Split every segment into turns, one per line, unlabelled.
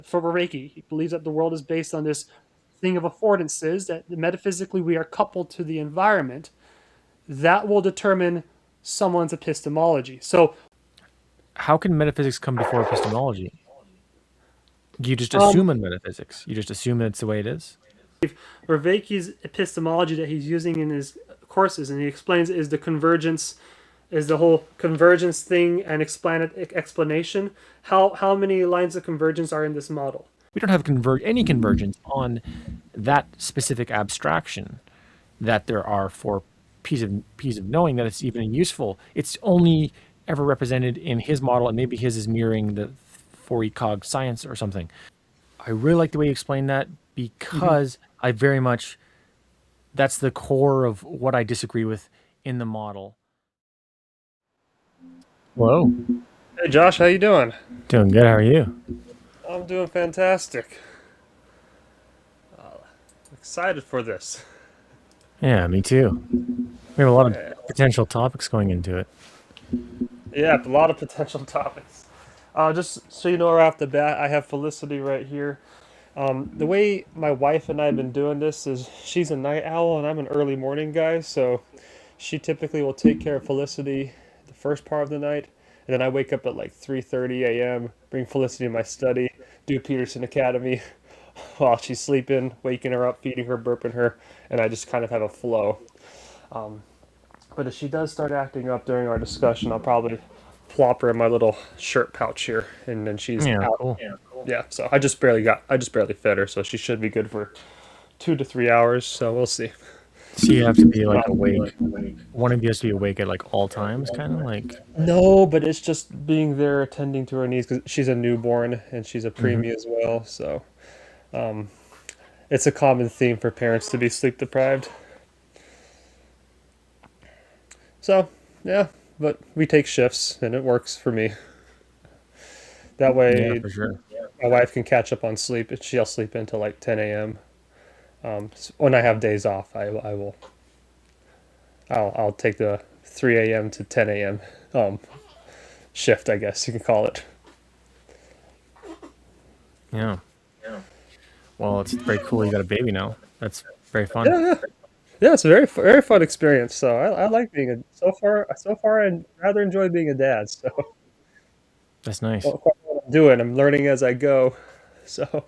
for Vervaeke. He believes that the world is based on this thing of affordances, that metaphysically we are coupled to the environment. That will determine someone's epistemology. So,
How can metaphysics come before epistemology? You just
um,
assume in metaphysics. You just assume that it's the way it is.
Vervaeke's epistemology that he's using in his courses, and he explains, is the convergence, is the whole convergence thing and explanation. How many lines of convergence are in this model?
We don't have any convergence on that specific abstraction that there are for piece of knowing that it's even useful. It's only ever represented in his model, and maybe his is mirroring the 4E cog science or something. I really like the way you explain that because I very much, that's the core of what I disagree with in the model. Whoa.
Hey Josh, how you doing?
Doing good. How are you?
I'm doing fantastic. Excited for this.
Yeah, me too. We have a lot of potential topics going into it.
Yeah, a lot of potential topics. Just so you know, right off the bat, I have Felicity right here. The way my wife and I have been doing this is she's a night owl and I'm an early morning guy, so she typically will take care of Felicity the first part of the night, and then I wake up at like 3:30 a.m., bring Felicity in my study, do Peterson Academy while she's sleeping, waking her up, feeding her, burping her, and I just kind of have a flow. Um, but if she does start acting up during our discussion, I'll probably plop her in my little shirt pouch here, and then she's
Yeah,
out.
cool.
Yeah, so I just barely fed her, so she should be good for 2 to 3 hours. So we'll see.
So you have to be like awake. One of you has to be awake at like all times, kind of like.
No, but it's just being there, attending to her needs, because she's a newborn and she's a
Mhm.
preemie as well. So um, it's a common theme for parents to be sleep deprived. So yeah, but we take shifts and it works for me. That
Yeah,
way,
for sure.
my wife can catch up on sleep. She'll sleep until like 10 a.m. When I have days off, I will. I'll take the 3 a.m. to 10 a.m. Shift, I guess you can call it.
Yeah. Well, it's very cool you got a baby now. That's very fun.
Yeah, yeah, yeah. It's a very fun experience. So I like being a so far I rather enjoy being a dad. So
That's nice.
what I'm doing, I'm learning as I go. So,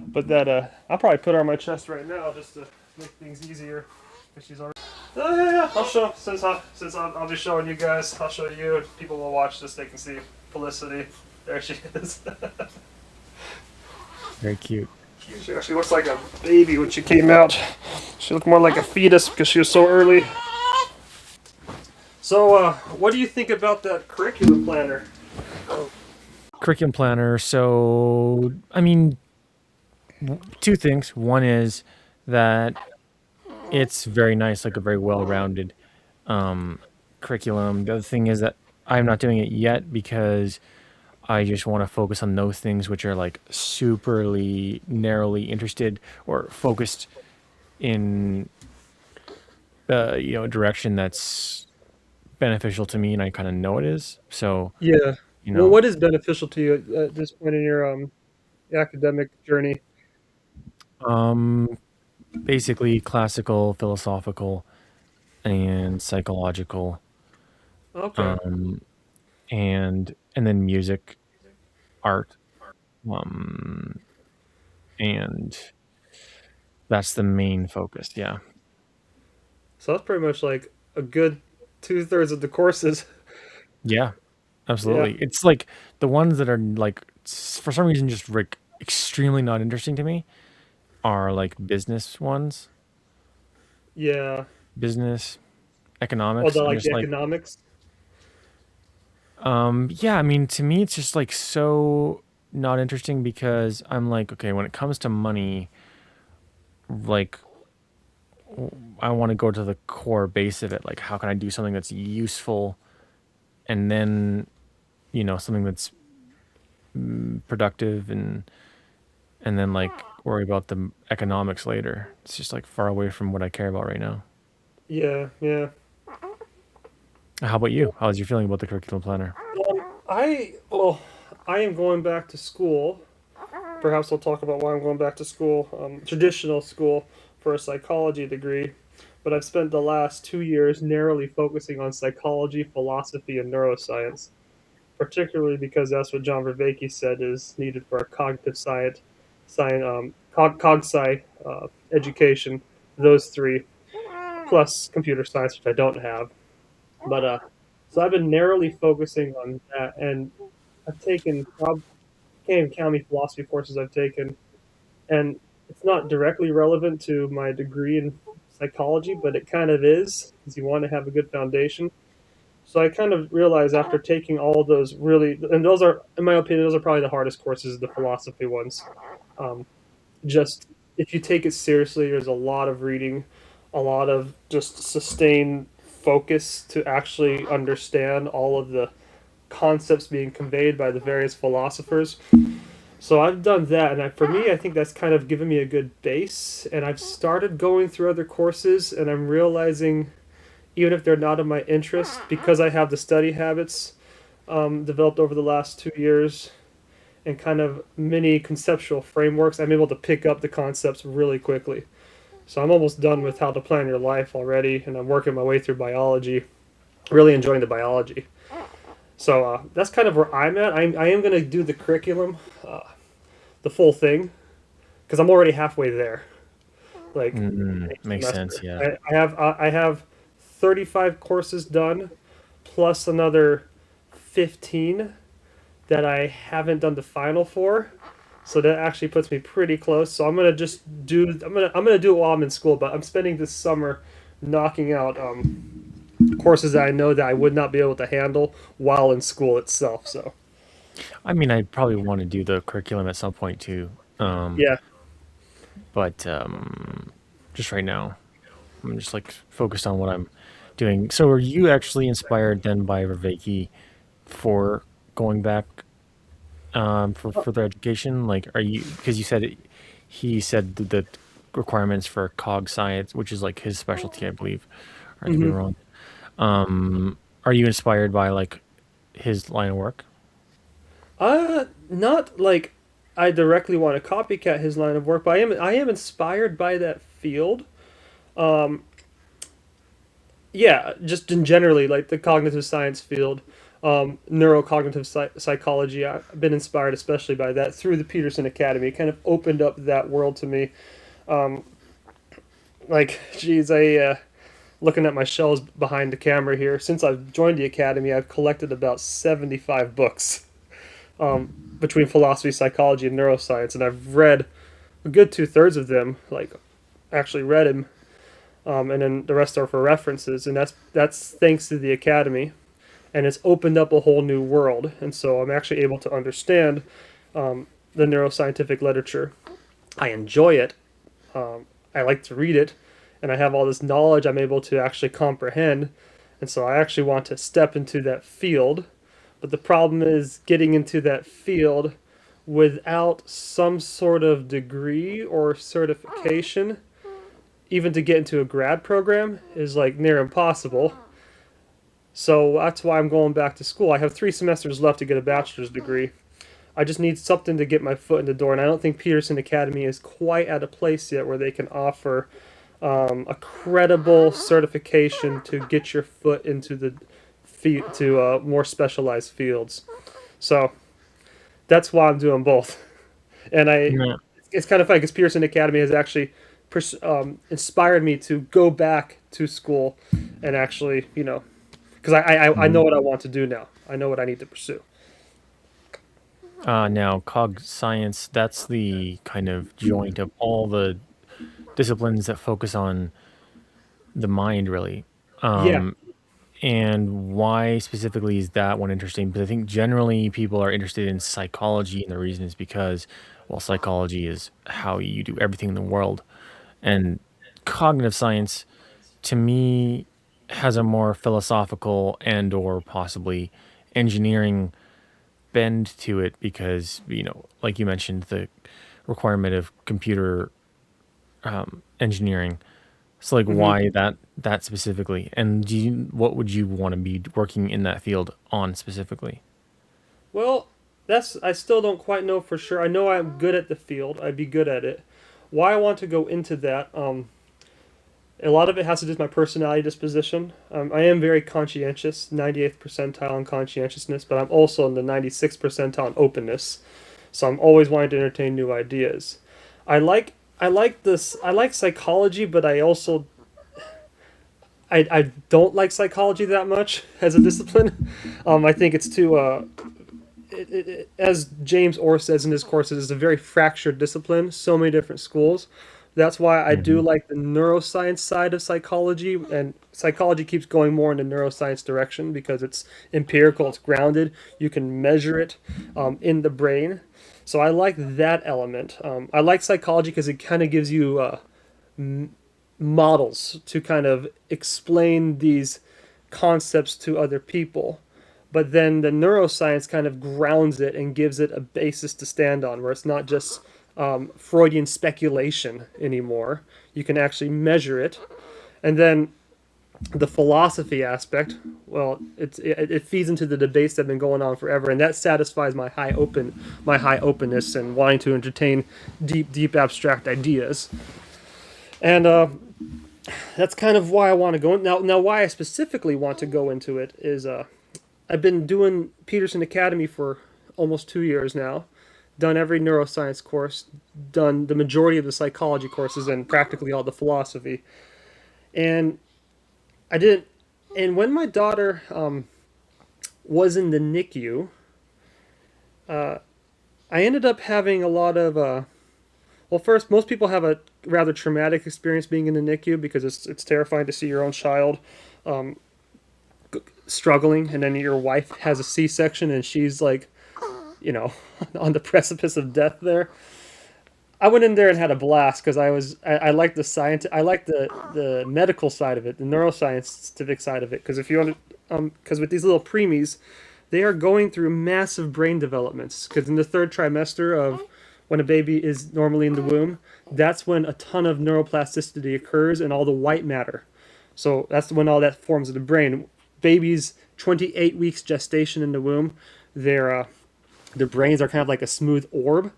but that I'll probably put her on my chest right now just to make things easier. Because she's already. Oh yeah, yeah. I'll show I'll be showing you guys. I'll show you. If people will watch this, they can see Felicity. There she is.
Very cute.
She actually looks like a baby when she came out. She looked more like a fetus because she was so early. So, what do you think about that curriculum planner?
Curriculum planner. So, I mean, two things. One is that it's very nice, like a very well-rounded curriculum. The other thing is that I'm not doing it yet because I just want to focus on those things which are like superly narrowly interested or focused in direction that's beneficial to me, and I kind of know it is. So,
Yeah.
you
Well,
know,
what is beneficial to you at this point in your academic journey?
um, basically classical, philosophical, and psychological,
Okay.
um, and then music, art, um, and that's the main focus. Yeah.
So that's pretty much like a good 2/3 of the courses.
Yeah,
Yeah.
absolutely. It's like the ones that are like for some reason just like extremely not interesting to me are like business ones,
Yeah.
business,
Oh,
economics.
the
I'm
like
just
the
like,
economics.
yeah, I mean, to me, it's just like so not interesting because I'm like, okay, when it comes to money, like I want to go to the core base of it. Like, how can I do something that's useful and then, something that's productive and then like worry about the economics later. It's just like far away from what I care about right now.
Yeah. Yeah.
How about you? How's you feeling about the curriculum planner?
I well, I am going back to school perhaps I'll talk about why I'm going back to school, traditional school for a psychology degree. But I've spent the last 2 years narrowly focusing on psychology, philosophy, and neuroscience, particularly because that's what John Vervaeke said is needed for a cognitive cog sci education. Those three plus computer science, which I don't have. But so I've been narrowly focusing on that, and I've taken can't even count how many philosophy courses I've taken, and it's not directly relevant to my degree in psychology, but it kind of is because you want to have a good foundation. So I kind of realized after taking all of those really, and those are, in my opinion, those are probably the hardest courses, the philosophy ones. Um, just if you take it seriously, there's a lot of reading, a lot of just sustained focus to actually understand all of the concepts being conveyed by the various philosophers. So I've done that, and for me, I think that's kind of given me a good base. And I've started going through other courses, and I'm realizing, even if they're not of my interest, because I have the study habits developed over the last 2 years and kind of many conceptual frameworks, I'm able to pick up the concepts really quickly. So I'm almost done with how to plan your life already, and I'm working my way through biology, really enjoying the biology. So that's kind of where I'm at. I am going to do the curriculum, the full thing, because I'm already halfway there. Like
Makes sense.
semester,
Yeah.
I have 35 courses done, plus another 15 that I haven't done the final for. So that actually puts me pretty close. So I'm gonna just do. I'm gonna do it while I'm in school. But I'm spending this summer knocking out courses that I know that I would not be able to handle while in school itself. So
I mean, I probably want to do the curriculum at some point too.
yeah.
But just right now, I'm just like focused on what I'm doing. So, are you actually inspired then by Vervaeke for going back for further education? Like, are you because you said he said the requirements for cog science, which is like his specialty, I believe. Or I could be
hmm
wrong. Are you inspired by like his line of work?
Not like I directly want to copycat his line of work, but I am inspired by that field. Um, yeah, just in generally, like the cognitive science field, neurocognitive psychology. I've been inspired especially by that through the Peterson Academy. It kind of opened up that world to me. Um, like, geez, looking at my shelves behind the camera here. Since I've joined the academy, I've collected about 75 books between philosophy, psychology, and neuroscience, and I've read a good 2/3 of them. Like, actually read them, and then the rest are for references, and that's thanks to the academy, and it's opened up a whole new world, and so I'm actually able to understand the neuroscientific literature. I enjoy it. I like to read it, and I have all this knowledge I'm able to actually comprehend, and so I actually want to step into that field. But the problem is getting into that field without some sort of degree or certification, even to get into a grad program, is like near impossible. So that's why I'm going back to school. I have 3 semesters left to get a bachelor's degree. I just need something to get my foot in the door, and I don't think Peterson Academy is quite at a place yet where they can offer a credible certification to get your foot into the to more specialized fields. So that's why I'm doing both. And
Yeah.
it's kind of funny because Pearson Academy has actually inspired me to go back to school and actually, because I know what I want to do now. I know what I need to pursue.
Now, cog science, that's the kind of joint of all the disciplines that focus on the mind, really.
Yeah.
Um, and why specifically is that one interesting? Because I think generally people are interested in psychology, and the reason is because, well, psychology is how you do everything in the world. And cognitive science, to me, has a more philosophical and or possibly engineering bend to it because like you mentioned the requirement of computer engineering. So like
hmm
why that specifically, and what would you want to be working in that field on specifically?
Well, I still don't quite know for sure. I know I'm good at the field. I'd be good at it. Why I want to go into that, a lot of it has to do with my personality disposition. I am very conscientious, 98th percentile in conscientiousness, but I'm also in the 96th percentile in openness. So I'm always wanting to entertain new ideas. I like this. I like psychology, but I don't like psychology that much as a discipline. I think it's too as James Orr says in his courses, it's a very fractured discipline, so many different schools. That's why I do
Hmm.
like the neuroscience side of psychology, and psychology keeps going more in the neuroscience direction because it's empirical, it's grounded, you can measure it in the brain. So I like that element. I like psychology because it kind of gives you models to kind of explain these concepts to other people. But then the neuroscience kind of grounds it and gives it a basis to stand on, where it's not just Freudian speculation anymore. You can actually measure it. And then the philosophy aspect, well, it feeds into the debates that have been going on forever, and that satisfies my high openness and wanting to entertain deep abstract ideas. And that's kind of why I want to go now. Now, why I specifically want to go into it is I've been doing Peterson Academy for almost 2 years now. Done every neuroscience course, done the majority of the psychology courses, and practically all the philosophy. And I didn't. And when my daughter was in the NICU, I ended up having a lot of. Well, first, most people have a rather traumatic experience being in the NICU because it's terrifying to see your own child struggling, and then your wife has a C-section and she's like, you know, on the precipice of death there. I went in there and had a blast because I like the science, I like the medical side of it, the neuroscientific side of it. Because if you want because with these little preemies, they are going through massive brain developments. Because in the third trimester of when a baby is normally in the womb, that's when a ton of neuroplasticity occurs and all the white matter. So that's when all that forms in the brain. Babies, 28 weeks gestation in the womb, their their brains are kind of like a smooth orb,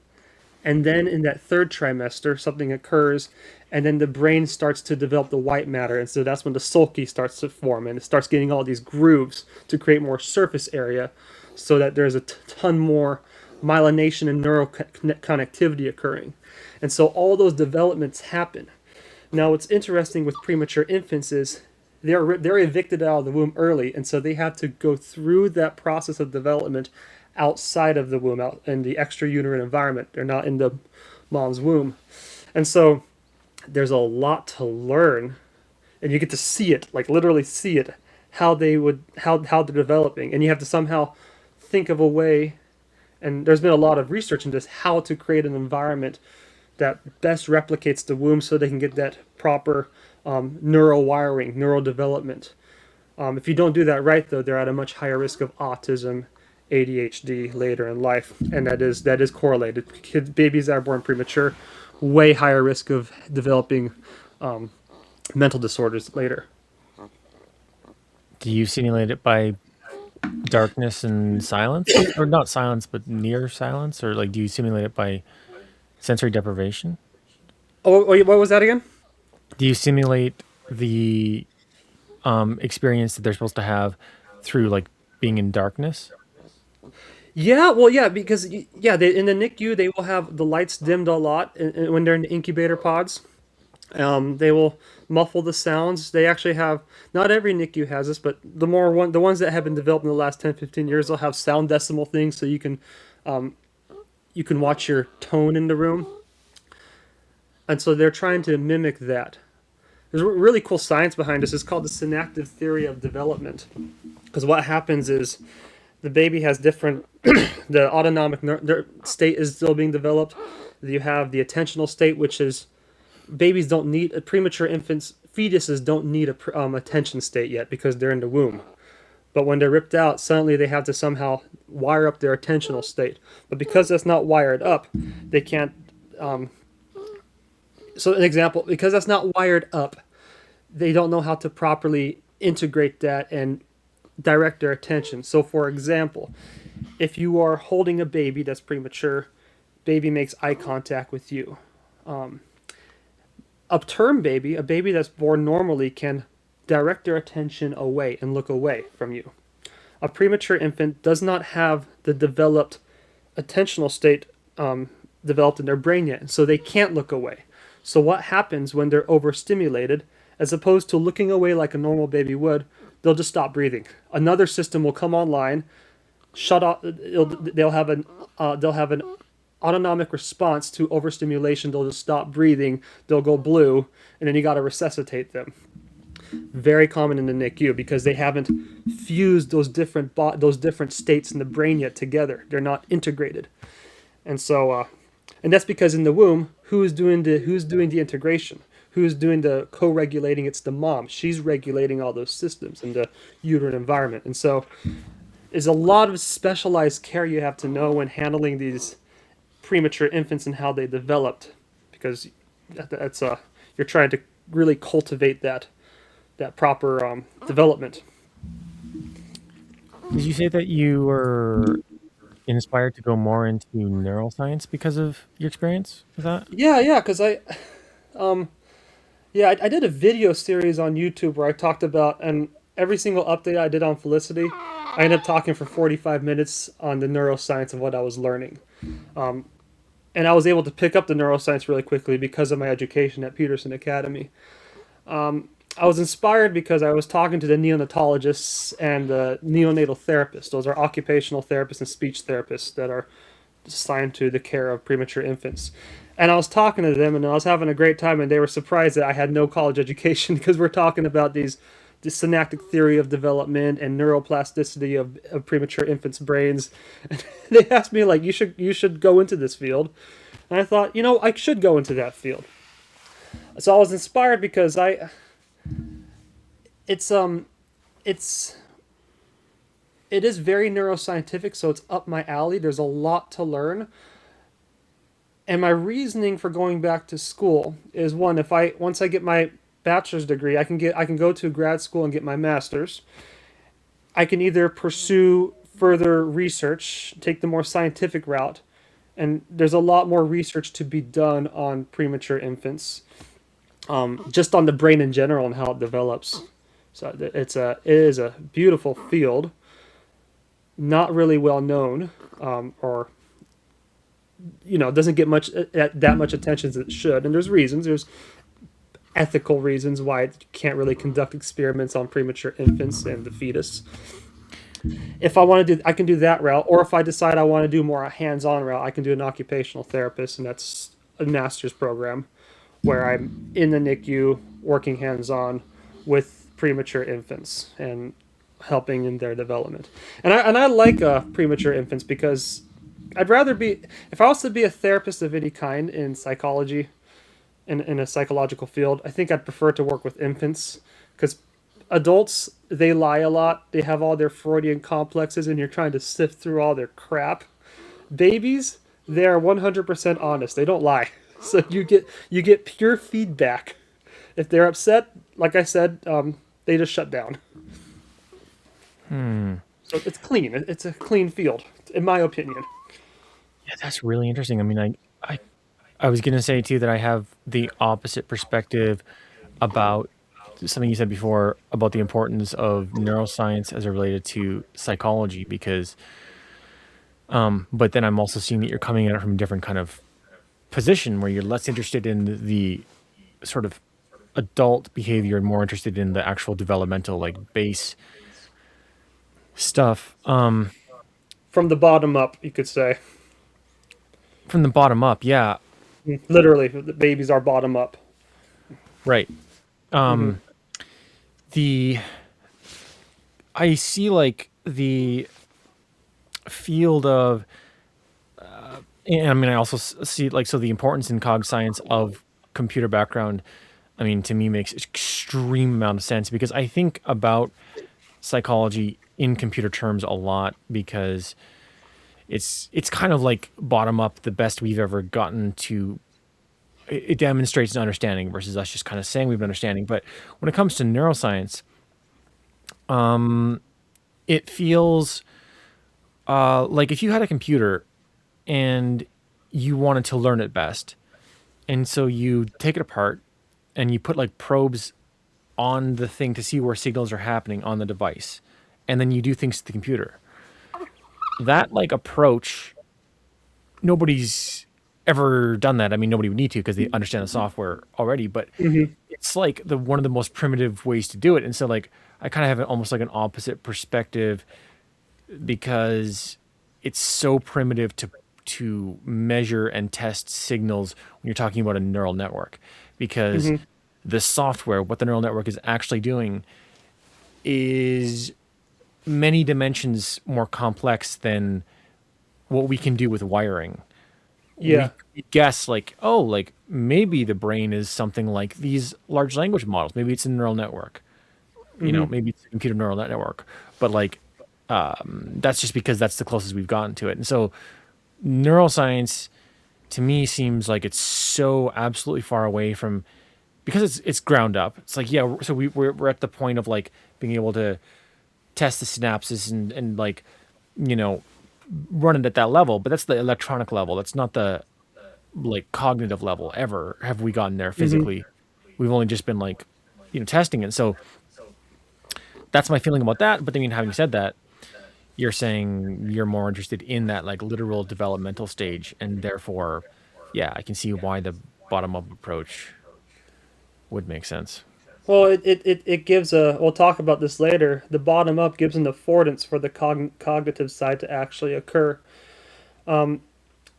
and then in that third trimester something occurs, and then the brain starts to develop the white matter, and so that's when the sulci starts to form, and it starts getting all these grooves to create more surface area so that there's a ton more myelination and neural connectivity occurring. And so all those developments happen. Now what's interesting with premature infants is they're evicted out of the womb early, and so they have to go through that process of development outside of the womb, out in the extrauterine environment. They're not in the mom's womb, and so there's a lot to learn, and you get to see it, like literally see it, how they're developing, and you have to somehow think of a way. And there's been a lot of research into this, how to create an environment that best replicates the womb so they can get that proper neural wiring, neural development. If you don't do that right, though, they're at a much higher risk of autism, ADHD later in life, and that is correlated. Babies that are born premature, way higher risk of developing mental disorders later.
Do you simulate it by darkness and silence, or not silence, but near silence, or like do you simulate it by sensory deprivation?
Oh, what was that again?
Do you simulate the experience that they're supposed to have through like being in darkness?
Yeah, well, yeah, because yeah, in the NICU they will have the lights dimmed a lot when they're in the incubator pods. They will muffle the sounds. They actually have, not every NICU has this, but the ones that have been developed in the last 10, 15 years, they'll have sound decimal things so you can watch your tone in the room. And so they're trying to mimic that. There's a really cool science behind this. It's called the Synactive Theory of Development. Because what happens is the baby has different, the autonomic state is still being developed. You have the attentional state, which is babies don't need, premature infants, fetuses don't need a attention state yet because they're in the womb. But when they're ripped out, suddenly they have to somehow wire up their attentional state. But because that's not wired up, they can't. So an example, because that's not wired up, they don't know how to properly integrate that and direct their attention. So for example, if you are holding a baby that's premature, baby makes eye contact with you. A term baby, a baby that's born normally, can direct their attention away and look away from you. A premature infant does not have the developed attentional state developed in their brain yet, so they can't look away. So what happens when they're overstimulated, as opposed to looking away like a normal baby would, they'll just stop breathing. Another system will come online, shut off. They'll have an autonomic response to overstimulation. They'll just stop breathing. They'll go blue, and then you got to resuscitate them. Very common in the NICU because they haven't fused those different states in the brain yet together. They're not integrated, and so and that's because in the womb, who's doing the integration? Who's doing the co-regulating? It's the mom. She's regulating all those systems in the uterine environment, and so there's a lot of specialized care you have to know when handling these premature infants and how they developed, because that's you're trying to really cultivate that proper development.
Did you say that you were inspired to go more into neuroscience because of your experience with that?
Yeah, because I did a video series on YouTube where I talked about, and every single update I did on Felicity, I ended up talking for 45 minutes on the neuroscience of what I was learning. And I was able to pick up the neuroscience really quickly because of my education at Peterson Academy. I was inspired because I was talking to the neonatologists and the neonatal therapists. Those are occupational therapists and speech therapists that are assigned to the care of premature infants. And I was talking to them, and I was having a great time, and they were surprised that I had no college education because we're talking about the synactic theory of development and neuroplasticity of premature infants' brains. And they asked me, like, you should go into this field. And I thought, I should go into that field. So I was inspired because it is very neuroscientific, so it's up my alley. There's a lot to learn. And my reasoning for going back to school is, one, once I get my bachelor's degree, I can go to grad school and get my master's. I can either pursue further research, take the more scientific route, and there's a lot more research to be done on premature infants, just on the brain in general and how it develops. So it is a beautiful field, not really well known, or doesn't get that much attention as it should. And there's reasons. There's ethical reasons why it can't really conduct experiments on premature infants and the fetus. If I want to I can do that route, or if I decide I want to do more a hands-on route, I can do an occupational therapist, and that's a master's program where I'm in the NICU working hands-on with premature infants and helping in their development. And I like premature infants because I'd rather if I was to be a therapist of any kind in psychology, in a psychological field, I think I'd prefer to work with infants, because adults, they lie a lot. They have all their Freudian complexes, and you're trying to sift through all their crap. Babies, they're 100% honest. They don't lie. So you get pure feedback. If they're upset, like I said, they just shut down. So it's clean. It's a clean field, in my opinion.
Yeah, that's really interesting. I mean, I was going to say too that I have the opposite perspective about something you said before about the importance of neuroscience as it related to psychology, because but then I'm also seeing that you're coming at it from a different kind of position where you're less interested in the sort of adult behavior and more interested in the actual developmental, like, base stuff.
From the bottom up, you could say.
From the bottom up, yeah.
Literally, the babies are bottom up.
Right. I see, like, the field of, and I mean, I also see, like, so the importance in cog science of computer background, I mean, to me makes extreme amount of sense, because I think about psychology in computer terms a lot, because it's kind of like bottom up, the best we've ever gotten to. It demonstrates an understanding versus us just kind of saying we have an understanding. But when it comes to neuroscience, it feels Like if you had a computer and you wanted to learn it best, and so you take it apart and you put like probes on the thing to see where signals are happening on the device, and then you do things to the computer. That like approach, nobody's ever done that. I mean, nobody would need to because they understand the software already, but
Hmm.
it's like the one of the most primitive ways to do it. And so like I kind of have almost like an opposite perspective because it's so primitive to measure and test signals when you're talking about a neural network, because
Hmm.
the software, what the neural network is actually doing, is many dimensions more complex than what we can do with wiring.
Yeah.
We guess like, oh, like maybe the brain is something like these large language models. Maybe it's a neural network.
Hmm.
Maybe it's a computer neural network. But like that's just because that's the closest we've gotten to it. And so neuroscience to me seems like it's so absolutely far away from, because it's ground up. It's like, yeah, so we're at the point of like being able to test the synapses and like, you know, run it at that level, but that's the electronic level. That's not the like cognitive level ever have we gotten there
Hmm.
physically. We've only just been like, testing it. So that's my feeling about that. But I mean, having said that, you're saying you're more interested in that like literal developmental stage, and therefore, yeah, I can see why the bottom up approach would make sense.
Well, it gives a. We'll talk about this later. The bottom up gives an affordance for the cognitive side to actually occur. We'll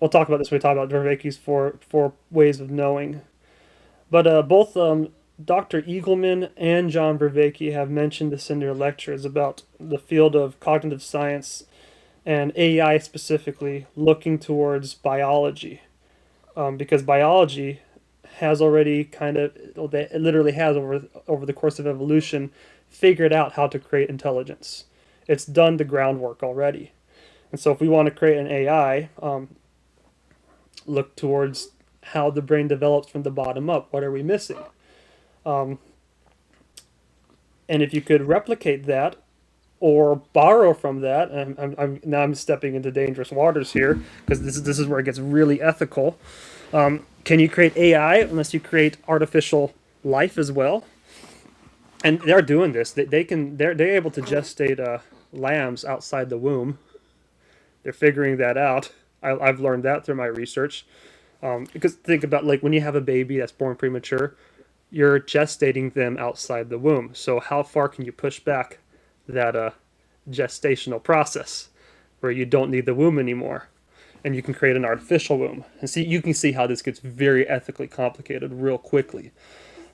talk about this when we talk about Vervaeke's four ways of knowing. But both Dr. Eagleman and John Vervaeke have mentioned this in their lectures about the field of cognitive science and AI specifically looking towards biology, because biology has already kind of, well, it literally has over the course of evolution figured out how to create intelligence. It's done the groundwork already. And so if we want to create an AI, look towards how the brain develops from the bottom up. What are we missing? And if you could replicate that or borrow from that, and now I'm stepping into dangerous waters here because this is where it gets really ethical. Can you create AI unless you create artificial life as well? And they're doing this. They're able to gestate lambs outside the womb. They're figuring that out. I've learned that through my research. Because think about like when you have a baby that's born premature, you're gestating them outside the womb. So how far can you push back that gestational process where you don't need the womb anymore? And you can create an artificial womb. And see, you can see how this gets very ethically complicated real quickly.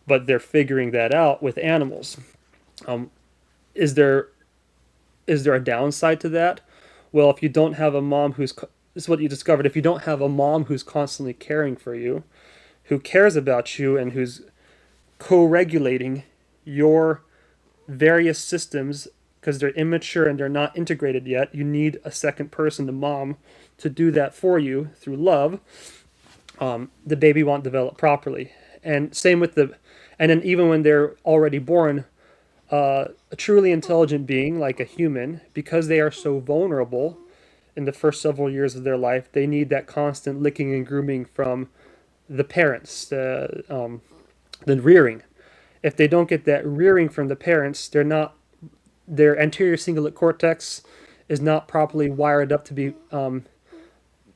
But they're figuring that out with animals. Is there a downside to that? Well, if you don't have a mom who's, this is what you discovered, if you don't have a mom who's constantly caring for you, who cares about you, and who's co-regulating your various systems because they're immature and they're not integrated yet, you need a second person, the mom, to do that for you through love. The baby won't develop properly. And same with and then even when they're already born, a truly intelligent being like a human, because they are so vulnerable in the first several years of their life, they need that constant licking and grooming from the parents, the rearing. If they don't get that rearing from the parents, their anterior cingulate cortex is not properly wired up to be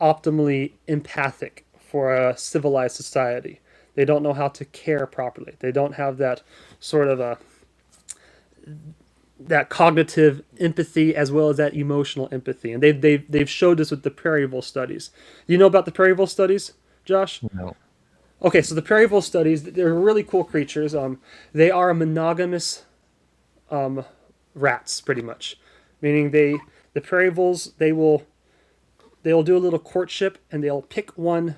optimally empathic for a civilized society. They don't know how to care properly. They don't have that sort of that cognitive empathy as well as that emotional empathy. And they've showed this with the prairie vole studies. You know about the prairie vole studies, Josh?
No.
Okay, so the prairie vole studies, they're really cool creatures. They are monogamous rats, pretty much, meaning the prairie voles they'll do a little courtship and they'll pick one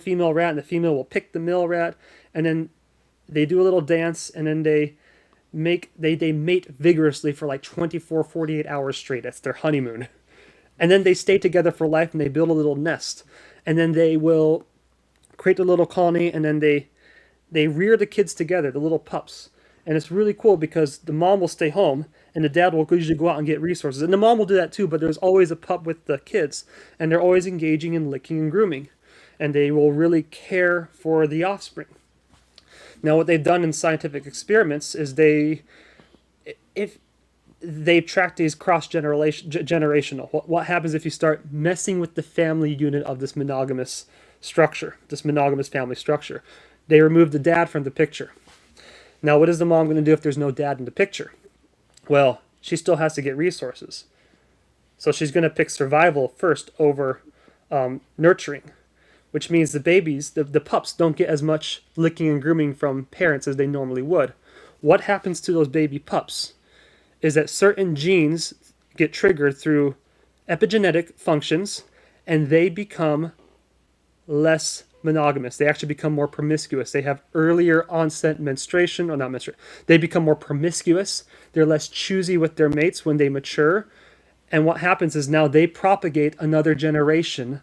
female rat and the female will pick the male rat, and then they do a little dance, and then they mate vigorously for like 24, 48 hours straight. That's their honeymoon. And then they stay together for life and they build a little nest. And then they will create a little colony, and then they rear the kids together, the little pups. And it's really cool because the mom will stay home and the dad will usually go out and get resources. And the mom will do that too, but there's always a pup with the kids, and they're always engaging in licking and grooming. And they will really care for the offspring. Now, what they've done in scientific experiments is if they track these generational. What happens if you start messing with the family unit of this monogamous structure, this monogamous family structure? They remove the dad from the picture. Now, what is the mom going to do if there's no dad in the picture? Well, she still has to get resources. So she's going to pick survival first over nurturing, which means the babies, the pups, don't get as much licking and grooming from parents as they normally would. What happens to those baby pups is that certain genes get triggered through epigenetic functions, and they become less monogamous. They actually become more promiscuous. They have earlier onset menstruation, or not menstruation. They become more promiscuous. They're less choosy with their mates when they mature. And what happens is now they propagate another generation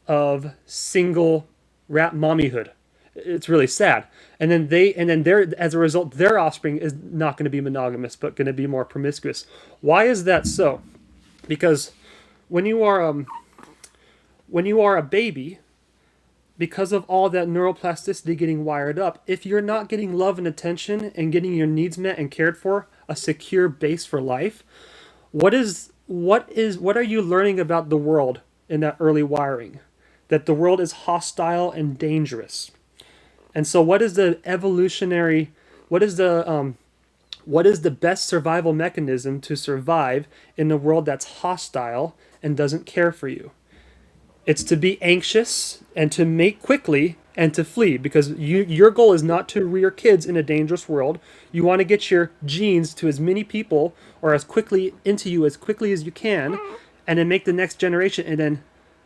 of single rat mommyhood. It's really sad. And then as a result, their offspring is not going to be monogamous, but going to be more promiscuous. Why is that so? Because when you are a baby, because of all that neuroplasticity getting wired up, if you're not getting love and attention and getting your needs met and cared for, a secure base for life, what are you learning about the world in that early wiring? That the world is hostile and dangerous. And so what is the best survival mechanism to survive in a world that's hostile and doesn't care for you? It's to be anxious and to mate quickly and to flee, because your goal is not to rear kids in a dangerous world. You want to get your genes to as many people or as quickly into you as quickly as you can, and then make the next generation, and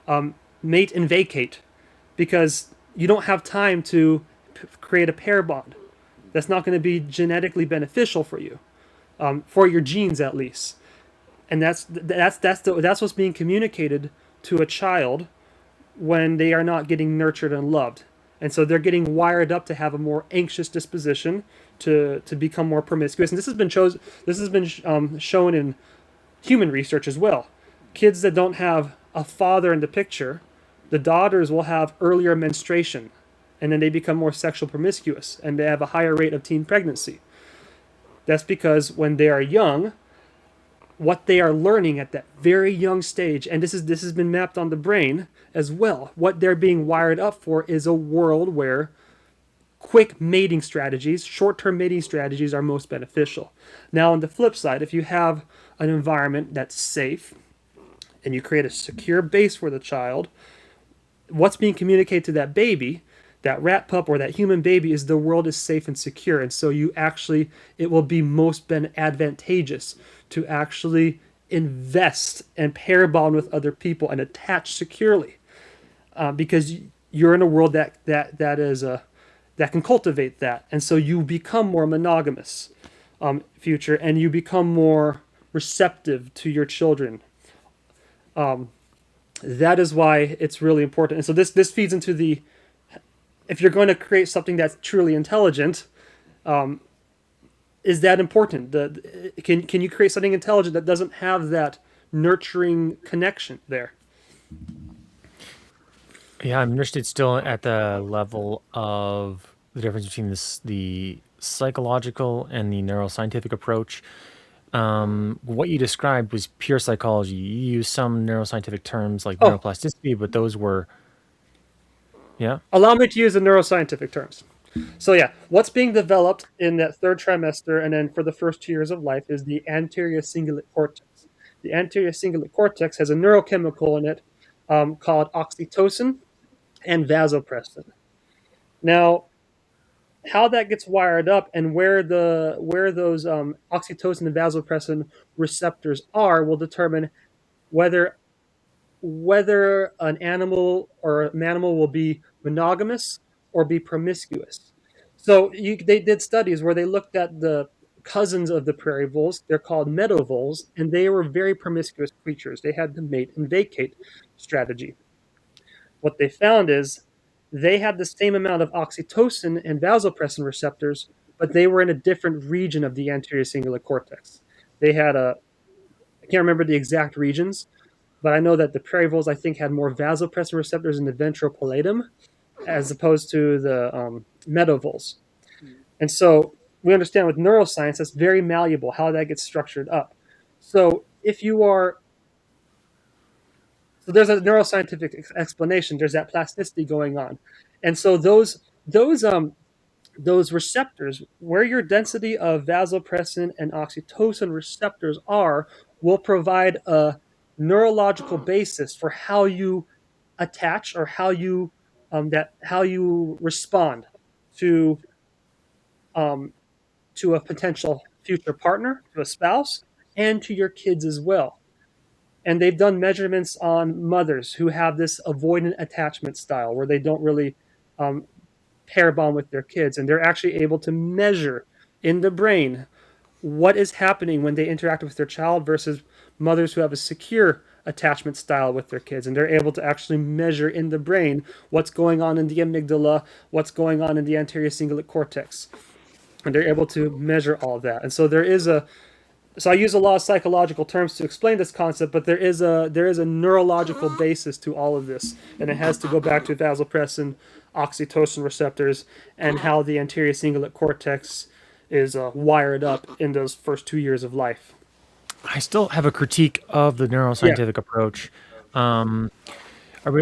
then mate and vacate, because you don't have time to create a pair bond. That's not going to be genetically beneficial for you, for your genes at least. And that's what's being communicated to a child when they are not getting nurtured and loved. And so they're getting wired up to have a more anxious disposition, to become more promiscuous. And this has been shown in human research as well. Kids that don't have a father in the picture, the daughters will have earlier menstruation, and then they become more sexual promiscuous, and they have a higher rate of teen pregnancy. That's because when they are young, what they are learning at that very young stage, and this has been mapped on the brain as well, what they're being wired up for is a world where quick mating strategies, short-term mating strategies, are most beneficial. Now, on the flip side, if you have an environment that's safe and you create a secure base for the child, what's being communicated to that baby, that rat pup or that human baby, is the world is safe and secure. And so it will be most advantageous to actually invest and pair bond with other people and attach securely, because you're in a world that can cultivate that. And so you become more monogamous, future, and you become more receptive to your children. That is why it's really important. And so this feeds into if you're going to create something that's truly intelligent, is that important? Can you create something intelligent that doesn't have that nurturing connection there?
Yeah, I'm interested still at the level of the difference between the psychological and the neuroscientific approach. What you described was pure psychology. You used some neuroscientific terms like neuroplasticity, but those were, yeah.
Allow me to use the neuroscientific terms. So yeah, what's being developed in that third trimester and then for the first 2 years of life is the anterior cingulate cortex. The anterior cingulate cortex has a neurochemical in it called oxytocin and vasopressin. Now, how that gets wired up and where those oxytocin and vasopressin receptors are will determine whether an animal or a mammal will be monogamous or be promiscuous. So they did studies where they looked at the cousins of the prairie voles. They're called meadow voles, and they were very promiscuous creatures. They had the mate and vacate strategy. What they found is they had the same amount of oxytocin and vasopressin receptors but they were in a different region of the anterior cingulate cortex. They had I can't remember the exact regions, but I know that the prairie voles, I think, had more vasopressin receptors in the ventral pallidum as opposed to the meadow voles. And so we understand with neuroscience, that's very malleable, how that gets structured up. So if you are, so there's a neuroscientific explanation, there's that plasticity going on. And so those receptors, where your density of vasopressin and oxytocin receptors are, will provide a neurological basis for how you attach or how you respond to um, to a potential future partner, to a spouse, and to your kids as well. And they've done measurements on mothers who have this avoidant attachment style where they don't really um, pair bond with their kids, and they're actually able to measure in the brain what is happening when they interact with their child versus mothers who have a secure attachment style with their kids, and they're able to actually measure in the brain what's going on in the amygdala, what's going on in the anterior cingulate cortex, and they're able to measure all of that. And so so I use a lot of psychological terms to explain this concept, but there is a neurological basis to all of this, and it has to go back to vasopressin, oxytocin receptors, and how the anterior cingulate cortex is wired up in those first 2 years of life.
I still have a critique of the
Yeah,
neuroscientific approach. Um,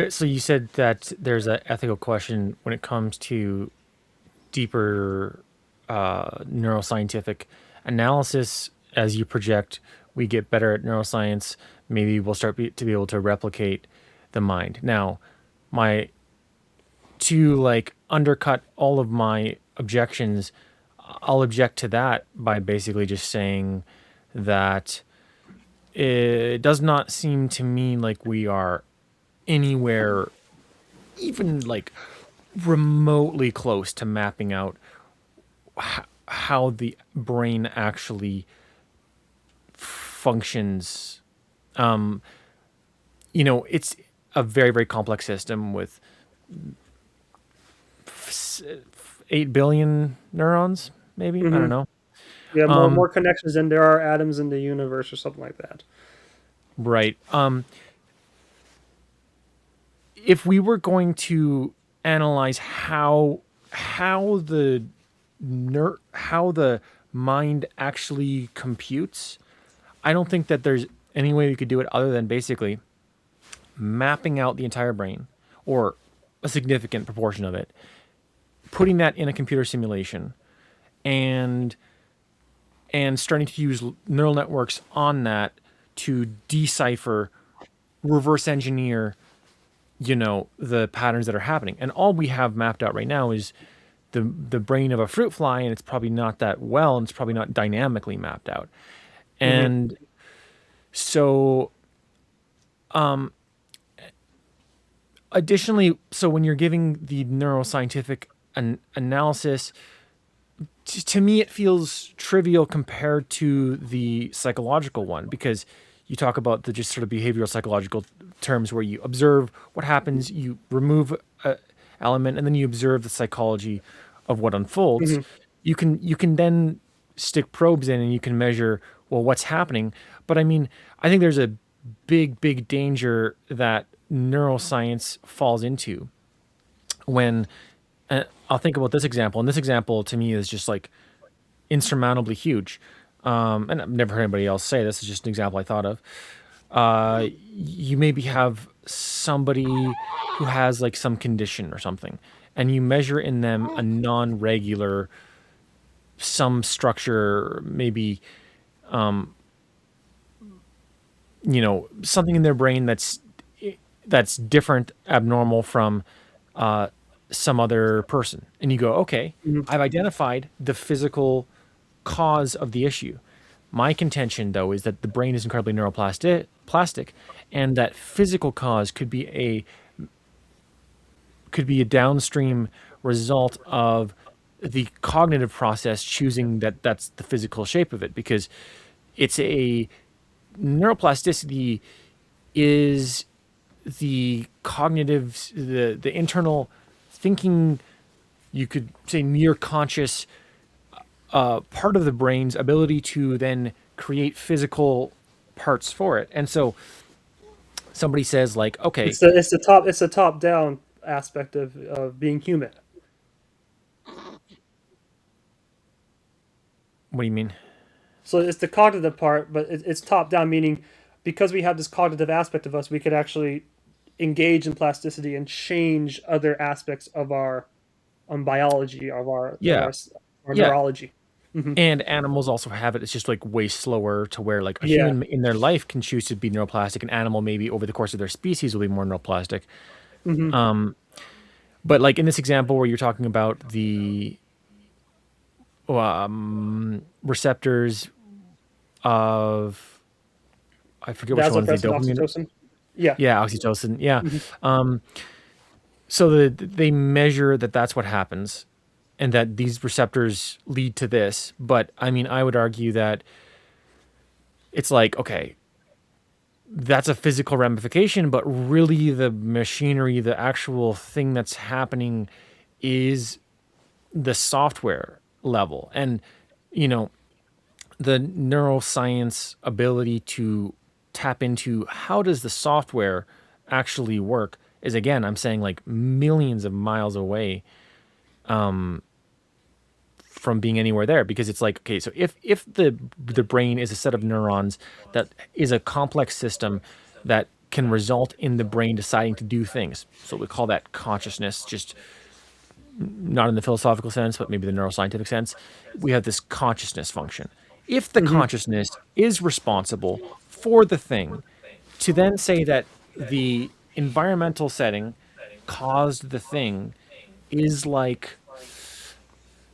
so you said that there's an ethical question when it comes to deeper neuroscientific analysis. As you project, we get better at neuroscience. Maybe we'll start to be able to replicate the mind. Now, my to like undercut all of my objections, I'll object to that by basically just saying that it does not seem to me like we are anywhere even like remotely close to mapping out how the brain actually functions. It's a very, very complex system with 8 billion neurons, maybe. I don't
hmm
know.
yeah,
Um,
more connections than there are atoms in the universe, or something like that.
right. If we were going to analyze how the mind actually computes, I don't think that there's any way we could do it other than basically mapping out the entire brain or a significant proportion of it, putting that in a computer simulation, and starting to use neural networks on that to decipher, reverse engineer, the patterns that are happening. And all we have mapped out right now is the brain of a fruit fly, and it's probably not that well, and it's probably not dynamically mapped out.
hmm
And so, additionally, so when you're giving the neuroscientific analysis, to me it feels trivial compared to the psychological one, because you talk about the just sort of behavioral psychological terms where you observe what happens, you remove a element, and then you observe the psychology of what unfolds.
hmm
You can then stick probes in and you can measure, well, what's happening. But I mean, I think there's a big danger that neuroscience falls into when I'll think about this example, and this example to me is just like insurmountably huge. And I've never heard anybody else say this. It's just an example I thought of. You maybe have somebody who has like some condition or something, and you measure in them a non-regular, some structure, maybe something in their brain that's different, abnormal from some other person, and you go, okay,
hmm
I've identified the physical cause of the issue. My contention, though, is that the brain is incredibly neuroplastic, and that physical cause could be a downstream result of the cognitive process choosing that that's the physical shape of it, because it's a neuroplasticity is the cognitive, the internal thinking, you could say near conscious part of the brain's ability to then create physical parts for it. And so somebody says like, okay,
It's the top down aspect of being human.
what do you mean?
So it's the cognitive part, but it's top down, meaning because we have this cognitive aspect of us, we could actually engage in plasticity and change other aspects of our biology,
Yeah,
our
yeah.
neurology. Hmm.
And animals also have it. It's just like way slower to where like a
Yeah.
human in their life can choose to be neuroplastic. An animal maybe over the course of their species will be more neuroplastic.
Hmm.
But like in this example where you're talking about the receptors of, I forget which one's the
Vasopressin,
dopamine.
oxytocin. Yeah.
Yeah, oxytocin. Yeah.
Hmm.
So they measure that that's what happens, and that these receptors lead to this. But I mean, I would argue that it's like, okay, that's a physical ramification, but really the machinery, the actual thing that's happening is the software level. And, you know, the neuroscience ability to tap into how does the software actually work is, again, I'm saying like millions of miles away from being anywhere there, because it's like, okay, so if the brain is a set of neurons that is a complex system that can result in the brain deciding to do things, so we call that consciousness, just not in the philosophical sense but maybe the neuroscientific sense. We have this consciousness function. If the
Hmm.
consciousness is responsible for the thing, to then say that the environmental setting caused the thing is like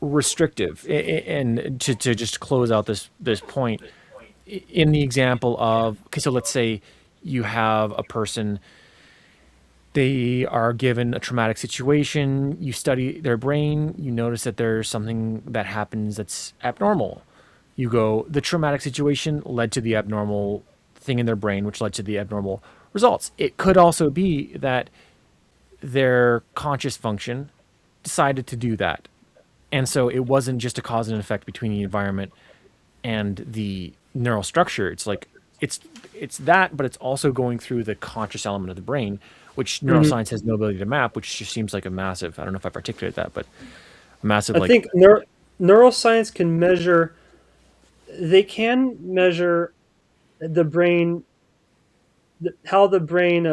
restrictive. And to just close out this point, in the example of, okay, so let's say you have a person, they are given a traumatic situation, you study their brain, you notice that there's something that happens that's abnormal. You go, the traumatic situation led to the abnormal thing in their brain, which led to the abnormal results. It could also be that their conscious function decided to do that. And so it wasn't just a cause and effect between the environment and the neural structure. It's like it's it's that, but it's also going through the conscious element of the brain, which
Hmm.
neuroscience has no ability to map, which just seems like a massive, I don't know if I've articulated that, but a massive
I
like,
think neuroscience can measure. They can measure the brain, how the brain,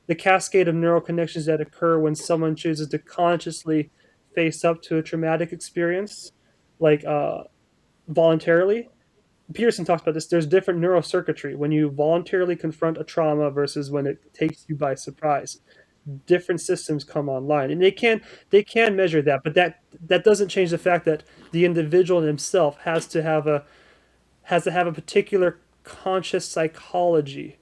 the cascade of neural connections that occur when someone chooses to consciously face up to a traumatic experience, like voluntarily. Peterson talks about this. There's different neurocircuitry when you voluntarily confront a trauma versus when it takes you by surprise. Different systems come online, and they can measure that, but that doesn't change the fact that the individual himself has to have a particular conscious psychology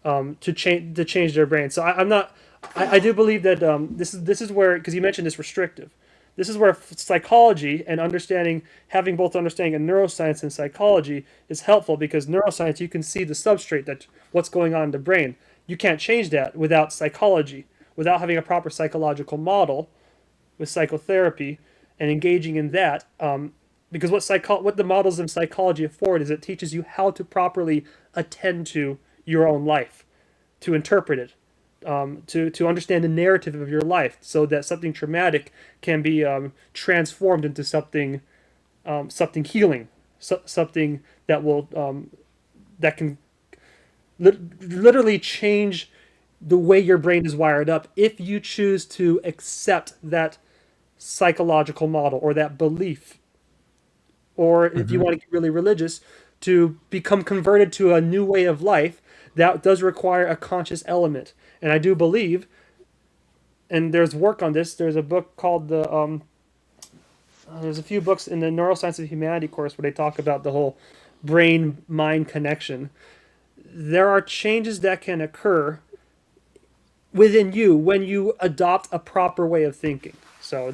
to change their brain. So I'm not. I do believe that this is where, because you mentioned this restrictive. This is where psychology and understanding, having both understanding of neuroscience and psychology is helpful, because neuroscience, you can see the substrate, that what's going on in the brain. You can't change that without psychology, without having a proper psychological model with psychotherapy and engaging in that. Because what the models in psychology afford is it teaches you how to properly attend to your own life, to interpret it, to understand the narrative of your life, so that something traumatic can be transformed into something healing, something that will that can literally change the way your brain is wired up, if you choose to accept that psychological model or that belief, or if you
mhm.
want to get really religious, to become converted to a new way of life. That does require a conscious element, and I do believe, and there's work on this. There's a book called there's a few books in the Neuroscience of Humanity course where they talk about the whole brain mind connection. There are changes that can occur within you when you adopt a proper way of thinking. So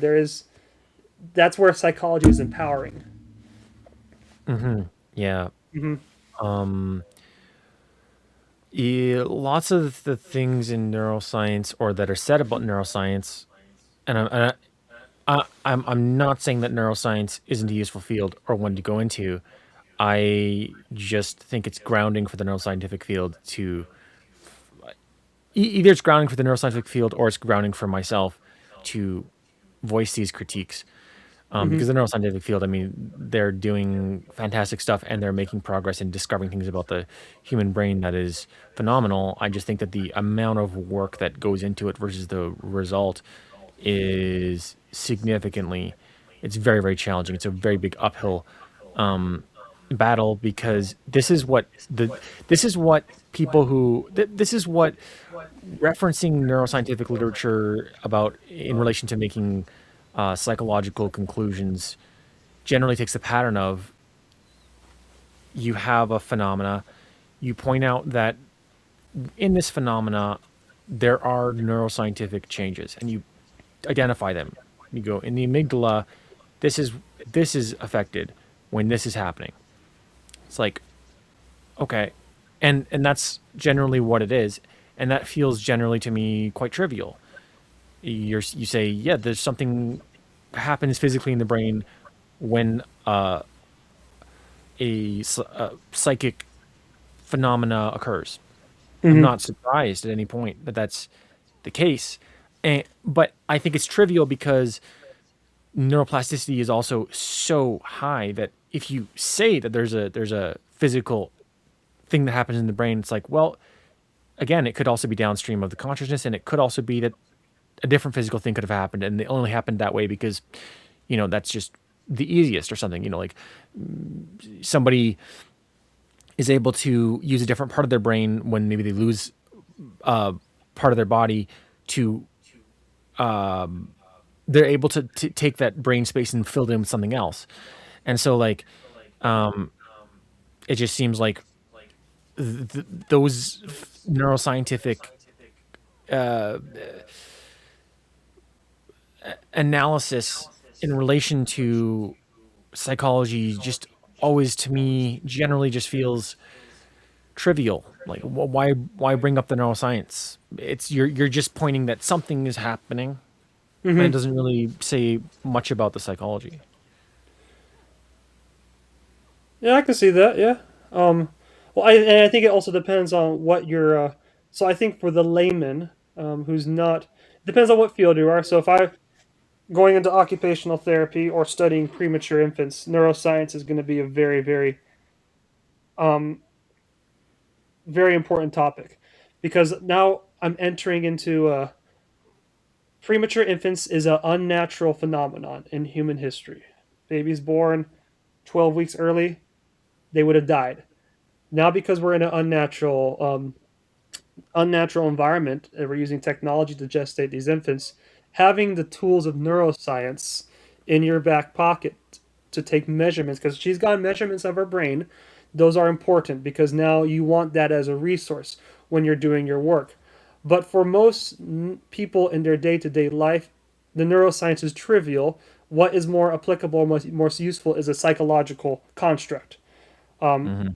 that's where psychology is empowering.
Yeah.
Hmm.
Yeah, lots of the things in neuroscience or that are said about neuroscience, and I'm not saying that neuroscience isn't a useful field or one to go into. I just think it's grounding for the neuroscientific field to either it's grounding for the neuroscientific field or it's grounding for myself to voice these critiques.
Hmm.
Because the neuroscientific field, I mean, they're doing fantastic stuff and they're making progress in discovering things about the human brain that is phenomenal. I just think that the amount of work that goes into it versus the result is significantly, it's very, very challenging. It's a very big uphill battle because this is what people who, this is what referencing neuroscientific literature about in relation to making psychological conclusions generally takes the pattern of you have a phenomena, you point out that in this phenomena there are neuroscientific changes, and you identify them. You go in the amygdala, this is this is affected when this is happening. It's like okay, and that's generally what it is, and that feels generally to me quite trivial. You say yeah, there's something happens physically in the brain when a psychic phenomena occurs. I'm
Hmm.
not surprised at any point that that's the case. But I think it's trivial because neuroplasticity is also so high that if you say that there's a physical thing that happens in the brain, it's like, well, again, it could also be downstream of the consciousness, and it could also be that a different physical thing could have happened, and it only happened that way because, that's just the easiest or something. Like somebody is able to use a different part of their brain when maybe they lose uh, part of their body to they're able to take that brain space and fill it in with something else. And so like it just seems like those neuroscientific analysis in relation to psychology just always to me generally just feels trivial. Like why bring up the neuroscience? It's you're just pointing that something is happening, and it
Hmm.
doesn't really say much about the psychology.
Yeah, I can see that. Yeah. Well, and I think it also depends on what you're. So I think for the layman, who's not, depends on what field you are. So if I going into occupational therapy or studying premature infants, neuroscience is going to be a very, very, um, very important topic, because now I'm entering into premature infants is an unnatural phenomenon in human history. Babies born 12 weeks early, they would have died. Now, because we're in an unnatural environment and we're using technology to gestate these infants, having the tools of neuroscience in your back pocket to take measurements, because she's got measurements of her brain, those are important because now you want that as a resource when you're doing your work. But for most people in their day-to-day life, the neuroscience is trivial. What is more applicable, more useful, is a psychological construct,
Hmm.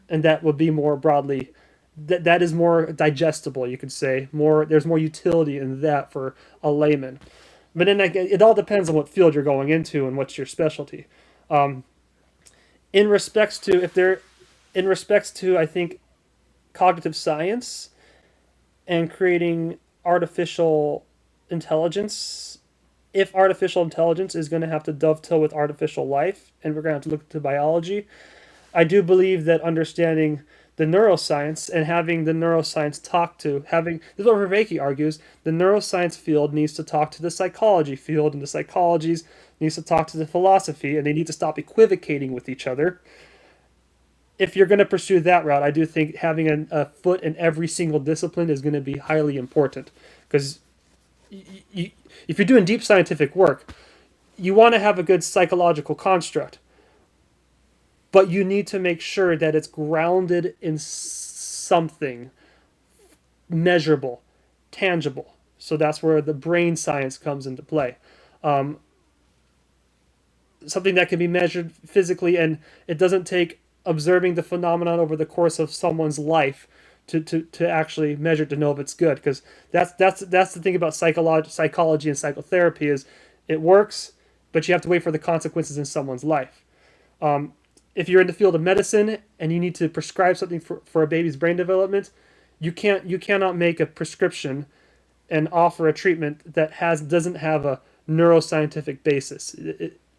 and that would be more broadly, that is more digestible, you could say. More, there's more utility in that for a layman. But then it all depends on what field you're going into and what's your specialty. In respects to if they're in respects to, I think, cognitive science and creating artificial intelligence, if artificial intelligence is going to have to dovetail with artificial life and we're going to have to look into biology, I do believe that understanding the neuroscience and having the neuroscience talk to having, this is what Vervaeke argues, the neuroscience field needs to talk to the psychology field, and the psychologies needs to talk to the philosophy, and they need to stop equivocating with each other. If you're going to pursue that route, I do think having a foot in every single discipline is going to be highly important, because if you're doing deep scientific work, you want to have a good psychological construct, but you need to make sure that it's grounded in something measurable, tangible. So that's where the brain science comes into play. Um, Something that can be measured physically, and it doesn't take observing the phenomenon over the course of someone's life to actually measure to know if it's good. Because that's the thing about psychology and psychotherapy is It works, but you have to wait for the consequences in someone's life. If you're in the field of medicine and you need to prescribe something for a baby's brain development, you cannot make a prescription and offer a treatment that doesn't have a neuroscientific basis.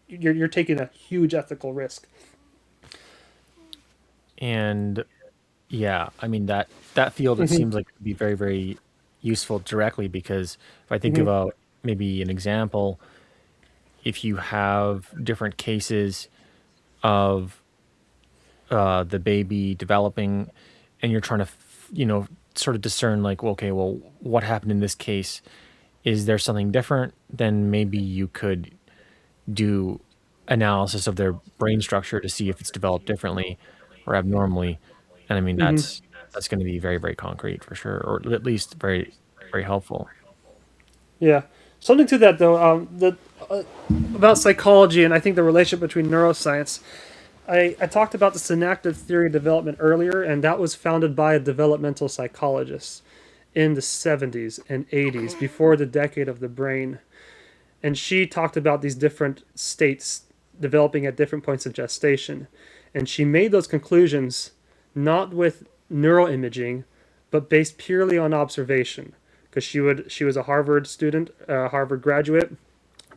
You're taking a huge ethical risk.
And yeah, I mean that field, it
Hmm.
seems like it would be very, very useful directly, because if I think
Hmm.
about maybe an example, if you have different cases of the baby developing, and you're trying to, sort of discern, like, well, okay, well, what happened in this case? Is there something different? Then maybe you could do analysis of their brain structure to see if it's developed differently or abnormally. And I mean,
Hmm.
that's going to be very, very concrete for sure, or at least very, very helpful.
Yeah, something to that though. Uh, about psychology and I think the relationship between neuroscience. I talked about the synactive theory of development earlier, and that was founded by a developmental psychologist in the 70s and 80s, before the decade of the brain. And she talked about these different states developing at different points of gestation. And she made those conclusions not with neuroimaging, but based purely on observation. Because she was a Harvard student, a Harvard graduate,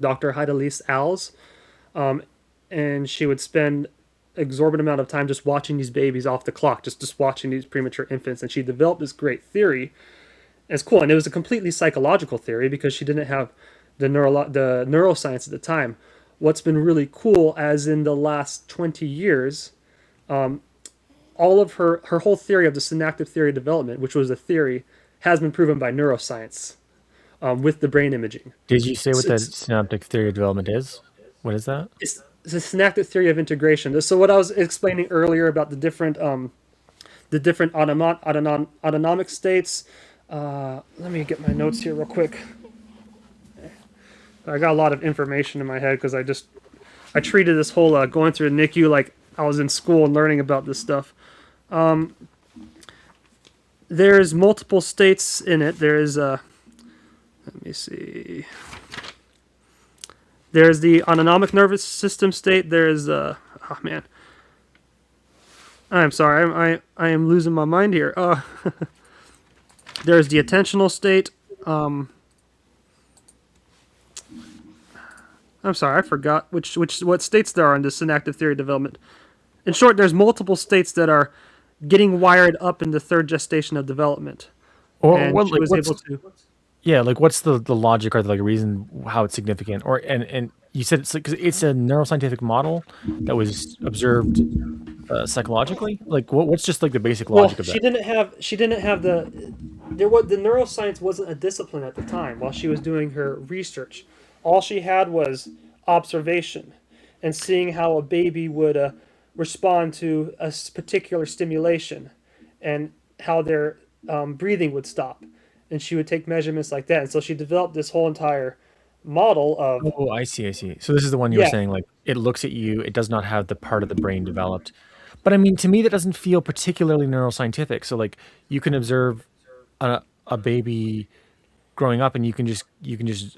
Dr. Heidelise Als, and she would spend exorbitant amount of time just watching these babies off the clock, just watching these premature infants. And she developed this great theory. It's cool, and it was a completely psychological theory because she didn't have the neuroscience at the time. What's been really cool, as in the last 20 years, all of her whole theory of the synactive theory of development, which was a theory, has been proven by neuroscience with the brain imaging.
Did you say what the
It's,
synaptic theory of development is? What is that?
it's a synactive theory of integration. So what I was explaining earlier about the different autonomic states. Let me get my notes here real quick. I got a lot of information in my head because I treated this whole going through the NICU like I was in school and learning about this stuff. There's multiple states in it. There's let me see. There's the autonomic nervous system state. There's oh man, I'm sorry. I am losing my mind here. There's the attentional state. I'm sorry, I forgot what states there are in this synactive theory development. In short, there's multiple states that are getting wired up in the third gestation of development,
Or
and
what,
she
like,
was able
what's
to.
yeah, like, what's the logic or the, like, reason how it's significant? Or and you said it's like, 'cause it's a neuroscientific model that was observed psychologically. Like, what's just like the basic
Well,
logic of that?
she didn't have the neuroscience wasn't a discipline at the time while she was doing her research. All she had was observation and seeing how a baby would respond to a particular stimulation and how their breathing would stop. And she would take measurements like that. And so she developed this whole entire model of,
Oh, I see, I see. So this is the one you were
yeah,
saying, like, it looks at you, it does not have the part of the brain developed. But I mean, to me, that doesn't feel particularly neuroscientific. So, like, you can observe a baby growing up, and you can just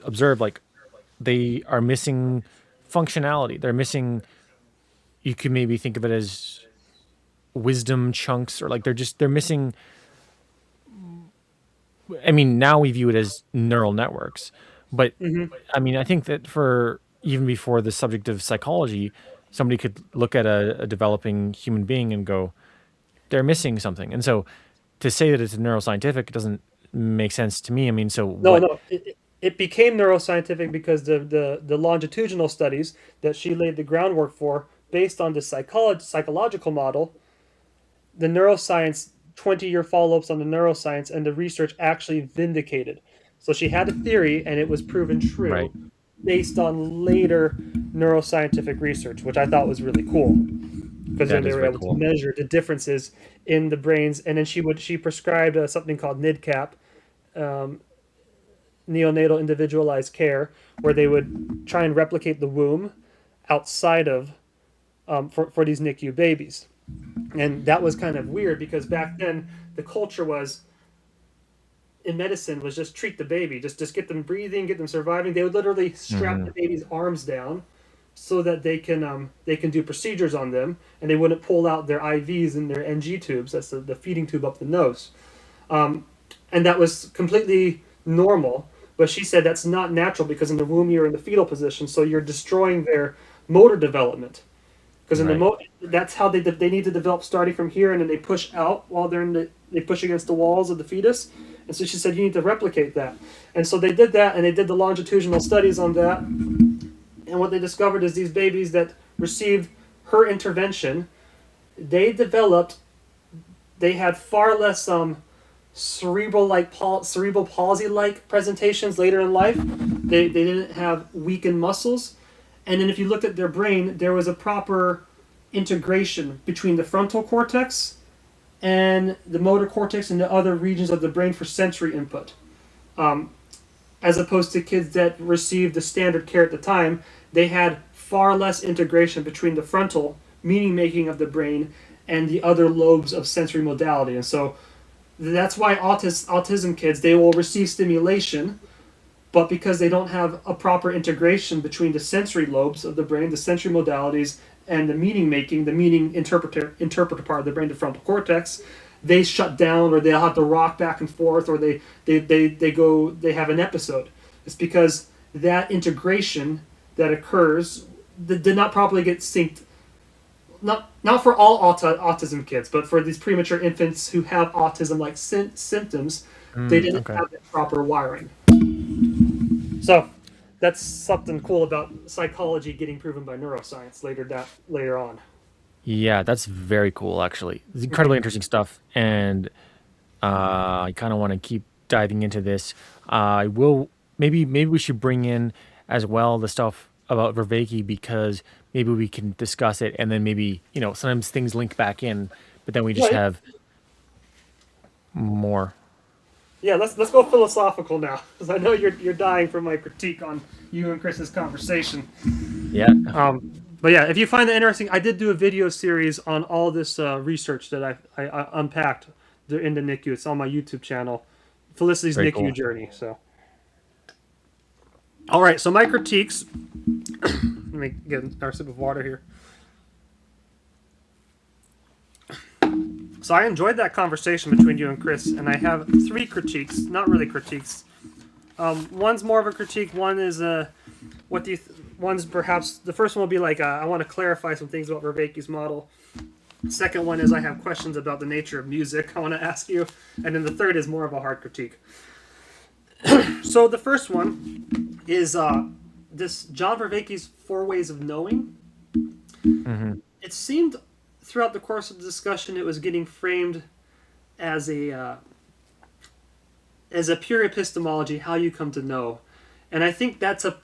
observe, like, they are missing functionality. They're missing. You could maybe think of it as wisdom chunks, or like they're missing. I mean, now we view it as neural networks, but
hmm.
I mean, I think that for even before the subject of psychology, somebody could look at a developing human being and go, they're missing something. And so to say that it's neuroscientific doesn't make sense to me. I mean, so
No,
what?
no, it became neuroscientific because the longitudinal studies that she laid the groundwork for, based on the psychological model, the neuroscience, 20-year follow-ups on the neuroscience, and the research actually vindicated. So she had a theory, and it was proven
Right.
true based on later neuroscientific research, which I thought was really cool because then
That
they
is
were
very
able to
cool.
measure the differences in the brains. And then she prescribed something called NIDCAP, neonatal individualized care, where they would try and replicate the womb outside of for these NICU babies. And that was kind of weird because back then the culture was in medicine was just treat the baby, just get them breathing, get them surviving. They would literally strap the baby's arms down so that they can do procedures on them, and they wouldn't pull out their IVs and their NG tubes. That's the feeding tube up the nose, and that was completely normal. But she said that's not natural because in the womb you're in the fetal position, so you're destroying their motor development. Because in that's how they need to develop starting from here, and then they push out while they push against the walls of the fetus. And so she said you need to replicate that. And so they did that, and they did the longitudinal studies on that. And what they discovered is these babies that received her intervention, they had far less cerebral palsy-like presentations later in life. They didn't have weakened muscles. And then if you looked at their brain, there was a proper integration between the frontal cortex and the motor cortex and the other regions of the brain for sensory input. As opposed to kids that received the standard care at the time, they had far less integration between the frontal meaning making of the brain and the other lobes of sensory modality. And so that's why autism kids, they will receive stimulation, but because they don't have a proper integration between the sensory lobes of the brain, the sensory modalities, and the meaning making, the meaning interpreter part of the brain, the frontal cortex, they shut down, or they'll have to rock back and forth, or they have an episode. It's because that integration that occurs did not properly get synced. Not for all autism kids, but for these premature infants who have autism-like symptoms, they didn't have the proper wiring. So that's something cool about psychology getting proven by neuroscience later on.
Yeah, that's very cool, actually. It's incredibly interesting stuff, and I kind of want to keep diving into this. I will maybe we should bring in as well the stuff about Vervaeke, because maybe we can discuss it, and then maybe sometimes things link back in, but then we just have more.
Yeah, let's go philosophical now, because I know you're dying for my critique on you and Chris's conversation.
Yeah.
But yeah, if you find that interesting, I did do a video series on all this research that I unpacked in the NICU. It's on my YouTube channel, Felicity's
Very
NICU
cool.
Journey. So, all right. So my critiques. Let me get our sip of water here. So I enjoyed that conversation between you and Chris, and I have 3 critiques. Not really critiques. One's more of a critique. One is one's perhaps the first one will be like I want to clarify some things about Vervaeke's model. Second one is I have questions about the nature of music I want to ask you, and then the third is more of a hard critique. So the first one is this John Vervaeke's 4 ways of knowing.
Mm-hmm.
It seemed throughout the course of the discussion it was getting framed as a pure epistemology, how you come to know. And I think that's a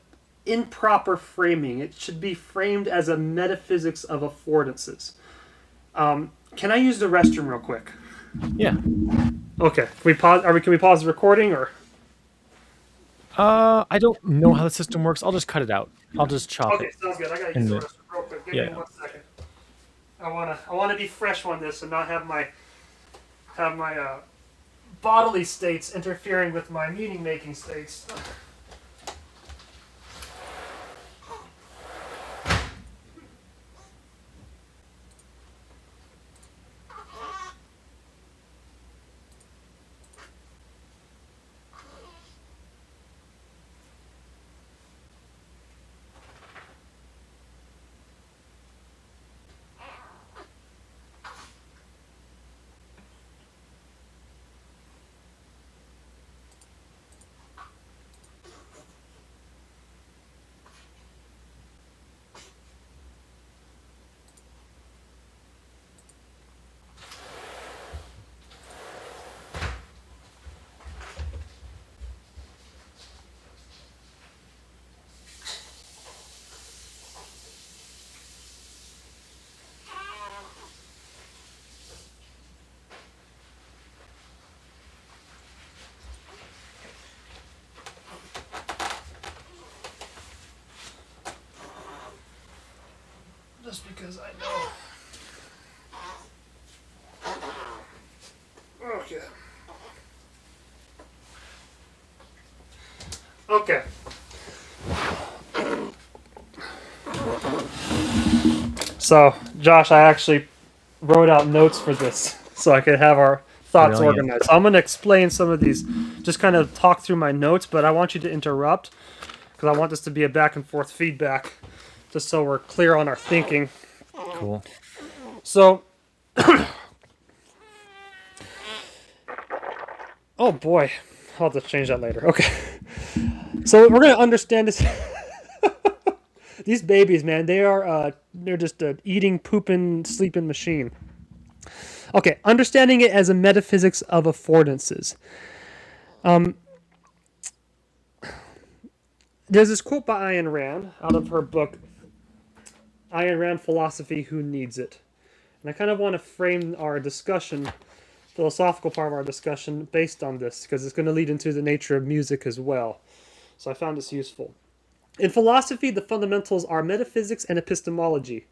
improper framing. It should be framed as a metaphysics of affordances. Can I use the restroom real quick?
Yeah.
Okay. Can we pause? Can we pause the recording or?
I don't know how the system works. I'll just cut it out. I'll just chop
Okay,
it.
sounds good. I gotta use the restroom real quick. Give me 1 second. I wanna be fresh on this and not have my bodily states interfering with my meaning making states. Just because I know. Okay. Okay. So, Josh, I actually wrote out notes for this so I could have our thoughts
Brilliant.
organized. So I'm going to explain some of these, just kind of talk through my notes, but I want you to interrupt because I want this to be a back and forth feedback just so we're clear on our thinking.
Cool.
So, oh boy, I'll have to change that later. Okay. So we're going to understand this. These babies, man, they're just an eating, pooping, sleeping machine. Okay, understanding it as a metaphysics of affordances. There's this quote by Ayn Rand out of her book, Ayn Rand Philosophy, Who Needs It? And I kind of want to frame our discussion, philosophical part of our discussion, based on this, because it's going to lead into the nature of music as well. So I found this useful. In philosophy, the fundamentals are metaphysics and epistemology.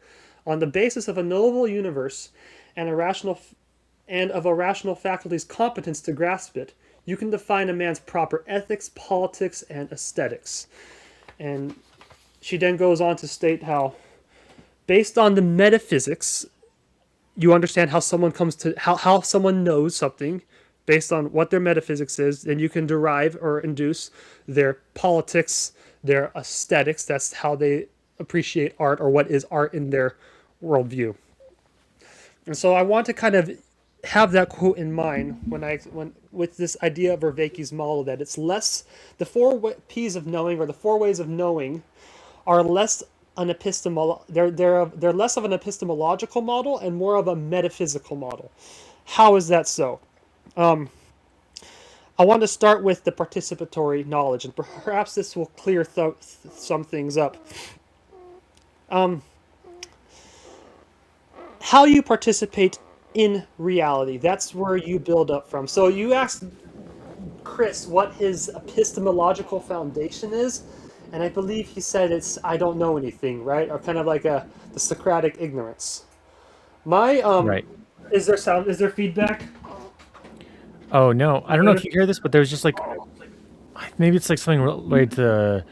On the basis of a knowable universe and of a rational faculty's competence to grasp it, you can define a man's proper ethics, politics, and aesthetics. And she then goes on to state how, based on the metaphysics, you understand how someone comes to how someone knows something based on what their metaphysics is, then you can derive or induce their politics, their aesthetics. That's how they appreciate art or what is art in their worldview. And so I want to kind of have that quote in mind when with this idea of Vervaeke's model, that it's less the four P's of knowing, or the four ways of knowing, are less an they're less of an epistemological model and more of a metaphysical model. How is that so? I want to start with the participatory knowledge, and perhaps this will clear some things up. How you participate in reality, that's where you build up from. So you asked Chris what his epistemological foundation is, and I believe he said it's I don't know anything, right? Or kind of like the Socratic ignorance. My
Right.
Is there feedback?
Oh no, I don't know if you hear this, but there's just like maybe it's like something related to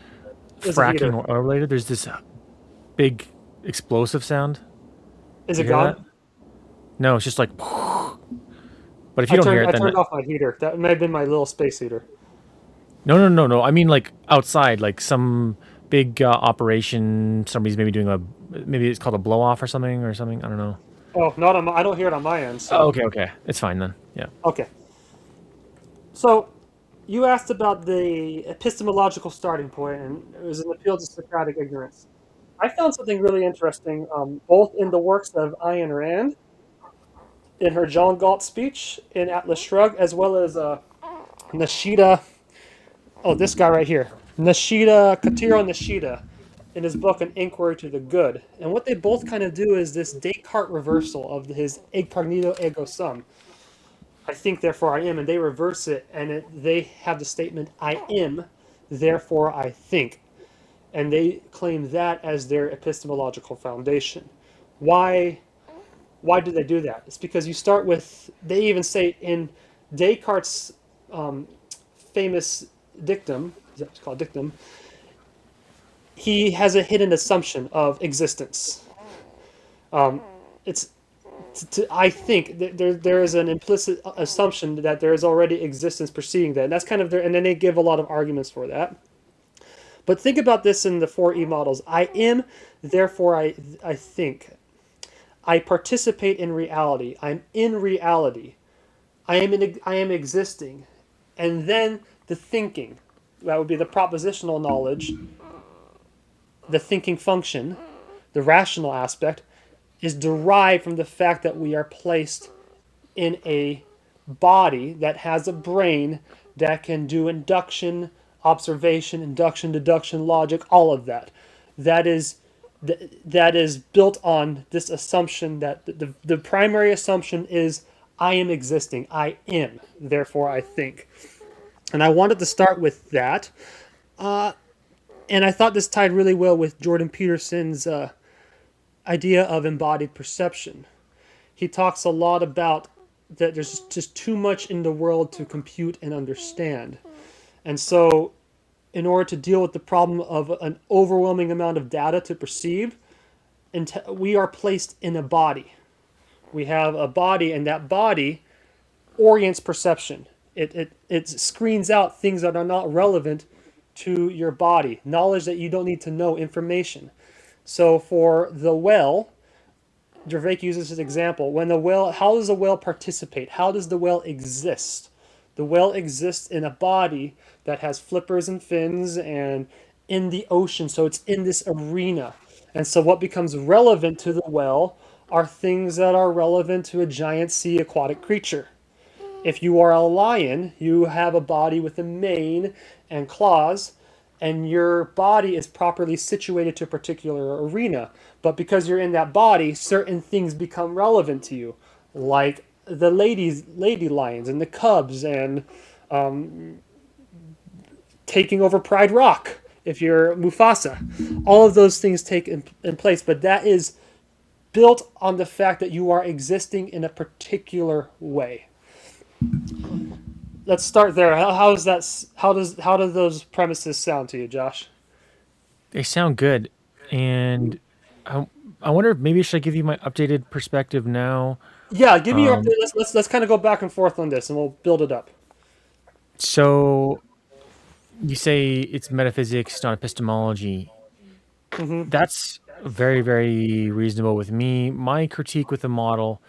fracking or oil related. There's this big explosive sound.
Is
You
it
hear
gone?
that? No, it's just like. But if you don't hear it,
I
then
turned off my heater. That may have been my little space heater.
no. I mean like outside, like some big operation. Somebody's maybe doing maybe it's called a blow off or something. I don't know.
Oh, not on I don't hear it on my end. So.
Oh, okay. It's fine then. Yeah.
Okay. So, you asked about the epistemological starting point, and it was an appeal to Socratic ignorance. I found something really interesting, both in the works of Ayn Rand, in her John Galt speech in Atlas Shrugged, as well as Nishida. Oh, this guy right here, Katiro Nishida, in his book An Inquiry to the Good. And what they both kind of do is this Descartes reversal of his eg cognito ego sum. I think, therefore I am, and they reverse it, and they have the statement, I am, therefore I think. And they claim that as their epistemological foundation. Why do they do that? It's because you start with, they even say in Descartes' famous dictum, is that called dictum, he has a hidden assumption of existence. I think that there is an implicit assumption that there is already existence preceding that. And that's kind of and then they give a lot of arguments for that. But think about this in the 4E models. I am, therefore I think. I participate in reality. I'm in reality. I am existing. And then the thinking, that would be the propositional knowledge, the thinking function, the rational aspect, is derived from the fact that we are placed in a body that has a brain that can do induction, observation, induction, deduction, logic, all of that. That is built on this assumption that the primary assumption is I am existing. I am, therefore I think. And I wanted to start with that. And I thought this tied really well with Jordan Peterson's idea of embodied perception. He talks a lot about that there's just too much in the world to compute and understand. And so in order to deal with the problem of an overwhelming amount of data to perceive, and we are placed in a body. We have a body, and that body orients perception. It screens out things that are not relevant to your body, knowledge that you don't need to know, information. So for the well, Vervaeke uses this example. When the whale, how does the whale participate? How does the whale exist? The whale exists in a body that has flippers and fins and in the ocean. So it's in this arena. And so what becomes relevant to the whale are things that are relevant to a giant sea aquatic creature. If you are a lion, you have a body with a mane and claws, and your body is properly situated to a particular arena. But because you're in that body, certain things become relevant to you, like the lady lions and the cubs, and taking over Pride Rock if you're Mufasa. All of those things take in place, but that is built on the fact that you are existing in a particular way. Let's start there. How does that? How do those premises sound to you, Josh?
They sound good, and I, I wonder if maybe should I give you my updated perspective now.
Yeah, give me your
Um,
update. Let's kind of go back and forth on this, and we'll build it up.
so you say it's metaphysics, not epistemology.
Hmm.
That's very, very reasonable with me. My critique with the model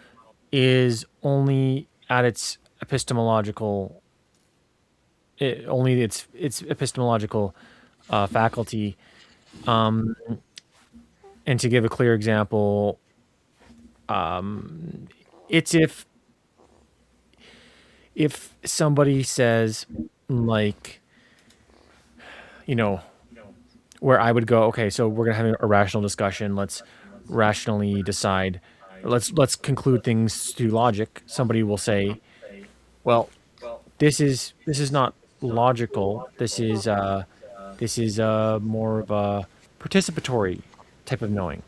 is only at its epistemological, only its epistemological faculty. Um, and to give a clear example, it's if somebody says like, you know, where I would go, okay, so we're gonna have a rational discussion. Let's rationally decide. Let's conclude things through logic. Somebody will say, well, this is not logical. This is more of a participatory type of knowing,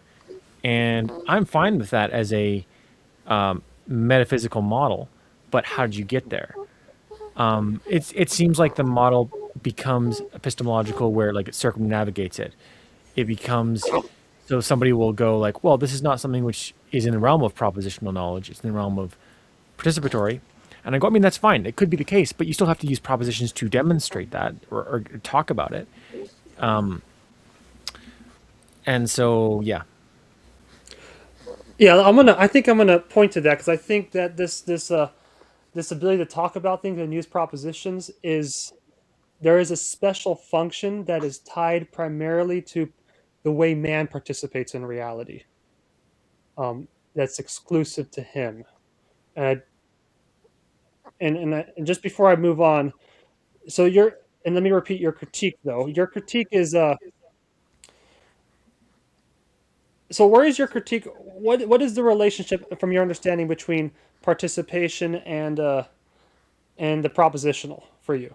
and I'm fine with that as a metaphysical model. But how did you get there? It seems like the model becomes epistemological where like it circumnavigates it. It becomes so somebody will go like, well, this is not something which is in the realm of propositional knowledge. It's in the realm of participatory. And I go, I mean, that's fine. It could be the case, but you still have to use propositions to demonstrate that or talk about it. And so, yeah.
Yeah, I think I'm gonna point to that because I think that this ability to talk about things and use propositions is there is a special function that is tied primarily to the way man participates in reality. That's exclusive to him. And and just before I move on, so your and let me repeat your critique though. Your critique is so where is your critique? What is the relationship from your understanding between participation and the propositional for you?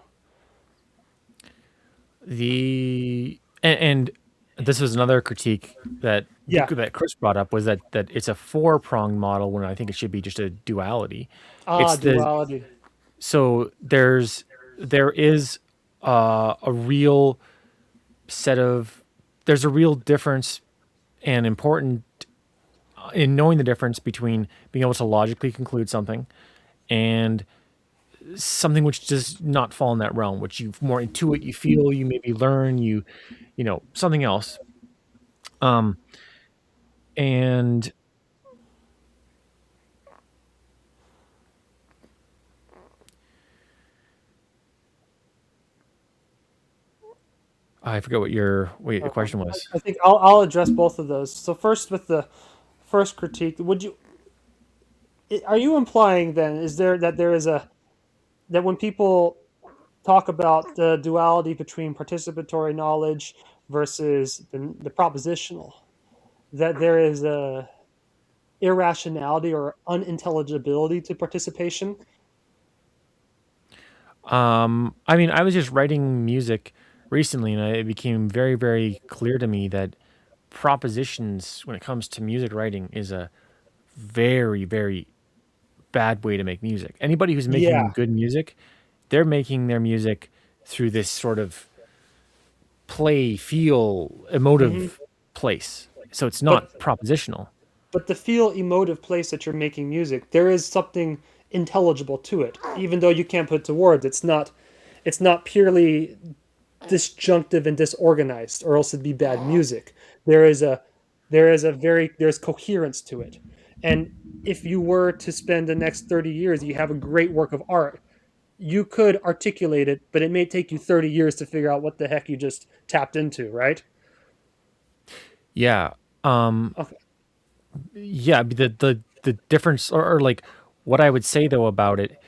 And this was another critique that
Yeah.
Chris brought up was that it's a four-pronged model when I think it should be just a duality.
Ah,
It's the
duality.
so there is a real set of there's a real difference and important in knowing the difference between being able to logically conclude something and something which does not fall in that realm, which you more intuit, you feel, you maybe learn, something else. Um, and I forget what your question was.
I think I'll address both of those. So first, with the first critique, are you implying then is there that there is a that when people talk about the duality between participatory knowledge versus the propositional, that there is a irrationality or unintelligibility to participation?
I mean, I was just writing music recently, and it became very, very clear to me that propositions, when it comes to music writing, is a very, very bad way to make music. Anybody who's making
Yeah.
good music, they're making their music through this sort of play, feel,
Hmm.
emotive place. So it's
But
not propositional.
the feel emotive place that you're making music, there is something intelligible to it, even though you can't put it to words. It's not purely disjunctive and disorganized, or else it'd be bad music. There is a there's coherence to it. And if you were to spend the next 30 years, you have a great work of art, you could articulate it, but it may take you 30 years to figure out what the heck you just tapped into, right?
Yeah. Um,
Okay.
yeah. The difference, or like what I would say though about it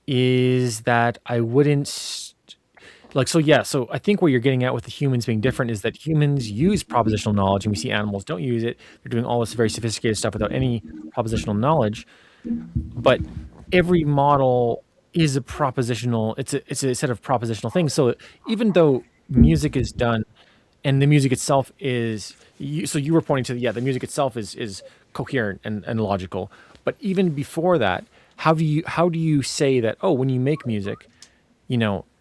is that I wouldn't like, so yeah, so I think what you're getting at with the humans being different is that humans use propositional knowledge and we see animals don't use it. They're doing all this very sophisticated stuff without any propositional knowledge. But every model is a propositional, it's a set of propositional things. So even though music is done and the music itself is so you were pointing to the music itself is coherent and logical. But even before that, how do you say that, oh, when you make music,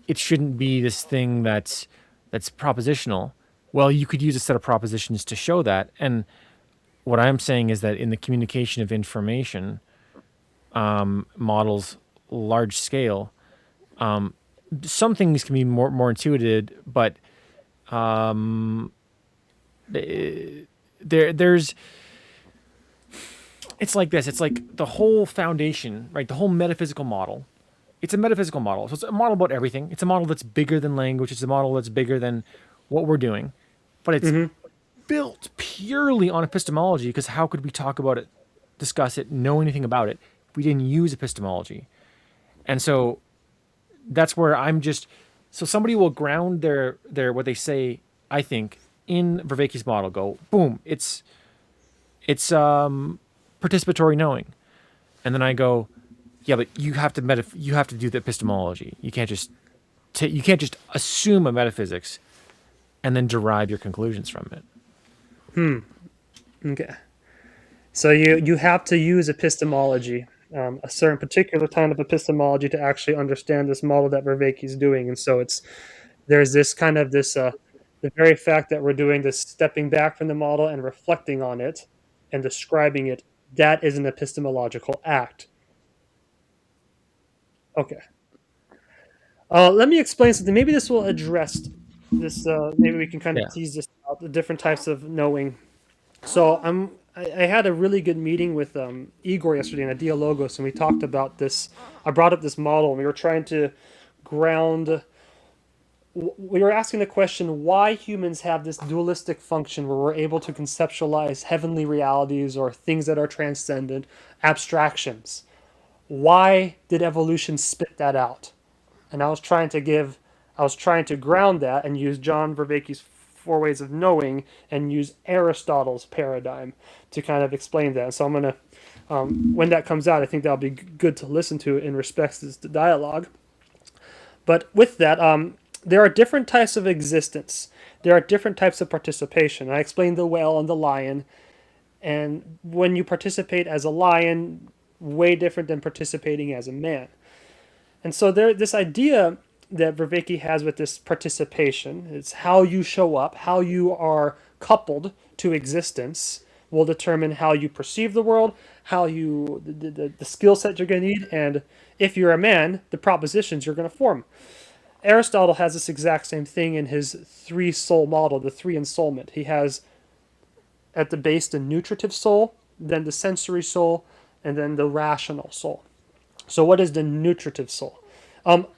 it shouldn't be this thing that's propositional? Well, you could use a set of propositions to show that. And what I'm saying is that in the communication of information, models large scale, some things can be more intuited, but there's it's like this. It's like the whole foundation, right? The whole metaphysical model. It's a metaphysical model. So it's a model about everything. It's a model that's bigger than language. It's a model that's bigger than what we're doing. But it's
Hmm.
built purely on epistemology, because how could we talk about it, discuss it, know anything about it if we didn't use epistemology? And so that's where I'm just so somebody will ground their what they say, I think, in Vervaeke's model, go boom, it's participatory knowing. And then I go, yeah, but you have to do the epistemology. You can't just you can't just assume a metaphysics and then derive your conclusions from it.
Okay. So you have to use epistemology, a certain particular kind of epistemology, to actually understand this model that Vervaeke is doing. And so there's this kind of this the very fact that we're doing this stepping back from the model and reflecting on it and describing it, that is an epistemological act. Okay. Let me explain something. Maybe this will address this. Maybe we can kind of
Yeah.
tease this out, the different types of knowing. So I had a really good meeting with Igor yesterday in a Dialogos, and we talked about this. I brought up this model, and we were trying to ground. We were asking the question why humans have this dualistic function where we're able to conceptualize heavenly realities or things that are transcendent, abstractions. Why did evolution spit that out? And I was trying to ground that and use John Vervaeke's four ways of knowing and use Aristotle's paradigm to kind of explain that. So I'm gonna, when that comes out, I think that'll be good to listen to in respects to the dialogue. But with that, there are different types of existence. There are different types of participation. I explained the whale and the lion, and when you participate as a lion, way different than participating as a man. And so this idea that Vervaeke has with this participation, it's how you show up, how you are coupled to existence, will determine how you perceive the world, how you the skill set you're going to need, and if you're a man, the propositions you're going to form. Aristotle has this exact same thing in his three soul model, the three ensoulment. He has at the base the nutritive soul, then the sensory soul, and then the rational soul. So, what is the nutritive soul?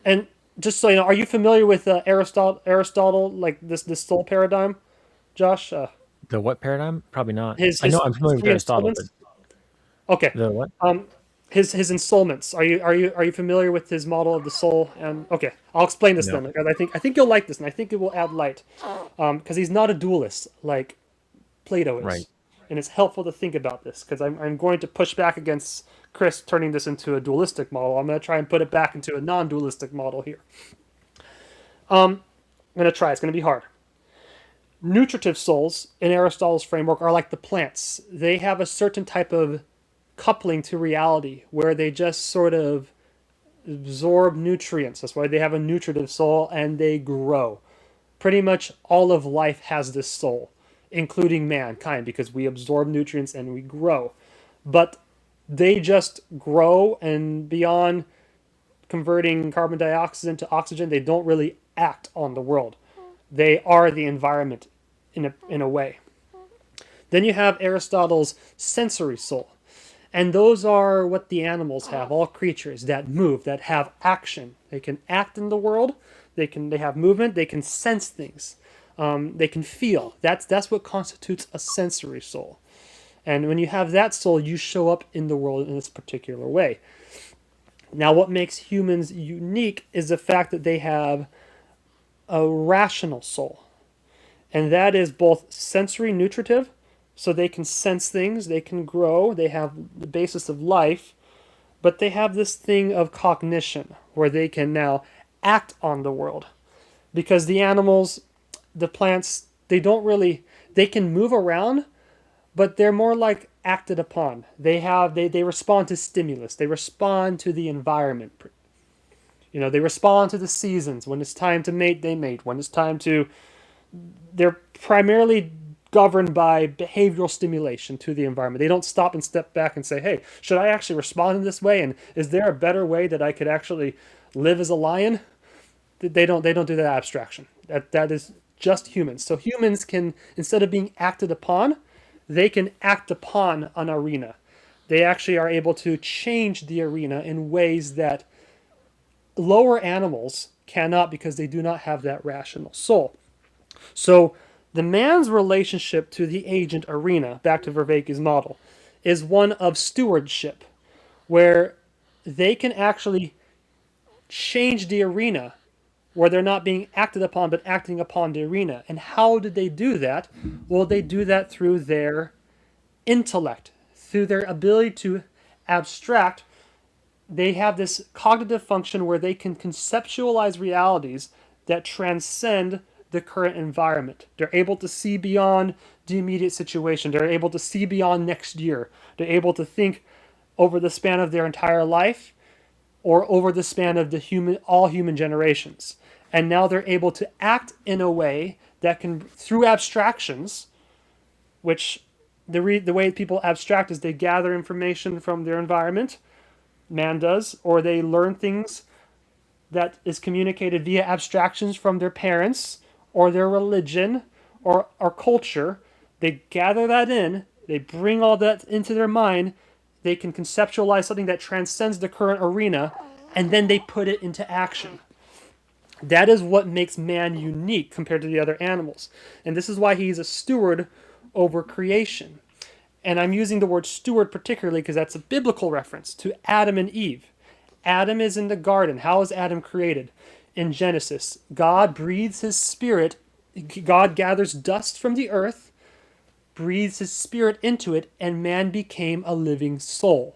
And just so you know, are you familiar with Aristotle, like this soul paradigm, Josh?
The what paradigm? Probably not.
His
I know
his
I'm
his
familiar with
three
Aristotle, but
ensoulments. Okay.
the what?
Um, his ensoulments. Are you familiar with his model of the soul? And okay, I'll explain this
No.
then, because I think you'll like this, and I think it will add light. Because he's not a dualist like Plato
Right.
is. And it's helpful to think about this because I'm going to push back against Chris turning this into a dualistic model. I'm going to try and put it back into a non-dualistic model here. I'm going to try. It's going to be hard. Nutritive souls in Aristotle's framework are like the plants. They have a certain type of coupling to reality where they just sort of absorb nutrients. That's why they have a nutritive soul and they grow. Pretty much all of life has this soul, including mankind, because we absorb nutrients and we grow. But they just grow, and beyond converting carbon dioxide into oxygen, they don't really act on the world. They are the environment in a way. Then you have Aristotle's sensory soul. And those are what the animals have, all creatures that move, that have action. They can act in the world, they have movement, they can sense things, they can feel. That's what constitutes a sensory soul. And when you have that soul, you show up in the world in this particular way. Now, what makes humans unique is the fact that they have a rational soul. And that is both sensory nutritive, so they can sense things, they can grow, they have the basis of life, but they have this thing of cognition, where they can now act on the world. Because the animals, the plants, they can move around, but they're more like acted upon. They respond to stimulus, they respond to the environment. They respond to the seasons. When it's time to mate, they mate. When it's time to... They're primarily governed by behavioral stimulation to the environment. They don't stop and step back and say, hey, should I actually respond in this way? And is there a better way that I could actually live as a lion? They don't do that abstraction. That is just humans. So humans can, instead of being acted upon, they can act upon an arena. They actually are able to change the arena in ways that lower animals cannot, because they do not have that rational soul. So the man's relationship to the agent arena, back to Vervaeke's model, is one of stewardship, where they can actually change the arena, where they're not being acted upon, but acting upon the arena. And how did they do that? Well, they do that through their intellect, through their ability to abstract. They have this cognitive function where they can conceptualize realities that transcend the current environment. They're able to see beyond the immediate situation. They're able to see beyond next year. They're able to think over the span of their entire life, or over the span of all human generations. And now they're able to act in a way that can, through abstractions, which the way people abstract is they gather information from their environment, man does, or they learn things that is communicated via abstractions from their parents, or their religion, or culture. They gather that in, they bring all that into their mind, they can conceptualize something that transcends the current arena, and then they put it into action. That is what makes man unique compared to the other animals. And this is why he's a steward over creation. And I'm using the word steward particularly because that's a biblical reference to Adam and Eve. Adam is in the garden. How is Adam created? In Genesis, God breathes his spirit. God gathers dust from the earth, breathes his spirit into it, and man became a living soul.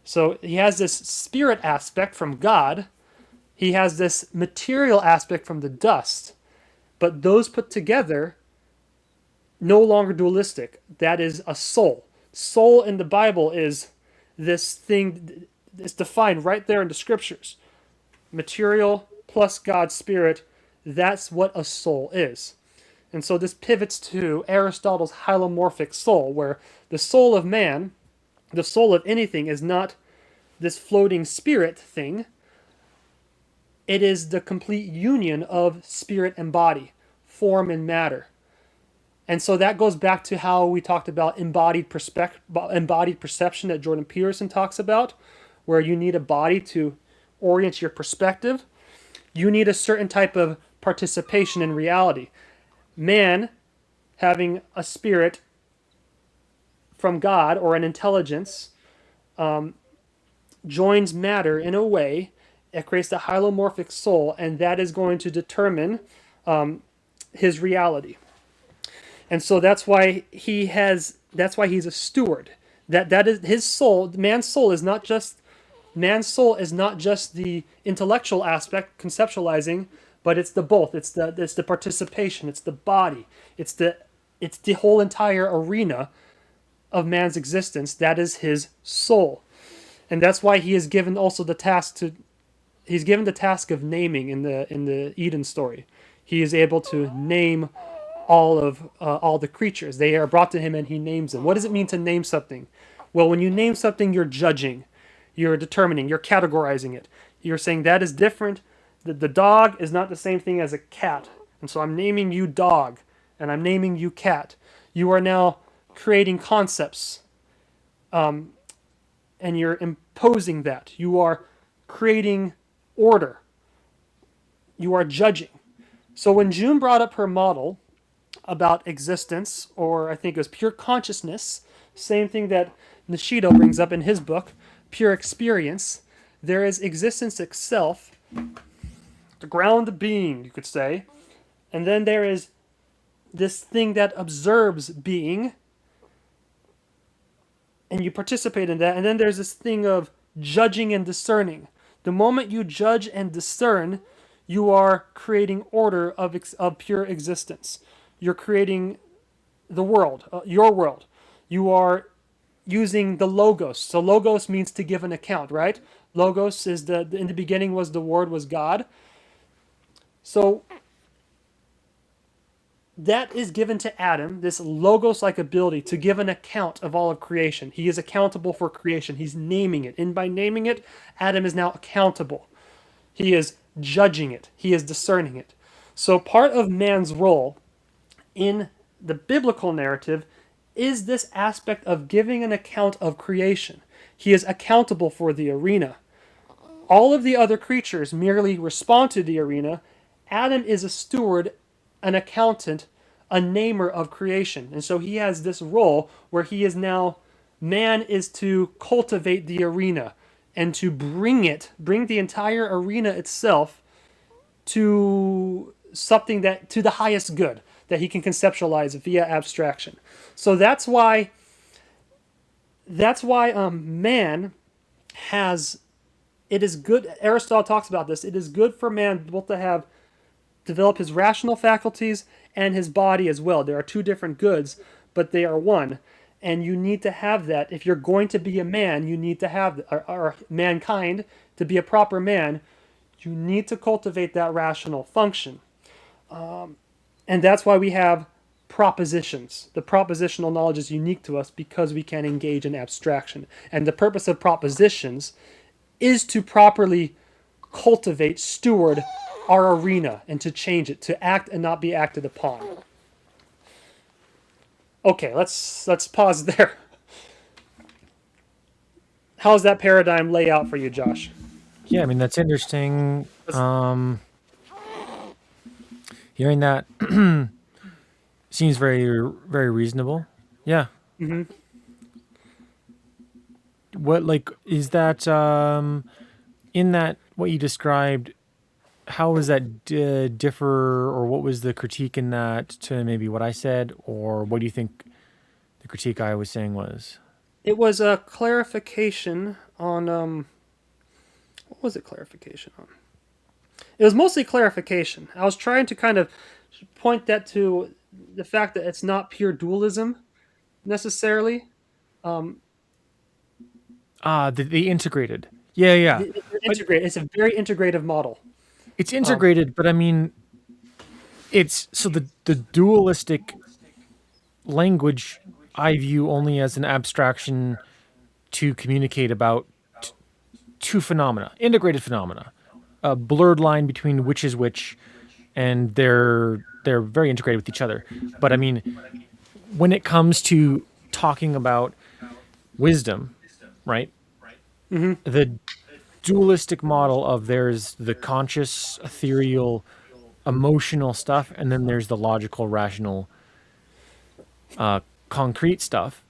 So he has this spirit aspect from God. He has this material aspect from the dust. But those put together, no longer dualistic. That is a soul. Soul in the Bible is this thing. It's defined right there in the scriptures. Material plus God's spirit, that's what a soul is. And so this pivots to Aristotle's hylomorphic soul, where the soul of man, the soul of anything, is not this floating spirit thing. It is the complete union of spirit and body, form and matter. And so that goes back to how we talked about embodied perception that Jordan Peterson talks about, where you need a body to orient your perspective. You need a certain type of participation in reality. Man, having a spirit from God or an intelligence, joins matter in a way that creates the hylomorphic soul, and that is going to determine his reality. And so that's why he's a steward. That is his soul. Man's soul is not just the intellectual aspect, conceptualizing, but it's the both. It's the participation. It's the body. It's the whole entire arena of man's existence. That is his soul, and that's why he is given also the task of naming in the Eden story. He is able to name all the creatures. They are brought to him and he names them. What does it mean to name something? Well, when you name something, you're judging, you're determining, you're categorizing it. You're saying that is different. The dog is not the same thing as a cat. And so I'm naming you dog and I'm naming you cat. You are now creating concepts, and you're imposing that. You are creating order. You are judging. So when June brought up her model about existence, or I think it was pure consciousness, same thing that Nishida brings up in his book, pure experience, there is existence itself, the ground being, you could say, and then there is this thing that observes being, and you participate in that, and then there's this thing of judging and discerning. The moment you judge and discern, you are creating order of pure existence. You're creating the world, your world. You are using the logos. So logos means to give an account, right? Logos is in the beginning was the word, was God. So that is given to Adam, this logos-like ability to give an account of all of creation. He is accountable for creation. He's naming it. And by naming it, Adam is now accountable. He is judging it. He is discerning it. So part of man's role in the biblical narrative is this aspect of giving an account of creation. He is accountable for the arena. All of the other creatures merely respond to the arena. Adam is a steward, an accountant, a namer of creation. And so he has this role where he is now, man is to cultivate the arena and to bring the entire arena itself to something that, to the highest good that he can conceptualize via abstraction. So that's why man has, it is good, Aristotle talks about this, it is good for man both to develop his rational faculties and his body as well. There are two different goods, but they are one. And you need to have that. If you're going to be a man, you need to have, or mankind, to be a proper man, you need to cultivate that rational function. And that's why we have propositions. The propositional knowledge is unique to us because we can engage in abstraction. And the purpose of propositions is to properly cultivate, steward our arena and to change it, to act and not be acted upon. Okay, let's pause there. How's that paradigm lay out for you, Josh?
Yeah, I mean, that's interesting. Hearing that seems very, very reasonable. Yeah.
Mm-hmm.
What, like, is that, in that, what you described, how does that differ, or what was the critique in that to maybe what I said, or what do you think the critique I was saying was?
It was a clarification on, what was it clarification on? It was mostly clarification. I was trying to kind of point that to the fact that it's not pure dualism, necessarily.
The integrated. Yeah.
It's a very integrative model.
It's integrated, but I mean, it's, so the dualistic language I view only as an abstraction to communicate about two phenomena, integrated phenomena, a blurred line between which is which, and they're very integrated with each other. But I mean, when it comes to talking about wisdom, right?
Mm-hmm.
The dualistic model of there's the conscious, ethereal, emotional stuff, and then there's the logical, rational, concrete stuff.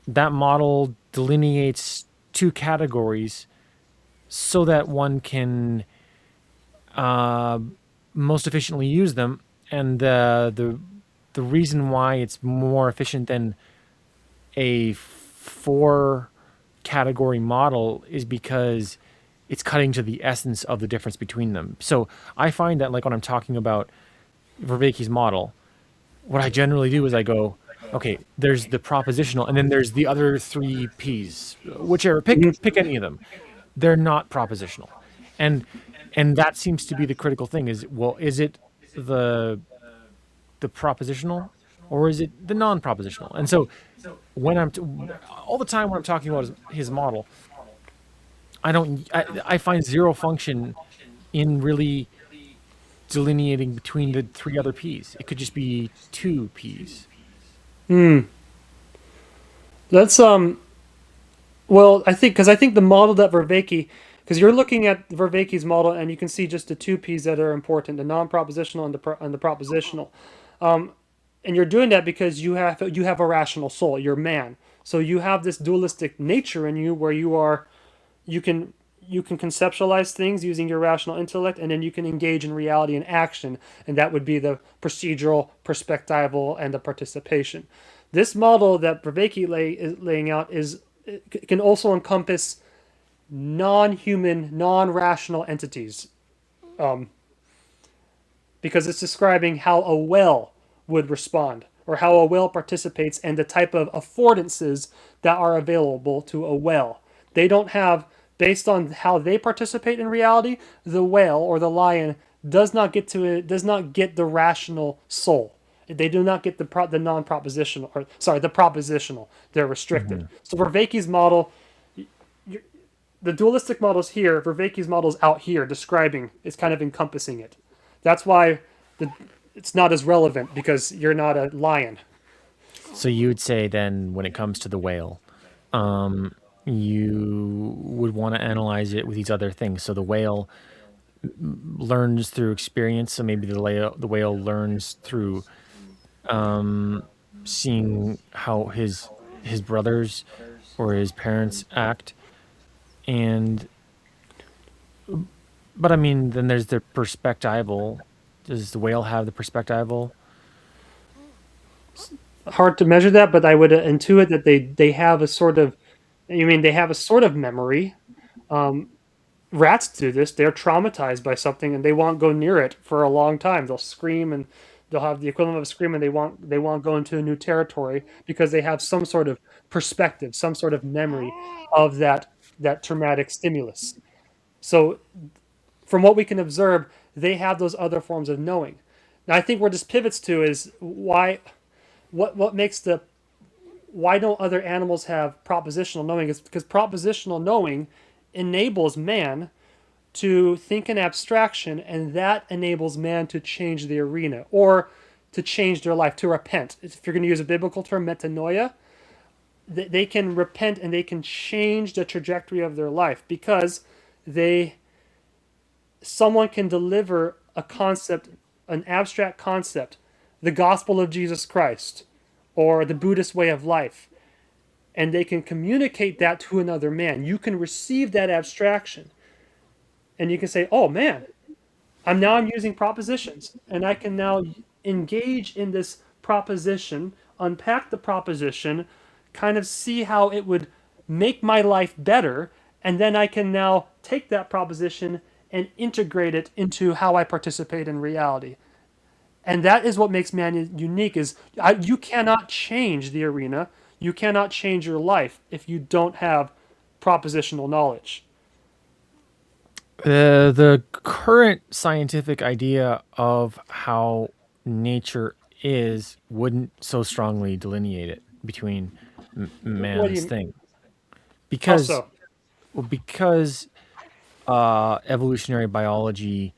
That model delineates two categories so that one can most efficiently use them. And the reason why it's more efficient than a 4-category model is because it's cutting to the essence of the difference between them. So I find that, like, when I'm talking about Vervaeke's model, what I generally do is I go, okay, there's the propositional, and then there's the other 3 P's, whichever, pick any of them. They're not propositional. And that seems to be the critical thing is, well, is it the propositional, or is it the non-propositional? And so when all the time when I'm talking about his model, I find zero function in really delineating between the three other P's. It could just be two P's.
That's well, I think the model that Vervaeke, because you're looking at Vervaeke's model and you can see just the two P's that are important, the non-propositional and the propositional. And you're doing that because you have a rational soul. You're man, so you have this dualistic nature in you where you can conceptualize things using your rational intellect, and then you can engage in reality and action, and that would be the procedural, perspectival, and the participation. This model that Vervaeke is laying out can also encompass non-human, non-rational entities, because it's describing how a whale would respond, or how a whale participates, and the type of affordances that are available to a whale. They don't have, based on how they participate in reality, the whale or the lion does not get the rational soul. They do not get the non-propositional, or sorry, the propositional. They're restricted.
Mm-hmm.
So Vervaeke's model, the dualistic model is here. Vervaeke's model is out here, describing, it's kind of encompassing it. That's why it's not as relevant, because you're not a lion.
So you would say then, when it comes to the whale, you would want to analyze it with these other things. So the whale learns through experience. So maybe the whale learns through seeing how his brothers or his parents act, but I mean, then there's the perspectival. Does the whale have the perspectival?
Hard to measure that, but I would intuit that they have a sort of, they have a sort of memory. Rats do this. They're traumatized by something and they won't go near it for a long time. They'll scream, and they'll have the equivalent of a scream, and they won't go into a new territory because they have some sort of perspective, some sort of memory of that traumatic stimulus. So from what we can observe, they have those other forms of knowing. Now, I think where this pivots to is why don't other animals have propositional knowing? Is because propositional knowing enables man to think in abstraction, and that enables man to change the arena, or to change their life, to repent. If you're going to use a biblical term, metanoia, they can repent and they can change the trajectory of their life, because someone can deliver a concept, an abstract concept, the gospel of Jesus Christ, or the Buddhist way of life, and they can communicate that to another man. You can receive that abstraction, and you can say, oh man, I'm using propositions, and I can now engage in this proposition, unpack the proposition, kind of see how it would make my life better, and then I can now take that proposition and integrate it into how I participate in reality. And that is what makes man unique. You cannot change the arena, you cannot change your life if you don't have propositional knowledge.
The current scientific idea of how nature is wouldn't so strongly delineate it between man's thing, because
Also,
because evolutionary biology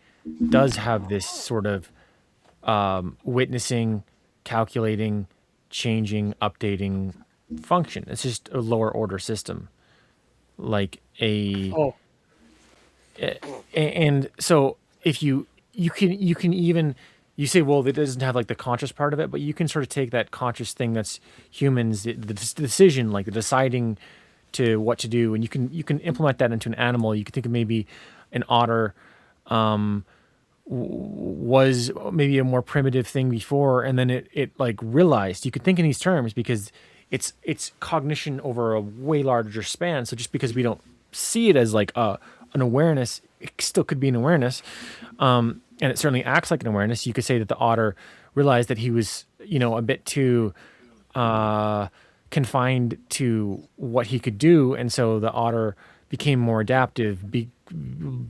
does have this sort of witnessing, calculating, changing, updating function. It's just a lower order system, like and so if you can even, you say, well, it doesn't have like the conscious part of it, but you can sort of take that conscious thing that's humans, the decision, like the deciding to what to do, and you can implement that into an animal. You can think of maybe an otter was maybe a more primitive thing before, and then it like realized. You could think in these terms because it's cognition over a way larger span. So just because we don't see it as like an awareness, it still could be an awareness, and it certainly acts like an awareness. You could say that the otter realized that he was, a bit too confined to what he could do, and so the otter became more adaptive,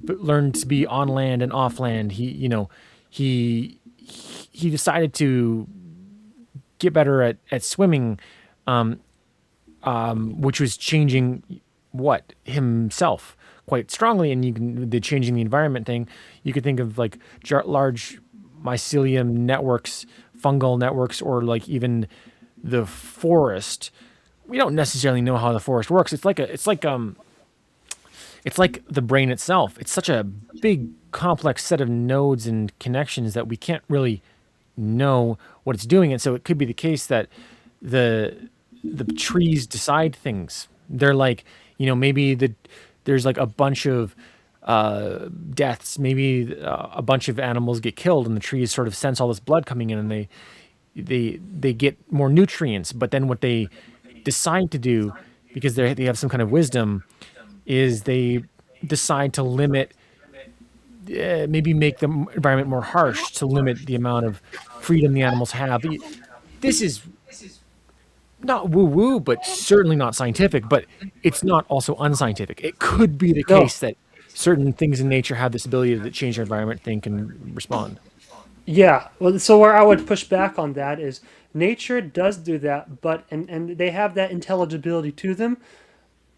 learned to be on land and off land. He he decided to get better at swimming, which was changing what himself quite strongly. And the changing the environment thing, you could think of like large mycelium networks, fungal networks, or like even the forest. We don't necessarily know how the forest works. It's like the brain itself. It's such a big, complex set of nodes and connections that we can't really know what it's doing. And so it could be the case that the trees decide things. They're like, maybe there's like a bunch of deaths. Maybe a bunch of animals get killed, and the trees sort of sense all this blood coming in, and they get more nutrients. But then what they decide to do, because they have some kind of wisdom, is they decide to limit, maybe make the environment more harsh to limit the amount of freedom the animals have. This is not woo-woo, but certainly not scientific, but it's not also unscientific. It could be the
No.
case that certain things in nature have this ability to change their environment, think, and respond.
Yeah. Well, so where I would push back on that is nature does do that, but and they have that intelligibility to them,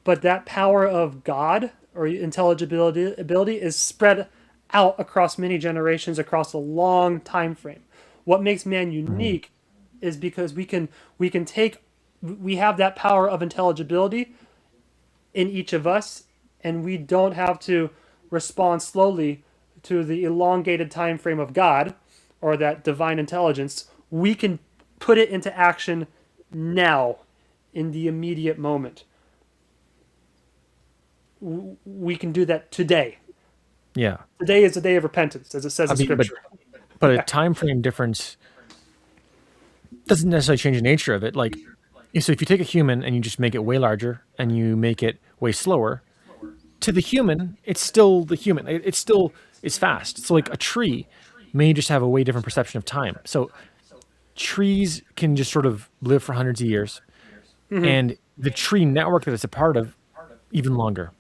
but that power of God or intelligibility ability is spread out across many generations, across a long time frame. What makes man
Mhm.
unique is because we have that power of intelligibility in each of us, and we don't have to respond slowly to the elongated time frame of God or that divine intelligence. We can put it into action now in the immediate moment. We can do that today.
Yeah.
Today is the day of repentance, as it says
I
in
mean,
Scripture.
but a time frame difference doesn't necessarily change the nature of it. Like, so if you take a human and you just make it way larger and you make it way slower, to the human, it's still the human. It still is fast. So like a tree may just have a way different perception of time. So trees can just sort of live for hundreds of years,
Hmm.
and the tree network that it's a part of, even longer,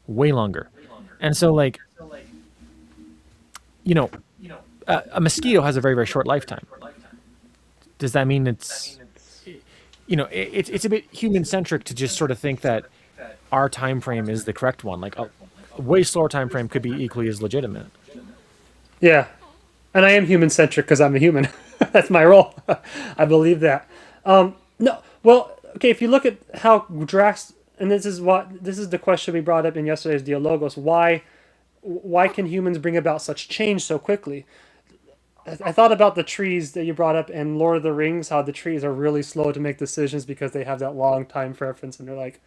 way longer. And so like, you know, a mosquito has a very, very short lifetime. Does that mean it's a bit human centric to just sort of think that our time frame is the correct one? Like a way slower time frame could be equally as legitimate.
Yeah, and I am human centric because I'm a human. That's my role. I believe that. No, well, okay. If you look at how Drax, and this is the question we brought up in yesterday's Dialogos. Why can humans bring about such change so quickly? I thought about the trees that you brought up in Lord of the Rings. How the trees are really slow to make decisions because they have that long time preference, and they're like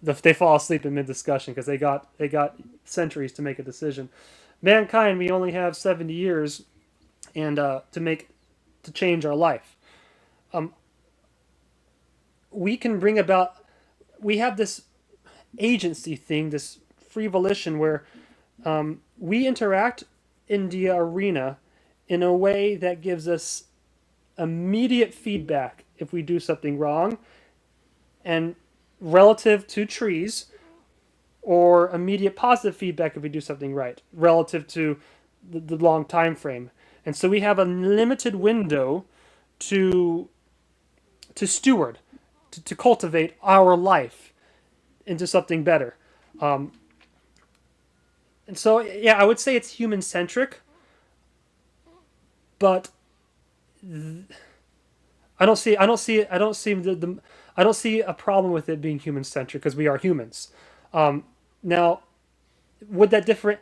they fall asleep in mid discussion because they got centuries to make a decision. Mankind, we only have 70 years, and to change our life. We can bring about. We have this agency thing, this free volition, where we interact in the arena in a way that gives us immediate feedback if we do something wrong, and relative to trees, or immediate positive feedback if we do something right, relative to the long time frame. And so we have a limited window to steward, to cultivate our life into something better. And so, yeah, I would say it's human centric, but I don't see a problem with it being human centric because we are humans. Now, would that different?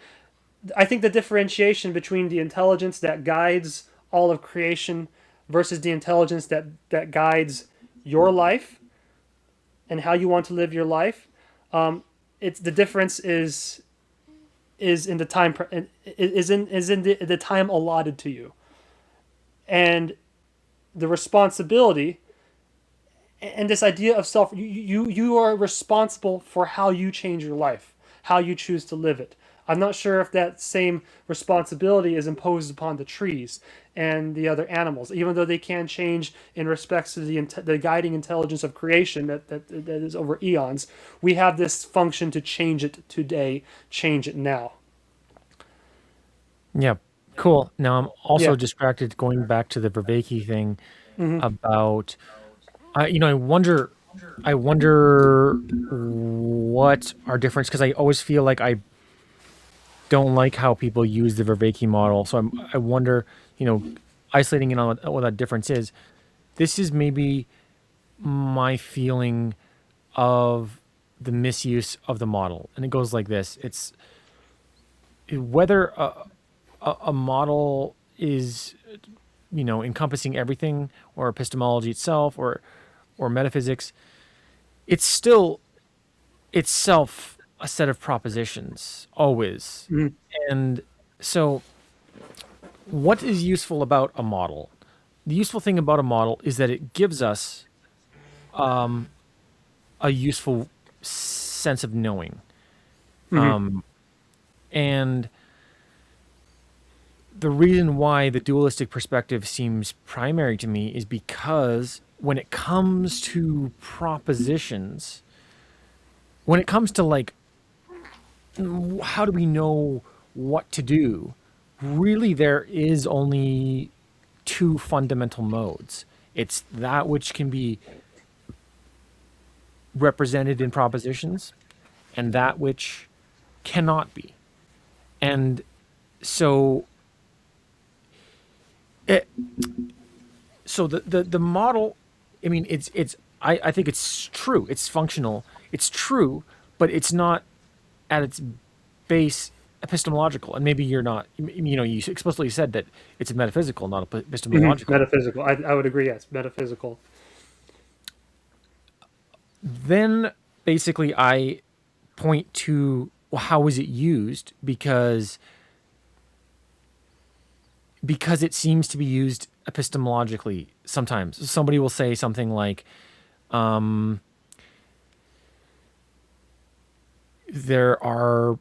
I think the differentiation between the intelligence that guides all of creation versus the intelligence that guides your life and how you want to live your life, it's the difference is in the time is in the time allotted to you, and the responsibility, and this idea of self. You are responsible for how you change your life, how you choose to live it. I'm not sure if that same responsibility is imposed upon the trees and the other animals, even though they can change in respects to the guiding intelligence of creation that is over eons. We have this function to change it today, change it now.
Yeah. Cool. Now I'm also
Yeah.
distracted going back to the Vervaeke thing
Hmm.
about, I wonder what our difference, because I always feel like I don't like how people use the Vervaeke model. So I wonder, you know, isolating in on what that difference is. This is maybe my feeling of the misuse of the model, and it goes like this: it's whether a model is, encompassing everything, or epistemology itself, or metaphysics. It's still itself a set of propositions always.
Hmm.
And so what is useful about a model? The useful thing about a model is that it gives us a useful sense of knowing.
Hmm.
And the reason why the dualistic perspective seems primary to me is because when it comes to propositions, when it comes to like, how do we know what to do? Really, there is only two fundamental modes. It's that which can be represented in propositions and that which cannot be. And so it, so the model, I mean, I think it's true. It's functional. It's true, but it's not at its base epistemological. And maybe you're not, you explicitly said that it's metaphysical, not
Hmm.
epistemological.
Metaphysical. I would agree. Yes, metaphysical.
Then basically I point to, well, how is it used? Because it seems to be used epistemologically sometimes. Somebody will say something like, there are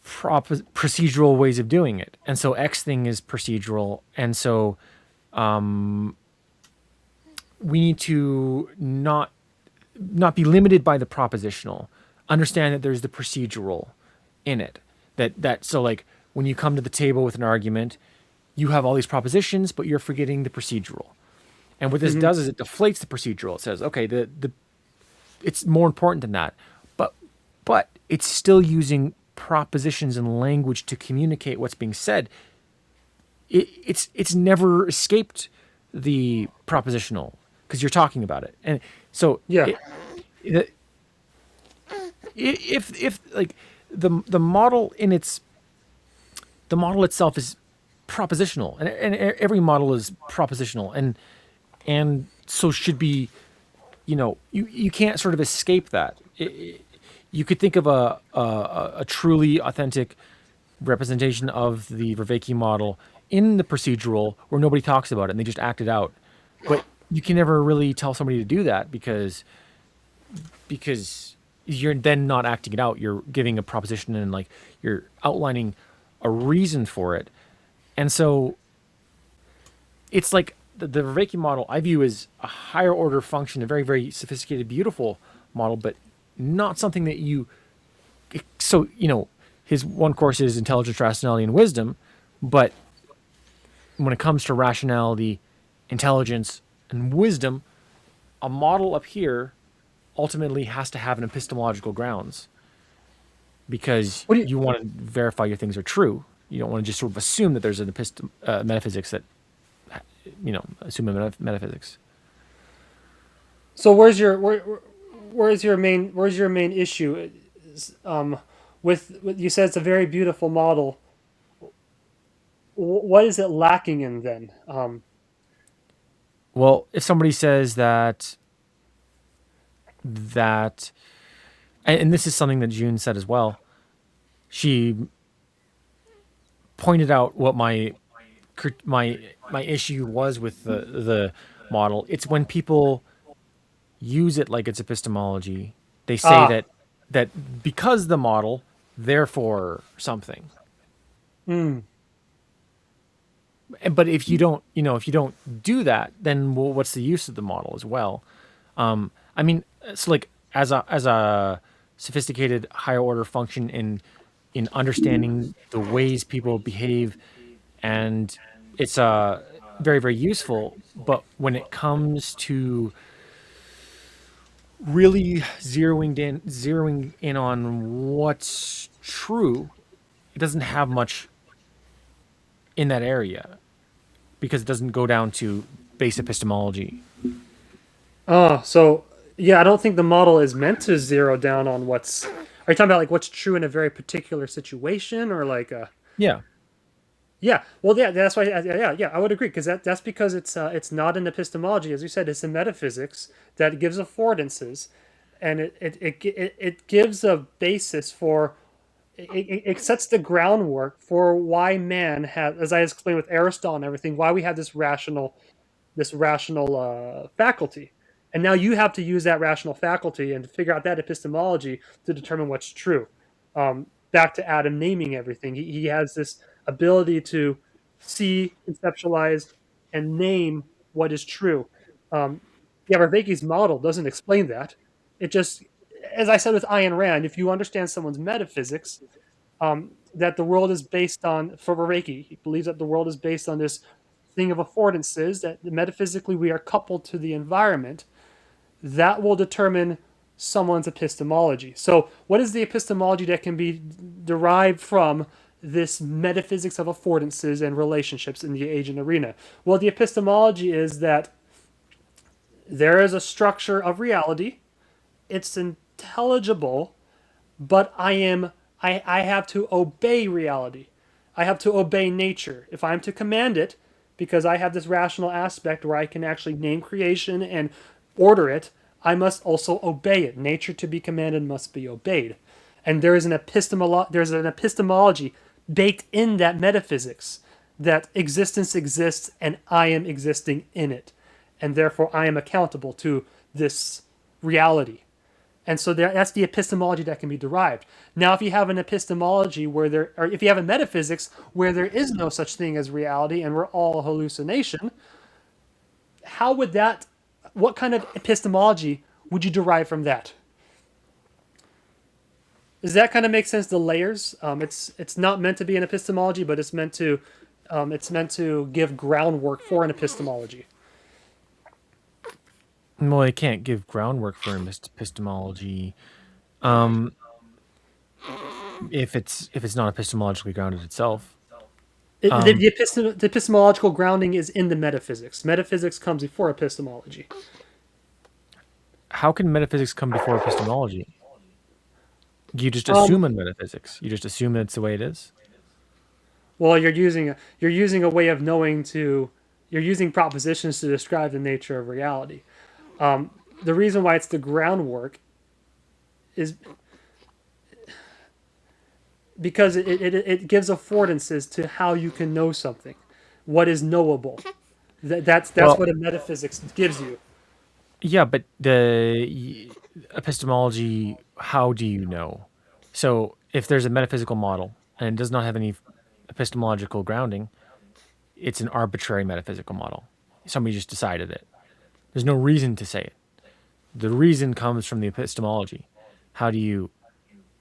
procedural ways of doing it, and so X thing is procedural, and so we need to not be limited by the propositional. Understand that there's the procedural in it. That so like when you come to the table with an argument, you have all these propositions, but you're forgetting the procedural. And what this
Hmm.
does is it deflates the procedural. It says, okay, the it's more important than that. But it's still using propositions and language to communicate what's being said. It's never escaped the propositional because you're talking about it. And so
Yeah.
it, if like the model in its the model itself is propositional, and every model is propositional, and so should be, you can't sort of escape that. You could think of a truly authentic representation of the Vervaeke model in the procedural where nobody talks about it and they just act it out. But you can never really tell somebody to do that because you're then not acting it out. You're giving a proposition and like you're outlining a reason for it. And so it's like the Vervaeke model I view as a higher order function, a very, very sophisticated, beautiful model, but not something that so, his one course is intelligence, rationality, and wisdom. But when it comes to rationality, intelligence, and wisdom, a model up here ultimately has to have an epistemological grounds because
What do you?
you want to verify your things are true. You don't want to just sort of assume that there's an metaphysics that, assume a metaphysics.
So where's your main issue? Um, with you said it's a very beautiful model. What is it lacking in then?
Well, if somebody says that, and this is something that June said as well, she pointed out what my issue was with the model. It's when people use it like it's epistemology. They say
Ah.
that because the model, therefore something.
Mm.
But if you don't do that, then well, what's the use of the model as well? I mean, it's like as a sophisticated higher order function in understanding the ways people behave and it's very, very useful. But when it comes to really zeroing in on what's true, it doesn't have much in that area because it doesn't go down to base epistemology.
Oh, so yeah, I don't think the model is meant to zero down on what's. Are you talking about like what's true in a very particular situation, or like a?
Yeah.
Yeah, well, yeah, that's why. Yeah, I would agree because that's because it's not in epistemology, as you said, it's in metaphysics that gives affordances, and it gives a basis for it sets the groundwork for why man has, as I explained with Aristotle and everything, why we have this rational faculty. And now you have to use that rational faculty and figure out that epistemology to determine what's true. Back to Adam naming everything. He has this ability to see, conceptualize, and name what is true. Um, yeah, Vervaeke's model doesn't explain that. It just, as I said with Ayn Rand, if you understand someone's metaphysics, that the world is based on, for Vervaeke, he believes that the world is based on this thing of affordances, that metaphysically we are coupled to the environment, that will determine someone's epistemology. So, what is the epistemology that can be derived from this metaphysics of affordances and relationships in the agent arena? Well, the epistemology is that there is a structure of reality, it's intelligible, but I have to obey reality. I have to obey nature. If I'm to command it, because I have this rational aspect where I can actually name creation and order it, I must also obey it. Nature to be commanded must be obeyed. And there's an epistemology baked in that metaphysics that existence exists and I am existing in it. And therefore I am accountable to this reality. And so that's the epistemology that can be derived. Now, if you have an epistemology or if you have a metaphysics where there is no such thing as reality and we're all a hallucination, what kind of epistemology would you derive from that? Does that kind of make sense? The layers. It's not meant to be an epistemology, but it's meant to give groundwork for an epistemology.
Well, I can't give groundwork for epistemology um, if it's not epistemologically grounded itself. Um,
The epistemological grounding is in the metaphysics. Metaphysics comes before epistemology.
how can metaphysics come before epistemology? You just
Um,
assume in metaphysics. You just assume that it's the way it is.
well, you're using a way of knowing to you're using propositions to describe the nature of reality. The reason why it's the groundwork is because it gives affordances to how you can know something, what is knowable. That's
Well,
what a metaphysics gives you.
yeah, but epistemology, how do you know? So if there's a metaphysical model and it does not have any epistemological grounding, it's an arbitrary metaphysical model. Somebody just decided it. There's no reason to say it. The reason comes from the epistemology. How do you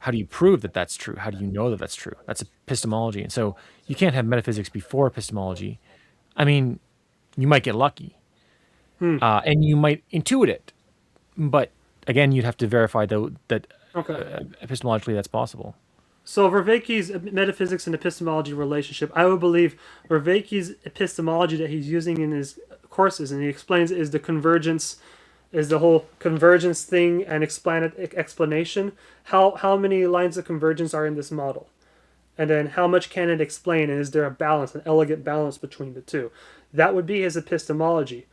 how do you prove that that's true? How do you know that that's true? That's epistemology. And so you can't have metaphysics before epistemology. I mean, you might get lucky,
Hmm.
and you might intuit it, but again, you'd have to verify that
Okay.
epistemologically that's possible.
So Vervaeke's metaphysics and epistemology relationship, I would believe Vervaeke's epistemology that he's using in his courses, and he explains, is the whole convergence thing and explanation. How many lines of convergence are in this model, and then how much can it explain, and is there a balance, an elegant balance between the two? That would be his epistemology.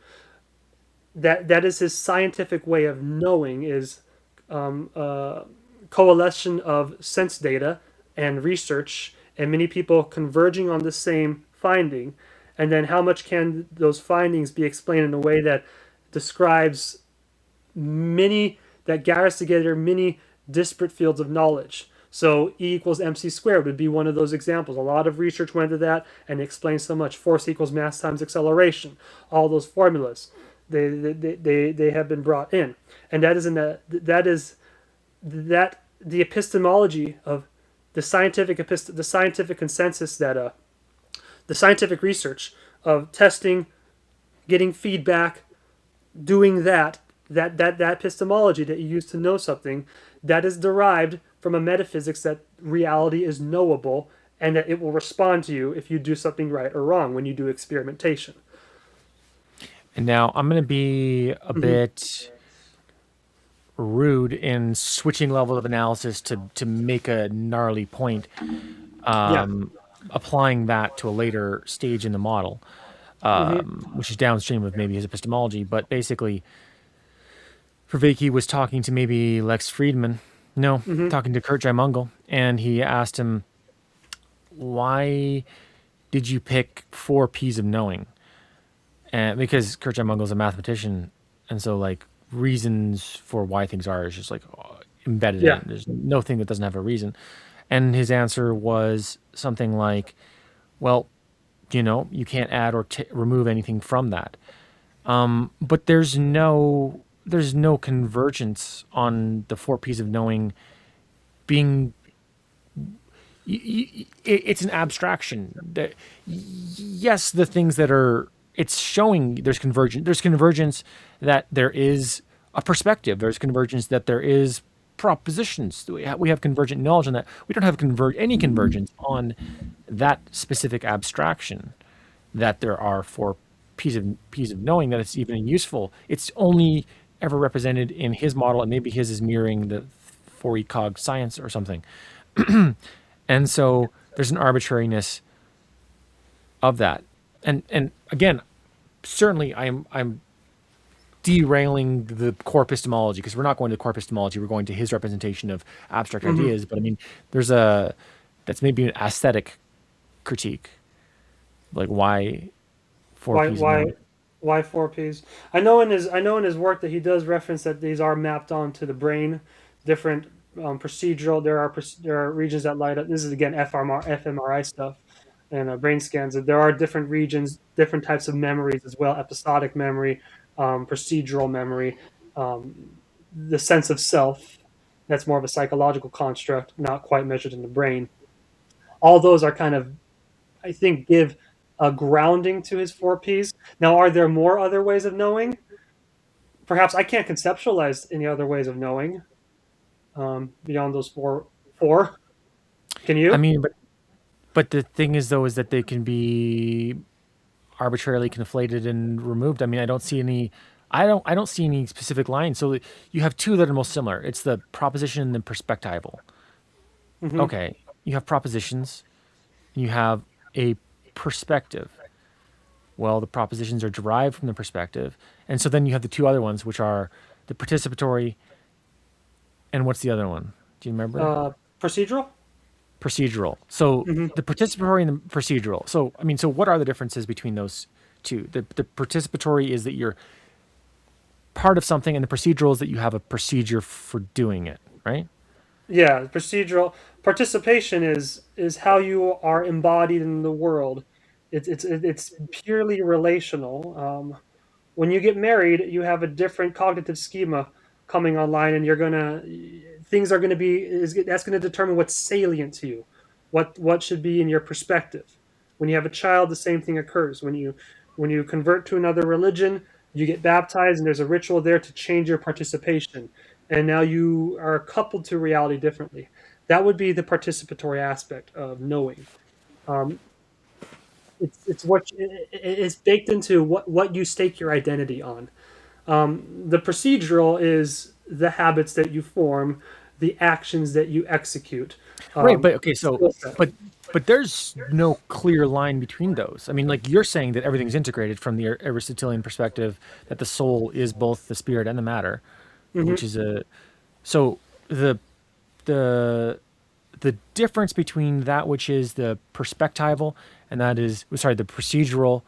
That is his scientific way of knowing, is coalition of sense data and research and many people converging on the same finding, and then how much can those findings be explained in a way that describes that gathers together many disparate fields of knowledge. So E equals mc squared would be one of those examples. A lot of research went into that and explains so much. Force equals mass times acceleration. All those formulas, they have been brought in, and that the epistemology of the scientific consensus The scientific research of testing, getting feedback, doing that epistemology that you use to know something, that is derived from a metaphysics that reality is knowable and that it will respond to you if you do something right or wrong when you do experimentation.
And now I'm going to be a
Mm-hmm.
bit rude in switching levels of analysis to make a gnarly point,
Yeah.
applying that to a later stage in the model,
Mm-hmm.
which is downstream of maybe his epistemology. But basically, Vervaeke was talking to maybe Lex Friedman, no,
Mm-hmm.
talking to Kurt Mungle, and he asked him, why did you pick 4 P's of knowing? And because Kurt Mungle is a mathematician, and so like reasons for why things are is just like embedded in
Yeah.
it. There's no thing that doesn't have a reason. And his answer was something like, well, you can't add or remove anything from that. But there's no convergence on the 4 P's of knowing being. It's an abstraction. Yes, the things that are it's showing there's convergence. There's convergence that there is a perspective. There's convergence that there is propositions. We have convergent knowledge on that. We don't have any convergence on that specific abstraction that there are 4 P's of knowing that it's even useful. It's only ever represented in his model, and maybe his is mirroring the 4E cog science or something. And so there's an arbitrariness of that. And again, certainly I'm derailing the core epistemology, because we're not going to core epistemology, we're going to his representation of abstract
Mm-hmm.
ideas. But I mean, that's maybe an aesthetic critique. Like why four
Why
P's of
why
knowing?
why 4 P's? I know in his work that he does reference that these are mapped onto the brain, different procedural. There are regions that light up. This is again fMRI stuff and brain scans. There are different regions, different types of memories as well: episodic memory, procedural memory, the sense of self. That's more of a psychological construct, not quite measured in the brain. All those are kind of, I think, give a grounding to his 4 Ps. Now, are there more other ways of knowing? Perhaps I can't conceptualize any other ways of knowing beyond those four. Can
I
you?
mean, but the thing is though is that they can be arbitrarily conflated and removed. I mean, I don't see any specific lines. So you have two that are most similar. It's the proposition and the perspectival.
Hmm.
Okay, you have propositions and you have a perspective. Well, the propositions are derived from the perspective. And so then you have the two other ones, which are the participatory and what's the other one? Do you remember?
Procedural.
Procedural. So
Hmm.
the participatory and the procedural. So I mean, so what are the differences between those two? The participatory is that you're part of something, and the procedural is that you have a procedure for doing it, right?
Yeah, procedural participation is how you are embodied in the world. It's purely relational. When you get married, you have a different cognitive schema coming online, and things are gonna be is that's gonna determine what's salient to you, what should be in your perspective. When you have a child, the same thing occurs. When you convert to another religion, you get baptized, and there's a ritual there to change your participation, and now you are coupled to reality differently. That would be the participatory aspect of knowing. Um, it's baked into what you stake your identity on. The procedural is the habits that you form, the actions that you execute,
Right, but okay,
the
so
skill set.
but there's no clear line between those. I mean, like you're saying that everything's integrated from the Aristotelian perspective, that the soul is both the spirit and the matter,
Hmm.
which is a so the the difference between that which is the perspectival and that is sorry the procedural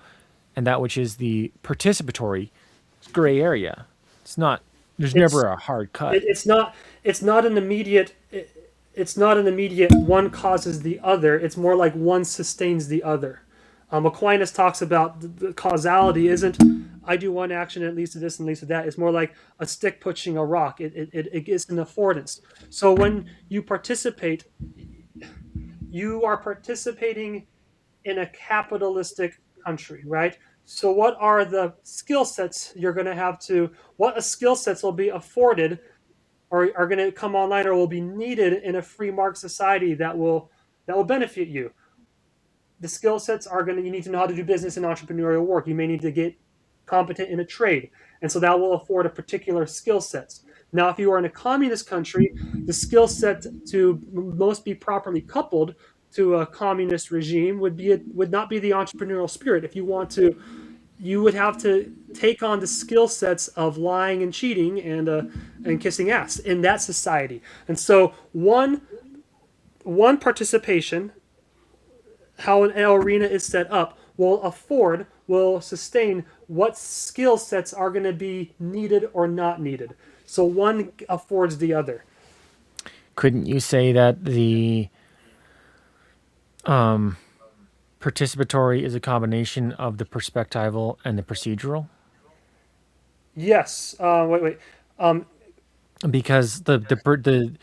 and that which is the participatory, it's gray area. It's not. There's
It's
never a hard cut.
it, it's not an immediate. It's not an immediate one causes the other. It's more like one sustains the other. Aquinas talks about the causality isn't I do one action and it leads to this and leads to that. It's more like a stick pushing a rock. It is an affordance. So when you participate, you are participating in a capitalistic country, right? So what are the skill sets you're going to have to, what skill sets will be afforded or are going to come online or will be needed in a free market society that will benefit you? The skill sets are going to, you need to know how to do business and entrepreneurial work. You may need to get competent in a trade. And so that will afford a particular skill sets. Now, if you are in a communist country, the skill set to most be properly coupled to a communist regime would not be the entrepreneurial spirit. If you want to, you would have to take on the skill sets of lying and cheating and kissing ass in that society. And so one participation, how an arena is set up, will sustain what skill sets are going to be needed or not needed. So one affords the other.
Couldn't you say that the participatory is a combination of the perspectival and the procedural?
Yes. Wait.
Because the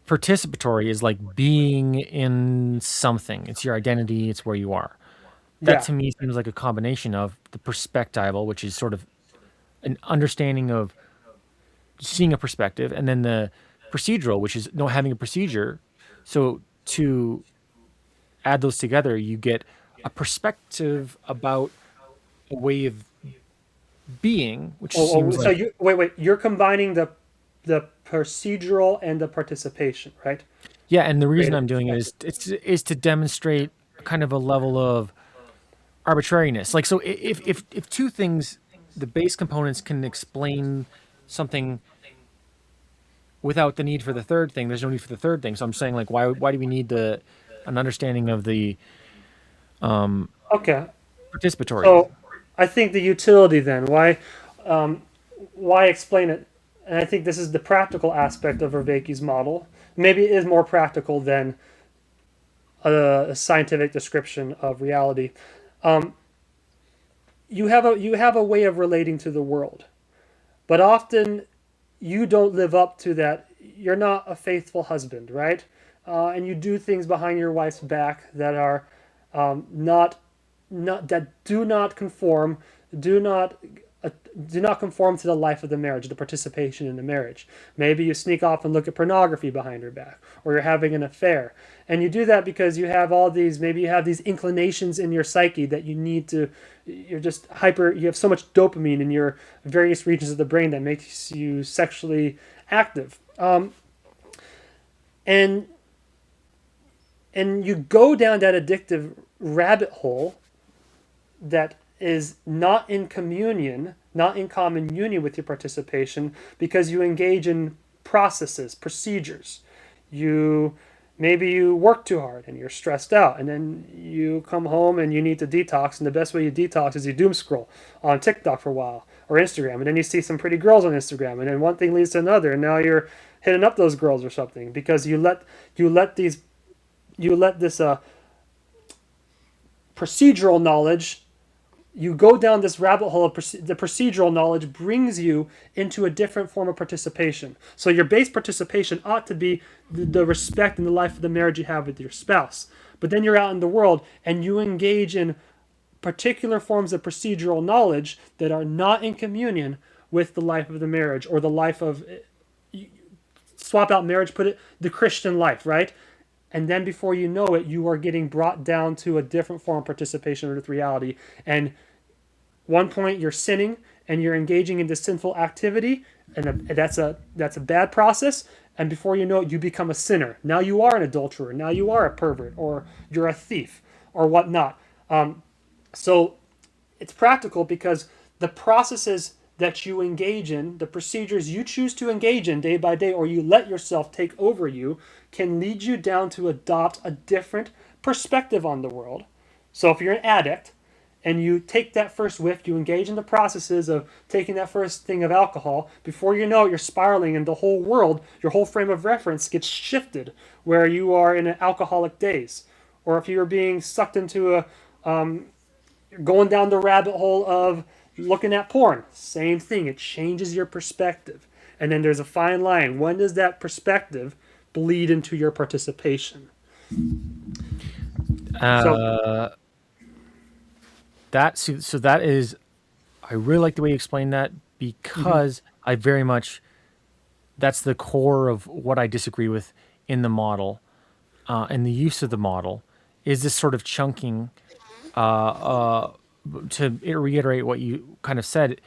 participatory is like being in something. It's your identity. It's where you are. That
Yeah.
to me seems like a combination of the perspectival, which is sort of an understanding of seeing a perspective, and then the procedural, which is having a procedure. So to add those together, you get a perspective about a way of being, which seems
So
like,
you wait. You're combining the procedural and the participation, right?
yeah. And the reason
Creative
I'm doing it
perspective.
is to demonstrate kind of a level of arbitrariness. Like, so if two things, the base components can explain something without the need for the third thing, there's no need for the third thing. So I'm saying, like, why do we need an understanding of the
Okay.
participatory?
So I think the utility then, why explain it? And I think this is the practical aspect of Vervaeke's model. Maybe it is more practical than a scientific description of reality. You have a way of relating to the world, but often you don't live up to that. You're not a faithful husband, right? And you do things behind your wife's back that are not that do not conform, do not do not conform to the life of the marriage, the participation in the marriage. Maybe you sneak off and look at pornography behind her back, or you're having an affair. And you do that because you have all these, maybe you have these inclinations in your psyche that you need to, you're just hyper, you have so much dopamine in your various regions of the brain that makes you sexually active. And and you go down that addictive rabbit hole that is not in communion, not in common union with your participation, because you engage in processes, procedures. Maybe you work too hard and you're stressed out, and then you come home and you need to detox, and the best way you detox is you doom scroll on TikTok for a while or Instagram, and then you see some pretty girls on Instagram, and then one thing leads to another, and now you're hitting up those girls or something because you let this procedural knowledge, you go down this rabbit hole of the procedural knowledge brings you into a different form of participation. So your base participation ought to be the respect and the life of the marriage you have with your spouse. But then you're out in the world and you engage in particular forms of procedural knowledge that are not in communion with the life of the marriage, or the life of, swap out marriage, put it, the Christian life, right? And then before you know it, you are getting brought down to a different form of participation with reality. And one point you're sinning and you're engaging in this sinful activity, and that's a bad process. And before you know it, you become a sinner. Now you are an adulterer. Now you are a pervert, or you're a thief, or whatnot. So it's practical because the processes that you engage in, the procedures you choose to engage in day by day, or you let yourself take over you, can lead you down to adopt a different perspective on the world. So if you're an addict and you take that first whiff, you engage in the processes of taking that first thing of alcohol, before you know it, you're spiraling, and the whole world, your whole frame of reference gets shifted where you are in an alcoholic daze. Or if you're being sucked into going down the rabbit hole of looking at porn, same thing. It changes your perspective. And then there's a fine line. When does that perspective bleed into your participation? So,
Uh, so that is, I really like the way you explain that
mhm.
because I very much, that's the core of what I disagree with in the model, and the use of the model is this sort of chunking. To reiterate what you kind of said,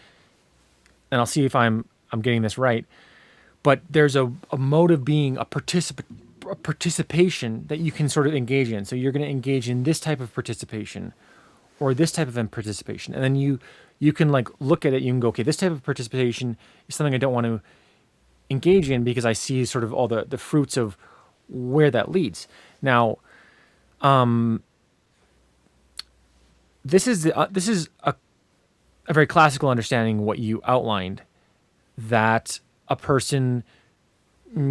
and I'll see if I'm getting this right. But there's a mode of being, a participation that you can sort of engage in. So you're going to engage in this type of participation or this type of participation, and then you can like look at it. You can go, okay, this type of participation is something I don't want to engage in because I see sort of all the fruits of where that leads. Now, this is a very classical understanding what you outlined, that a person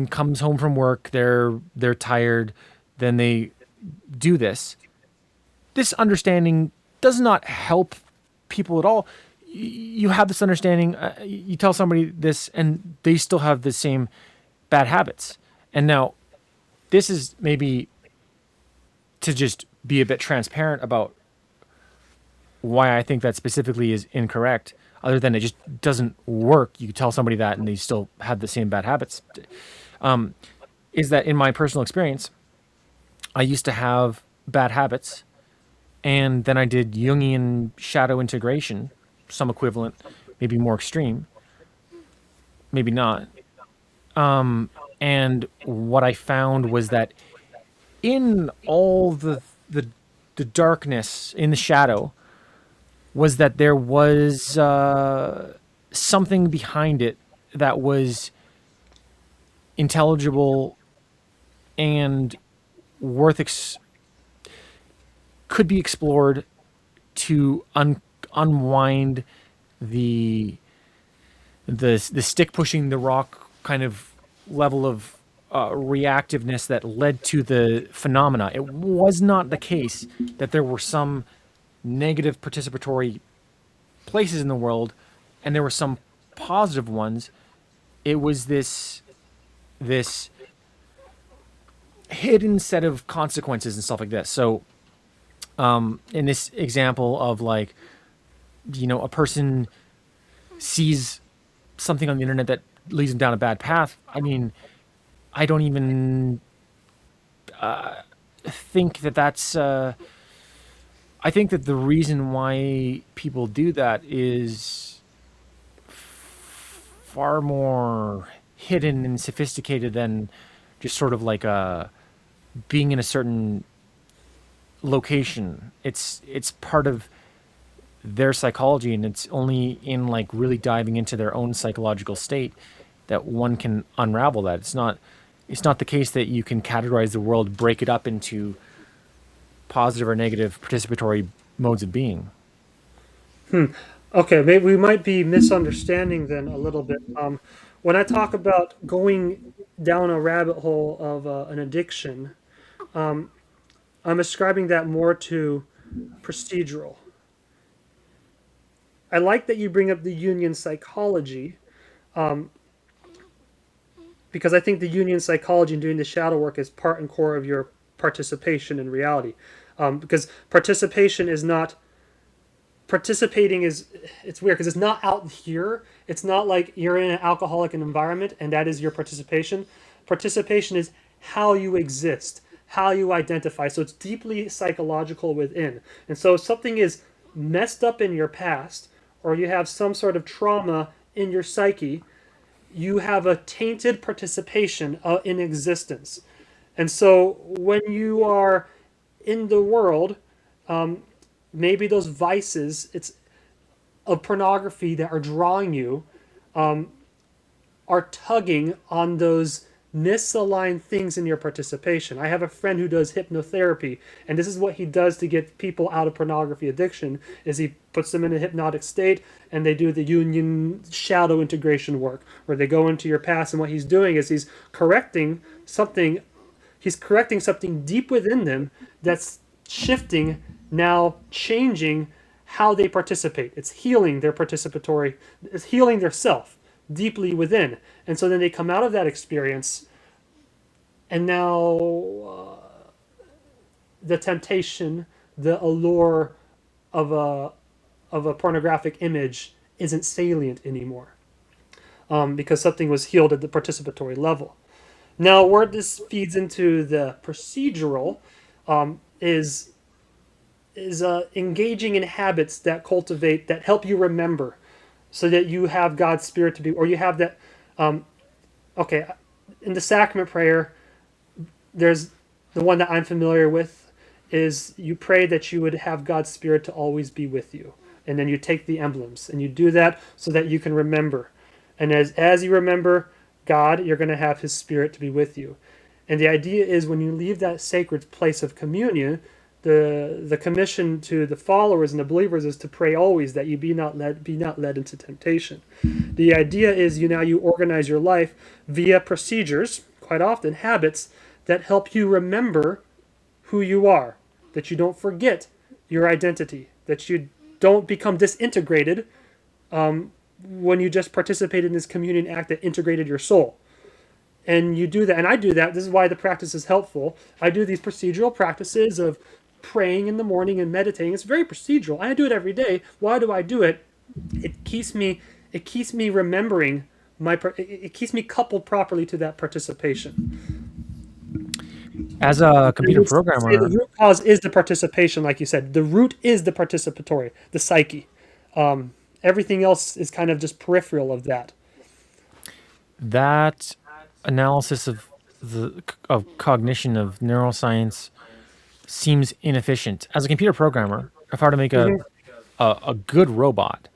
comes home from work, they're tired, then they do this. This understanding does not help people at all. You have this understanding, you tell somebody this, and they still have the same bad habits. And now, this is maybe to just be a bit transparent about why I think that specifically is incorrect, other than it just doesn't work. You tell somebody that and they still have the same bad habits. Is that in my personal experience, I used to have bad habits, and then I did Jungian shadow integration, some equivalent, maybe more extreme, maybe not. And what I found was that in all the darkness, in the shadow, was that there was something behind it that was intelligible and worth could be explored to unwind the the stick pushing the rock kind of level of reactiveness that led to the phenomena. It was not the case that there were some negative participatory places in the world and there were some positive ones. It was this hidden set of consequences and stuff like this. So in this example of like, a person sees something on the internet that leads them down a bad path. I mean, I don't even think that that's. I think that the reason why people do that is far more hidden and sophisticated than just sort of like being in a certain location. It's part of their psychology, and it's only in like really diving into their own psychological state that one can unravel that. It's not the case that you can categorize the world, break it up into positive or negative participatory modes of being.
Okay, maybe we might be misunderstanding then a little bit. When I talk about going down a rabbit hole of an addiction, I'm ascribing that more to procedural. I like that you bring up the Jungian psychology, because I think the Jungian psychology and doing the shadow work is part and core of your participation in reality. Because participation is not participating is it's weird because it's not out here. It's not like you're in an alcoholic environment and that is your participation. Participation is how you exist, how you identify. So it's deeply psychological within. And so if something is messed up in your past or you have some sort of trauma in your psyche, you have a tainted participation in existence. And so when you are in the world, maybe those vices it's of pornography that are drawing you are tugging on those misaligned things in your participation. I have a friend who does hypnotherapy, and this is what he does to get people out of pornography addiction is he puts them in a hypnotic state and they do the Jungian shadow integration work where they go into your past, and what he's doing is he's correcting something deep within them that's shifting, now changing how they participate. It's healing their participatory, it's healing their self deeply within. And so then they come out of that experience, and now the temptation, the allure of a pornographic image isn't salient anymore, because something was healed at the participatory level. Now, where this feeds into the procedural is engaging in habits that cultivate, that help you remember, so that you have God's Spirit to be, or you have that. Okay, in the sacrament prayer, there's the one that I'm familiar with is you pray that you would have God's Spirit to always be with you. And then you take the emblems and you do that so that you can remember. And as you remember God, you're going to have his Spirit to be with you. And the idea is when you leave that sacred place of communion, the commission to the followers and the believers is to pray always that you be not led into temptation. The idea is you organize your life via procedures, quite often habits, that help you remember who you are, that you don't forget your identity, that you don't become disintegrated when you just participate in this communion act that integrated your soul. And you do that, and I do that. This is why the practice is helpful. I do these procedural practices of praying in the morning and meditating. It's very procedural. I do it every day. Why do I do it? It keeps me remembering it keeps me coupled properly to that participation.
As a computer
The
programmer,
root cause is the participation, like you said. The root is the participatory, the psyche. Everything else is kind of just peripheral of that.
that analysis of cognition of neuroscience seems inefficient. As a computer programmer, if I were to make a good robot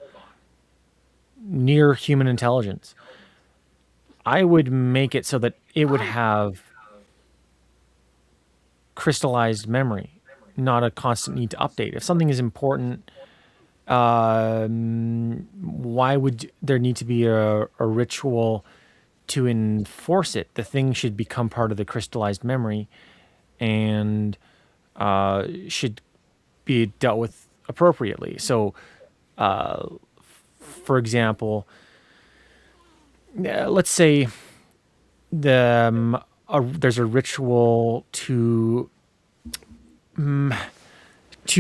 near human intelligence, I would make it so that it would have crystallized memory, not a constant need to update. If something is important, why would there need to be a ritual to enforce it? The thing should become part of the crystallized memory and should be dealt with appropriately. So, for example, let's say there's a ritual to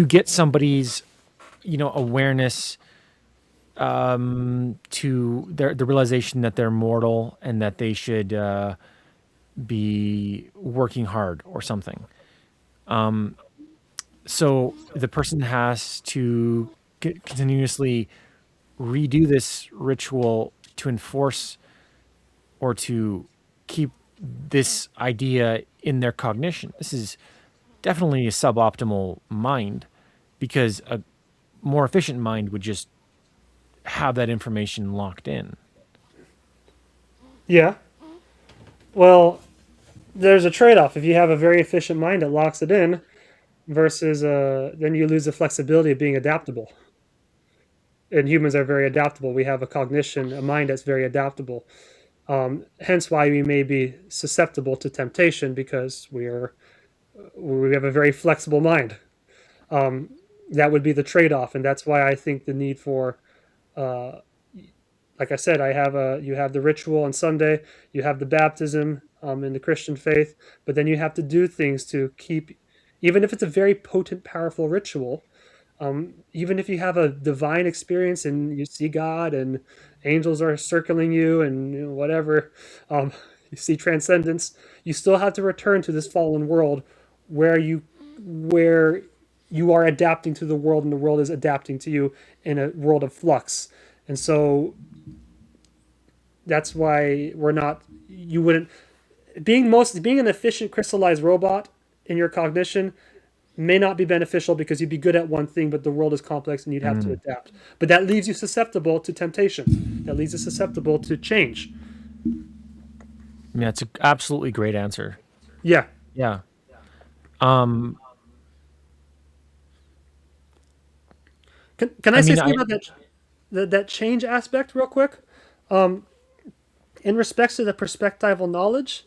get somebody's awareness to the realization that they're mortal and that they should be working hard or something. So the person has to continuously redo this ritual to enforce or to keep this idea in their cognition. This is definitely a suboptimal mind, because a more efficient mind would just have that information locked in.
Yeah. Well, there's a trade-off. If you have a very efficient mind that locks it in, versus then you lose the flexibility of being adaptable. And humans are very adaptable. We have a cognition, a mind that's very adaptable. Hence why we may be susceptible to temptation, because we have a very flexible mind. That would be the trade-off, and that's why I think the need for, like I said, you have the ritual on Sunday, you have the baptism in the Christian faith, but then you have to do things to keep, even if it's a very potent, powerful ritual. Even if you have a divine experience and you see God and angels are circling you and whatever, you see transcendence, you still have to return to this fallen world where you are adapting to the world and the world is adapting to you in a world of flux. And so that's why being an efficient crystallized robot in your cognition may not be beneficial, because you'd be good at one thing, but the world is complex and you'd have to adapt. But that leaves you susceptible to temptation. That leaves you susceptible to change.
Yeah, it's an absolutely great answer.
Yeah.
Yeah.
Can I say something about that change aspect real quick? In respects to the perspectival knowledge,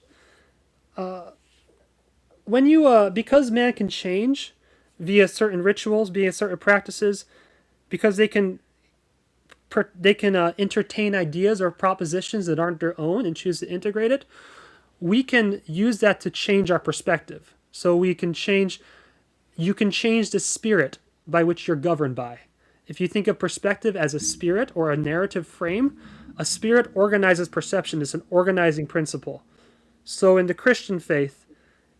when you because man can change via certain rituals, via certain practices, because they can entertain ideas or propositions that aren't their own and choose to integrate it, we can use that to change our perspective. So we can change you can change the spirit by which you're governed by. If you think of perspective as a spirit or a narrative frame, a spirit organizes perception. It's an organizing principle. So in the Christian faith,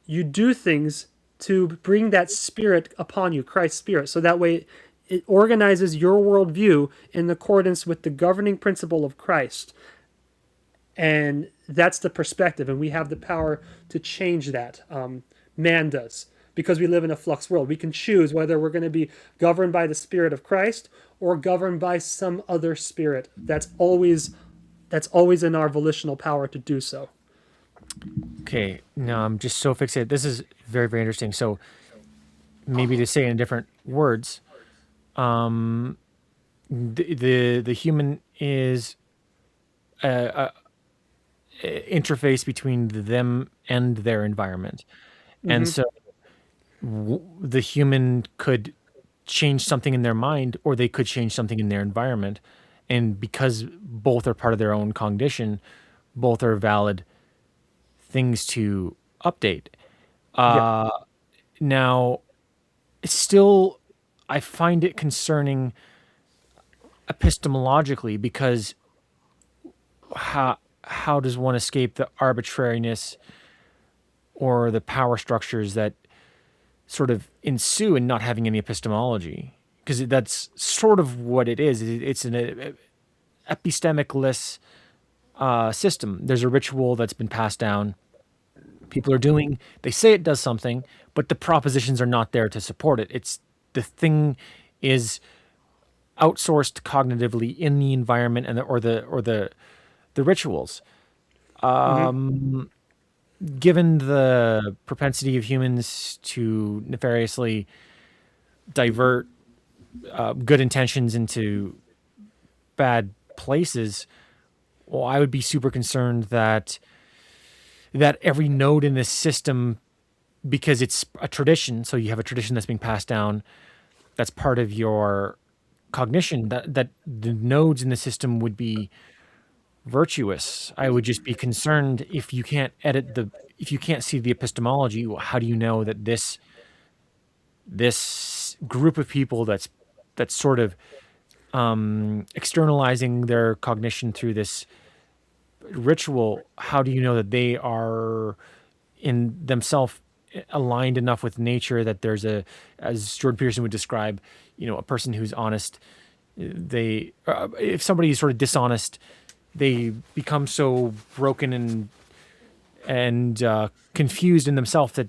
you do things to bring that spirit upon you, Christ's spirit. So that way it organizes your worldview in accordance with the governing principle of Christ. And that's the perspective. And we have the power to change that. Man does. Because we live in a flux world. We can choose whether we're going to be governed by the spirit of Christ or governed by some other spirit. That's always in our volitional power to do so.
Okay, no, I'm just so fixated. This is very, very interesting. So maybe to say in different words, the human is a interface between them and their environment, and
Mm-hmm.
so the human could change something in their mind, or they could change something in their environment, and because both are part of their own cognition, both are valid things to update.
Yeah.
Now, still, I find it concerning epistemologically because how does one escape the arbitrariness or the power structures that sort of ensue in not having any epistemology? Because that's sort of what it is. It's an epistemicless system. There's a ritual that's been passed down. People are doing. They say it does something, but the propositions are not there to support it. It's the thing is outsourced cognitively in the environment and the rituals.
Mm-hmm.
Given the propensity of humans to nefariously divert good intentions into bad places, well, I would be super concerned that every node in this system, because it's a tradition, so you have a tradition that's being passed down, that's part of your cognition, that the nodes in the system would be virtuous. I would just be concerned if you can't see the epistemology, how do you know that this group of people that's sort of externalizing their cognition through this ritual, how do you know that they are in themselves aligned enough with nature that there's a, as Jordan Peterson would describe, a person who's honest, they if somebody is sort of dishonest, they become so broken and confused in themselves that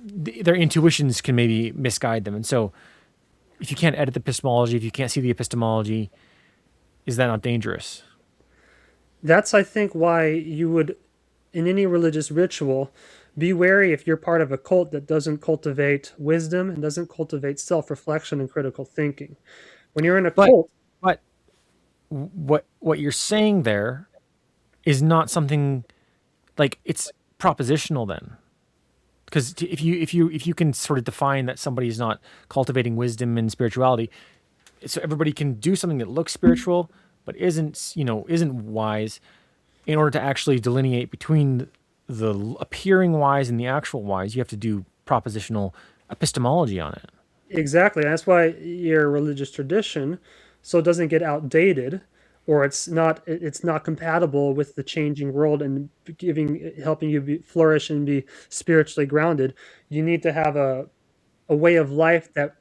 their intuitions can maybe misguide them. And so if you can't edit the epistemology, if you can't see the epistemology, is that not dangerous?
That's, I think, why you would, in any religious ritual, be wary if you're part of a cult that doesn't cultivate wisdom and doesn't cultivate self-reflection and critical thinking. When you're in a
But
cult,
but what you're saying there is not something like it's propositional then. Because if you can sort of define that somebody is not cultivating wisdom and spirituality, so everybody can do something that looks spiritual but isn't wise, in order to actually delineate between the appearing wise and the actual wise, you have to do propositional epistemology on it.
exactly. That's why your religious tradition so it doesn't get outdated or it's not compatible with the changing world and helping you flourish and be spiritually grounded. You need to have a way of life that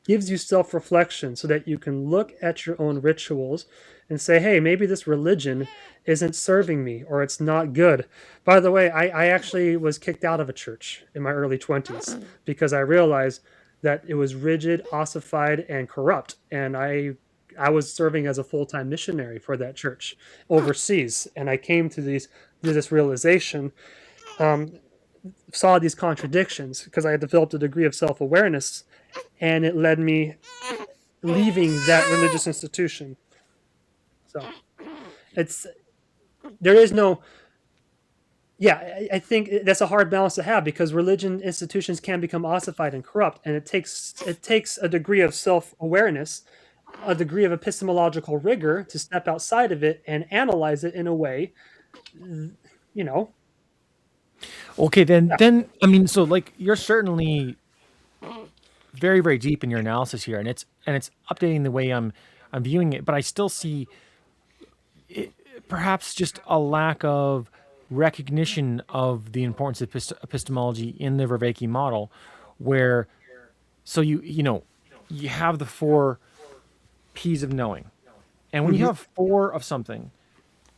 gives you self-reflection so that you can look at your own rituals and say, hey, maybe this religion isn't serving me or it's not good. By the way, I actually was kicked out of a church in my early 20s because I realized that it was rigid, ossified, and corrupt. And I was serving as a full-time missionary for that church overseas. And I came to this realization, saw these contradictions because I had developed a degree of self-awareness, and it led me leaving that religious institution. So it's there is no yeah, I think that's a hard balance to have because religion institutions can become ossified and corrupt, and it takes a degree of self awareness, a degree of epistemological rigor to step outside of it and analyze it in a way, you know.
Okay, then I mean, so like you're certainly very very deep in your analysis here, and it's updating the way I'm viewing it, but I still see perhaps just a lack of recognition of the importance of epistemology in the Vervaeke model, where so you have the four P's of knowing, and when you
Hmm.
have four of something,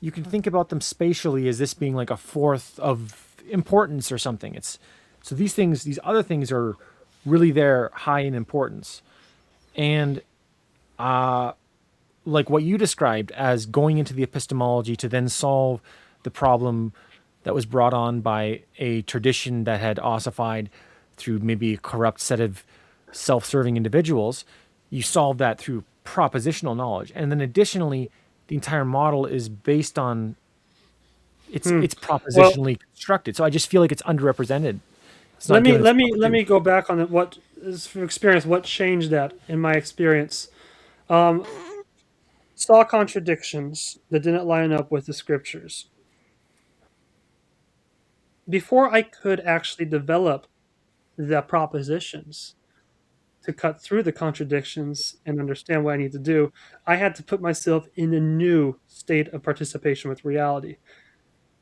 you can think about them spatially as this being like a fourth of importance or something. It's so these other things are really there high in importance, and like what you described as going into the epistemology to then solve the problem that was brought on by a tradition that had ossified through maybe a corrupt set of self-serving individuals. You solve that through propositional knowledge, and then additionally the entire model is based on it's
Well,
propositionally constructed, so I just feel like it's underrepresented. It's
let
not
me
given its
let
proper
me let
due.
me go back on it. What is from experience? What changed that in my experience? Saw contradictions that didn't line up with the scriptures. Before I could actually develop the propositions to cut through the contradictions and understand what I need to do, I had to put myself in a new state of participation with reality.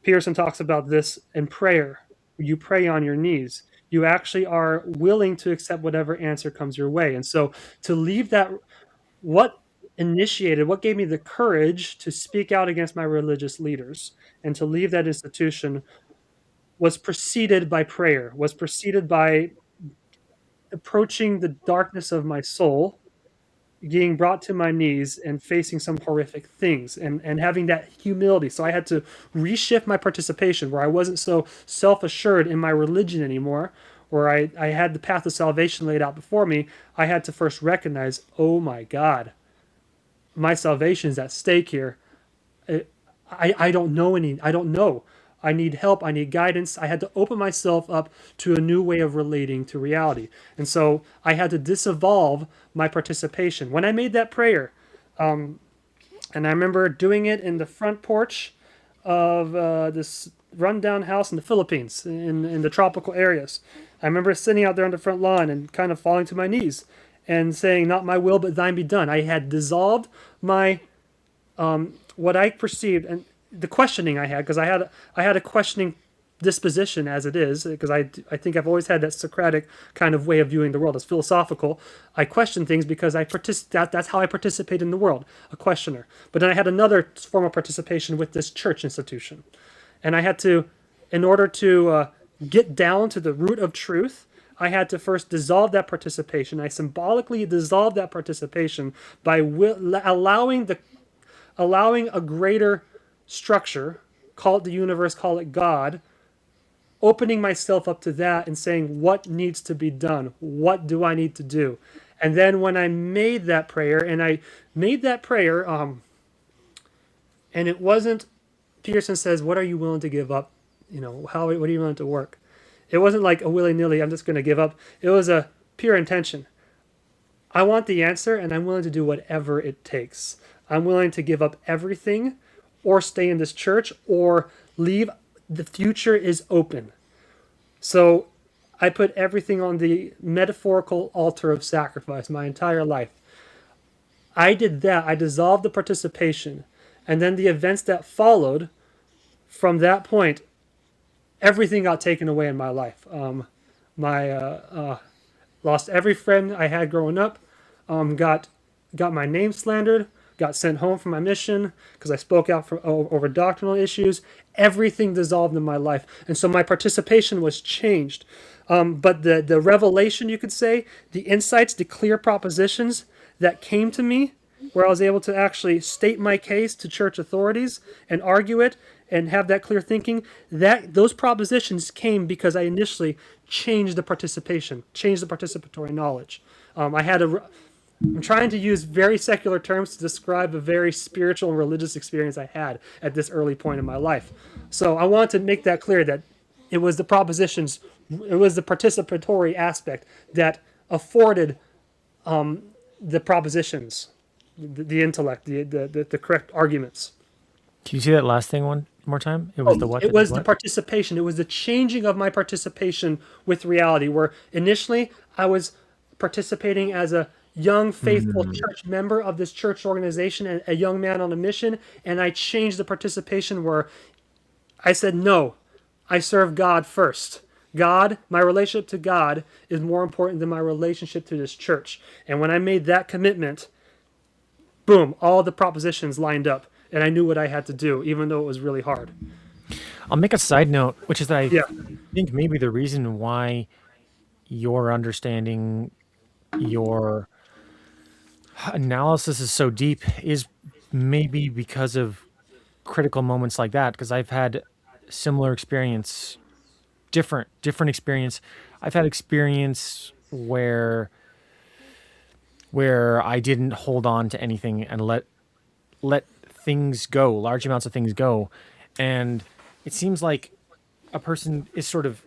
Peterson talks about this in prayer. You pray on your knees. You actually are willing to accept whatever answer comes your way. And so to leave that, what what gave me the courage to speak out against my religious leaders and to leave that institution was preceded by prayer, was preceded by approaching the darkness of my soul, being brought to my knees and facing some horrific things and having that humility. So I had to reshift my participation where I wasn't so self-assured in my religion anymore, where I had the path of salvation laid out before me. I had to first recognize, oh my God, my salvation is at stake here. I don't know I don't know. I need help. I need guidance. I had to open myself up to a new way of relating to reality. And so I had to disevolve my participation. When I made that prayer, and I remember doing it in the front porch of this rundown house in the Philippines, in the tropical areas. I remember sitting out there on the front lawn and kind of falling to my knees and saying, "Not my will, but thine be done." I had dissolved my what I perceived and the questioning I had because I had a questioning disposition as it is because I think I've always had that Socratic kind of way of viewing the world as philosophical. I question things because that's how I participate in the world, a questioner. But then I had another form of participation with this church institution, and I had to, in order to get down to the root of truth. I had to first dissolve that participation. I symbolically dissolved that participation by allowing a greater structure, call it the universe, call it God, opening myself up to that and saying, what needs to be done? What do I need to do? And then when I made that prayer, and it wasn't, Peterson says, what are you willing to give up? What are you willing to work? It wasn't like a willy nilly, I'm just going to give up. It was a pure intention. I want the answer and I'm willing to do whatever it takes. I'm willing to give up everything or stay in this church or leave. The future is open. So I put everything on the metaphorical altar of sacrifice my entire life. I did that. I dissolved the participation. And then the events that followed from that point, everything got taken away in my life. My lost every friend I had growing up. Got my name slandered. Got sent home from my mission because I spoke out over doctrinal issues. Everything dissolved in my life, and so my participation was changed. But the revelation, you could say, the insights, the clear propositions that came to me, where I was able to actually state my case to church authorities and argue it and have that clear thinking, that those propositions came because I initially changed the participation, changed the participatory knowledge. I'm trying to use very secular terms to describe a very spiritual and religious experience I had at this early point in my life. So I want to make that clear that it was the propositions, it was the participatory aspect that afforded the propositions, the intellect, the correct arguments.
Can you see that last thing one more time? It was the
Oh,
what
it
that did
was the
what?
participation. It was the changing of my participation with reality, where initially I was participating as a young, faithful
Hmm.
church member of this church organization and a young man on a mission. And I changed the participation where I said, no, I serve God first. God, my relationship to God is more important than my relationship to this church. And when I made that commitment, boom, all the propositions lined up. And I knew what I had to do, even though it was really hard.
I'll make a side note, which is that I
Yeah.
think maybe the reason why your understanding, your analysis is so deep is maybe because of critical moments like that. Because I've had similar experience, different experience. I've had experience where I didn't hold on to anything and let things go, large amounts of things go, and it seems like a person is sort of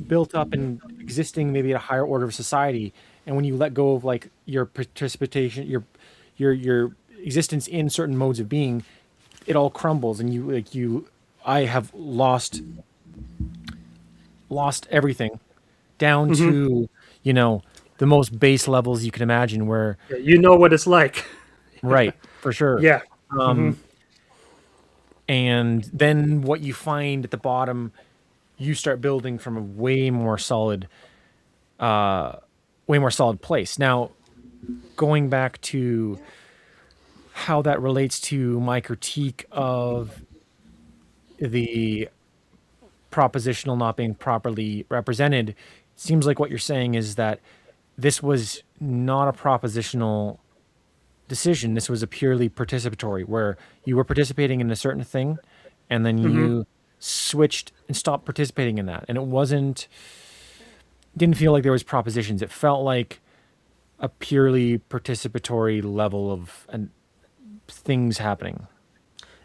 built up and existing maybe at a higher order of society, and when you let go of like your participation, your existence in certain modes of being, it all crumbles, and I have lost everything down
Hmm.
to you know the most base levels you can imagine where
Yeah, you know what it's like.
right for sure.
Yeah. Hmm.
um and then what you find at the bottom, you start building from a way more solid place. Now, going back to how that relates to my critique of the propositional not being properly represented, seems like what you're saying is that this was not a propositional decision. This was a purely participatory, where you were participating in a certain thing, and then
Hmm.
you switched and stopped participating in that. And didn't feel like there was propositions. It felt like a purely participatory level of things happening.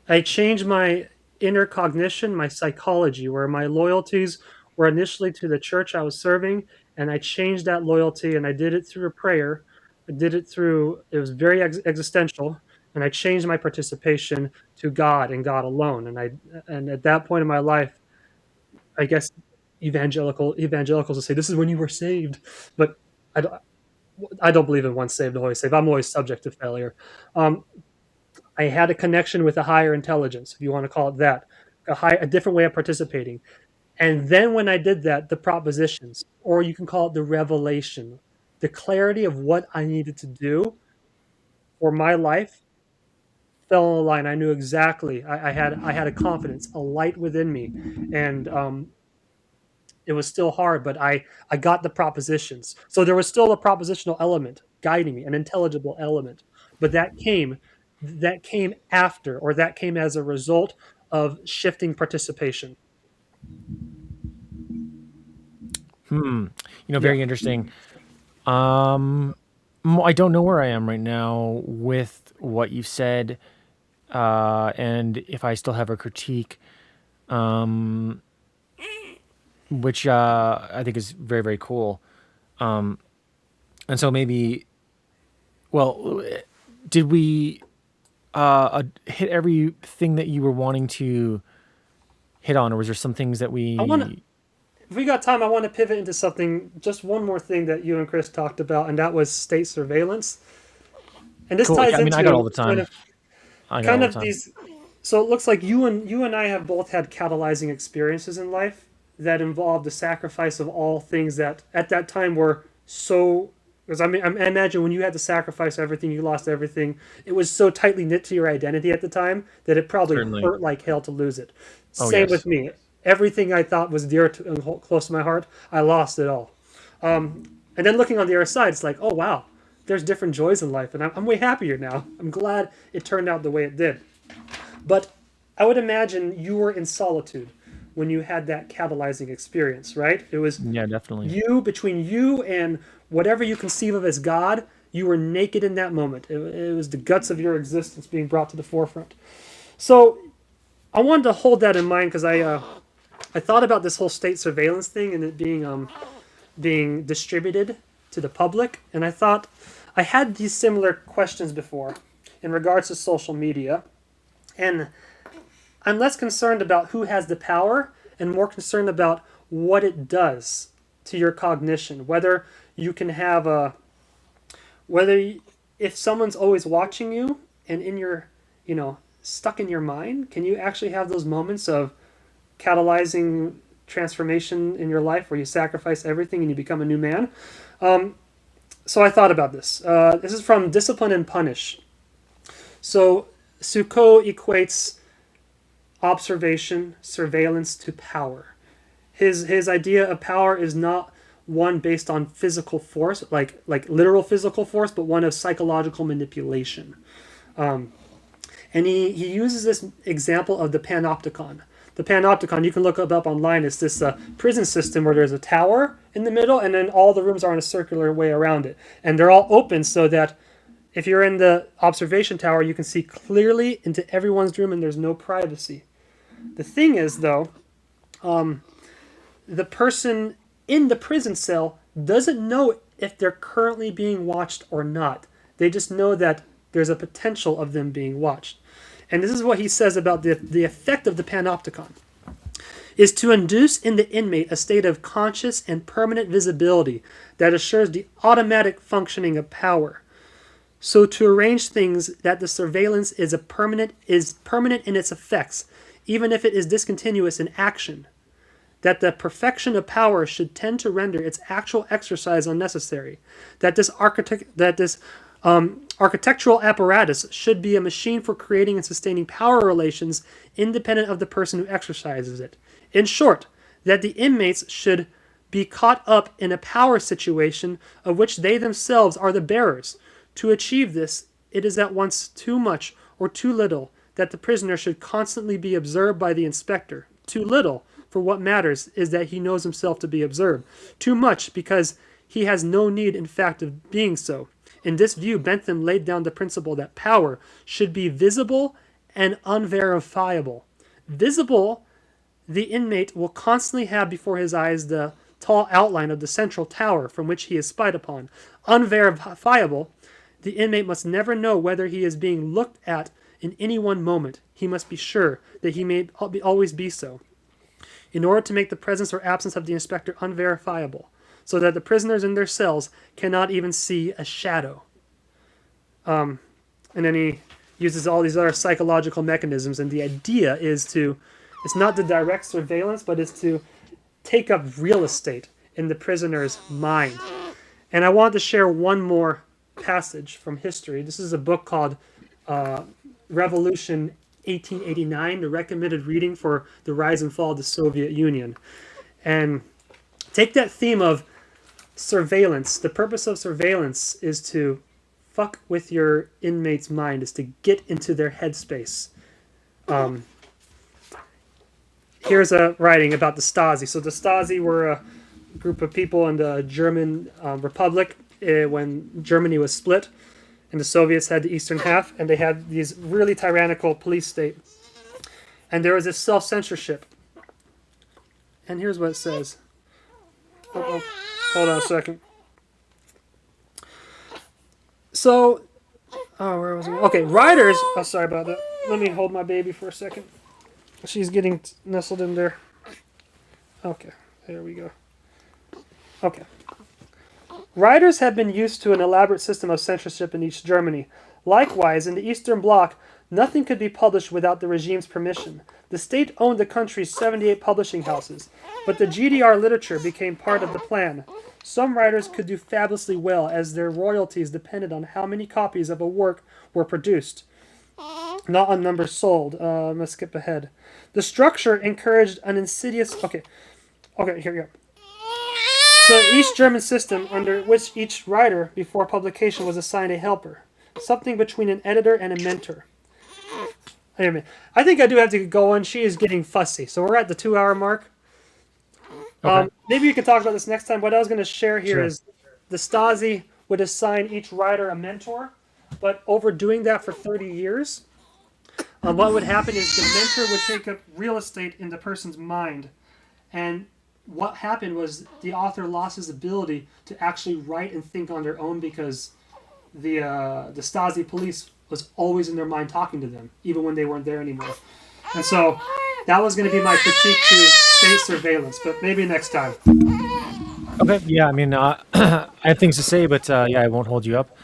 I changed my inner cognition, my psychology, where my loyalties were initially to the church I was serving, and I changed that loyalty, and I did it through a prayer. I did it through, it was very existential, and I changed my participation to God and God alone. And at that point in my life, I guess evangelicals will say this is when you were saved, but I don't, I don't believe in once saved always saved. I'm always subject to failure. Um, I had a connection with a higher intelligence, if you want to call it that, a different way of participating. And then when I did that, the propositions, or you can call it the revelation, the clarity of what I needed to do for my life fell in line. I knew exactly. I had a confidence, a light within me, and it was still hard, but I got the propositions. So there was still a propositional element guiding me, an intelligible element, but that came after, or that came as a result of shifting participation.
Hmm.
Yeah.
Very interesting. Um, I don't know where I am right now with what you've said, and if I still have a critique, um, which I think is very, very cool. And so maybe, well, did we hit everything that you were wanting to hit on, or was there some things that
I want to,
we?
if we got time, I want to pivot into something, just one more thing that you and Chris talked about, and that was state surveillance. And this
Cool. Yeah,
ties
I mean, I got all
into
the
kind
time.
of
I got
kind
all the
of
time.
these. So it looks like you and I have both had catalyzing experiences in life that involved the sacrifice of all things that at that time were so. Because I imagine when you had to sacrifice everything, you lost everything. It was so tightly knit to your identity at the time that it probably
Certainly.
hurt like hell to lose it.
Oh
Same with
yes.
me. Everything I thought was dear to and close to my heart, I lost it all. And then looking on the other side, it's like, oh wow, there's different joys in life, and I'm way happier now. I'm glad it turned out the way it did. But I would imagine you were in solitude when you had that catalyzing experience, right? It was
Yeah, definitely.
you, between you and whatever you conceive of as God. You were naked in that moment. It was the guts of your existence being brought to the forefront. So I wanted to hold that in mind because I thought about this whole state surveillance thing and it being distributed to the public, and I thought I had these similar questions before in regards to social media, and I'm less concerned about who has the power and more concerned about what it does to your cognition. Whether you can have a, if someone's always watching you and in your, stuck in your mind, can you actually have those moments of catalyzing transformation in your life where you sacrifice everything and you become a new man? So I thought about this. This is from Discipline and Punish. So Foucault equates observation, surveillance to power. His idea of power is not one based on physical force, like literal physical force, but one of psychological manipulation. And he uses this example of the Panopticon. The Panopticon, you can look it up online, it's this prison system where there's a tower in the middle and then all the rooms are in a circular way around it. And they're all open so that if you're in the observation tower, you can see clearly into everyone's room and there's no privacy. The thing is, though, the person in the prison cell doesn't know if they're currently being watched or not. They just know that there's a potential of them being watched. And this is what he says about the effect of the Panopticon, is to induce in the inmate a state of conscious and permanent visibility that assures the automatic functioning of power. So to arrange things that the surveillance is permanent in its effects, even if it is discontinuous in action, that the perfection of power should tend to render its actual exercise unnecessary, that this architectural apparatus should be a machine for creating and sustaining power relations independent of the person who exercises it. In short, that the inmates should be caught up in a power situation of which they themselves are the bearers. To achieve this, it is at once too much or too little that the prisoner should constantly be observed by the inspector. Too little, for what matters is that he knows himself to be observed. Too much, because he has no need, in fact, of being so. In this view, Bentham laid down the principle that power should be visible and unverifiable. Visible, the inmate will constantly have before his eyes the tall outline of the central tower from which he is spied upon. Unverifiable, the inmate must never know whether he is being looked at in any one moment. He must be sure that he may always be so, in order to make the presence or absence of the inspector unverifiable, so that the prisoners in their cells cannot even see a shadow. And then he uses all these other psychological mechanisms, and the idea is it's not the direct surveillance, but it's to take up real estate in the prisoner's mind. And I want to share one more passage from history. This is a book called Revolution 1889, the recommended reading for the rise and fall of the Soviet Union. And take that theme of surveillance. The purpose of surveillance is to fuck with your inmate's mind, is to get into their headspace. Here's a writing about the Stasi. So the Stasi were a group of people in the German Republic when Germany was split, and the Soviets had the eastern half, and they had these really tyrannical police state. And there was this self-censorship. And here's what it says. Hold on a second. So, where was I? Okay, writers. Oh, sorry about that. Let me hold my baby for a second. She's getting nestled in there. Okay, there we go. Okay. Writers have been used to an elaborate system of censorship in East Germany. Likewise, in the Eastern Bloc, nothing could be published without the regime's permission. The state owned the country's 78 publishing houses, but the GDR literature became part of the plan. Some writers could do fabulously well, as their royalties depended on how many copies of a work were produced, not on numbers sold. I'm going to skip ahead. The structure encouraged an insidious... Okay, here we go. So East German system under which each writer before publication was assigned a helper, something between an editor and a mentor. I think I do have to get going. She is getting fussy. So we're at the 2-hour mark. Okay. Maybe you can talk about this next time. What I was going to share here is the Stasi would assign each writer a mentor, but over doing that for 30 years, what would happen is the mentor would take up real estate in the person's mind, and what happened was the author lost his ability to actually write and think on their own, because the Stasi police was always in their mind talking to them, even when they weren't there anymore. And so that was going to be my critique to state surveillance, but maybe next time.
Okay. Yeah. I mean, I have things to say, but yeah, I won't hold you up.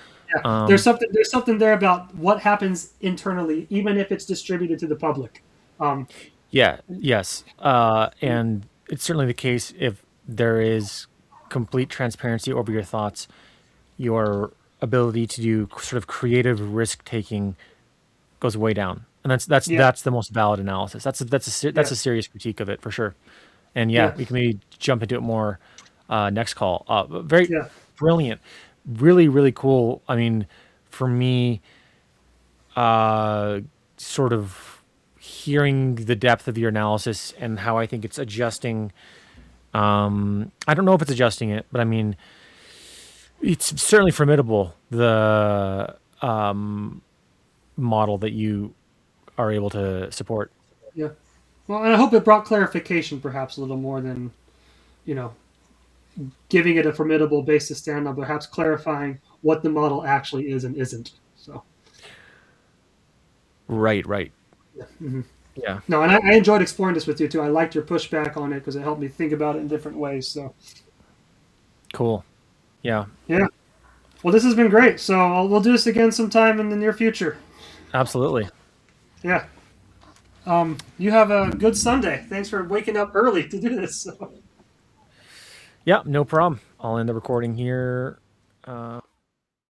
Yeah, there's something there about what happens internally, even if it's distributed to the public. Um,
Yeah. Yes. And it's certainly the case if there is complete transparency over your thoughts, your ability to do sort of creative risk taking goes way down, and
yeah,
that's the most valid analysis. That's a
yes,
serious critique of it for sure. And yeah,
yeah,
we can maybe jump into it more next call. Very
yeah,
brilliant, really really cool. I mean, for me, sort of hearing the depth of your analysis and how I think it's adjusting. I don't know if it's adjusting it, but I mean, it's certainly formidable, the model that you are able to support.
yeah. Well, and I hope it brought clarification, perhaps a little more than you know giving it a formidable base to stand on, perhaps clarifying what the model actually is and isn't. So,
Right, right.
mhm.
Yeah,
No, and I enjoyed exploring this with you too. I liked your pushback on it because it helped me think about it in different ways. So,
cool. Yeah,
yeah. Well, this has been great. So we'll do this again sometime in the near future.
absolutely.
Yeah. You have a good Sunday. Thanks for waking up early to do this. So.
Yeah, no problem. I'll end the recording here.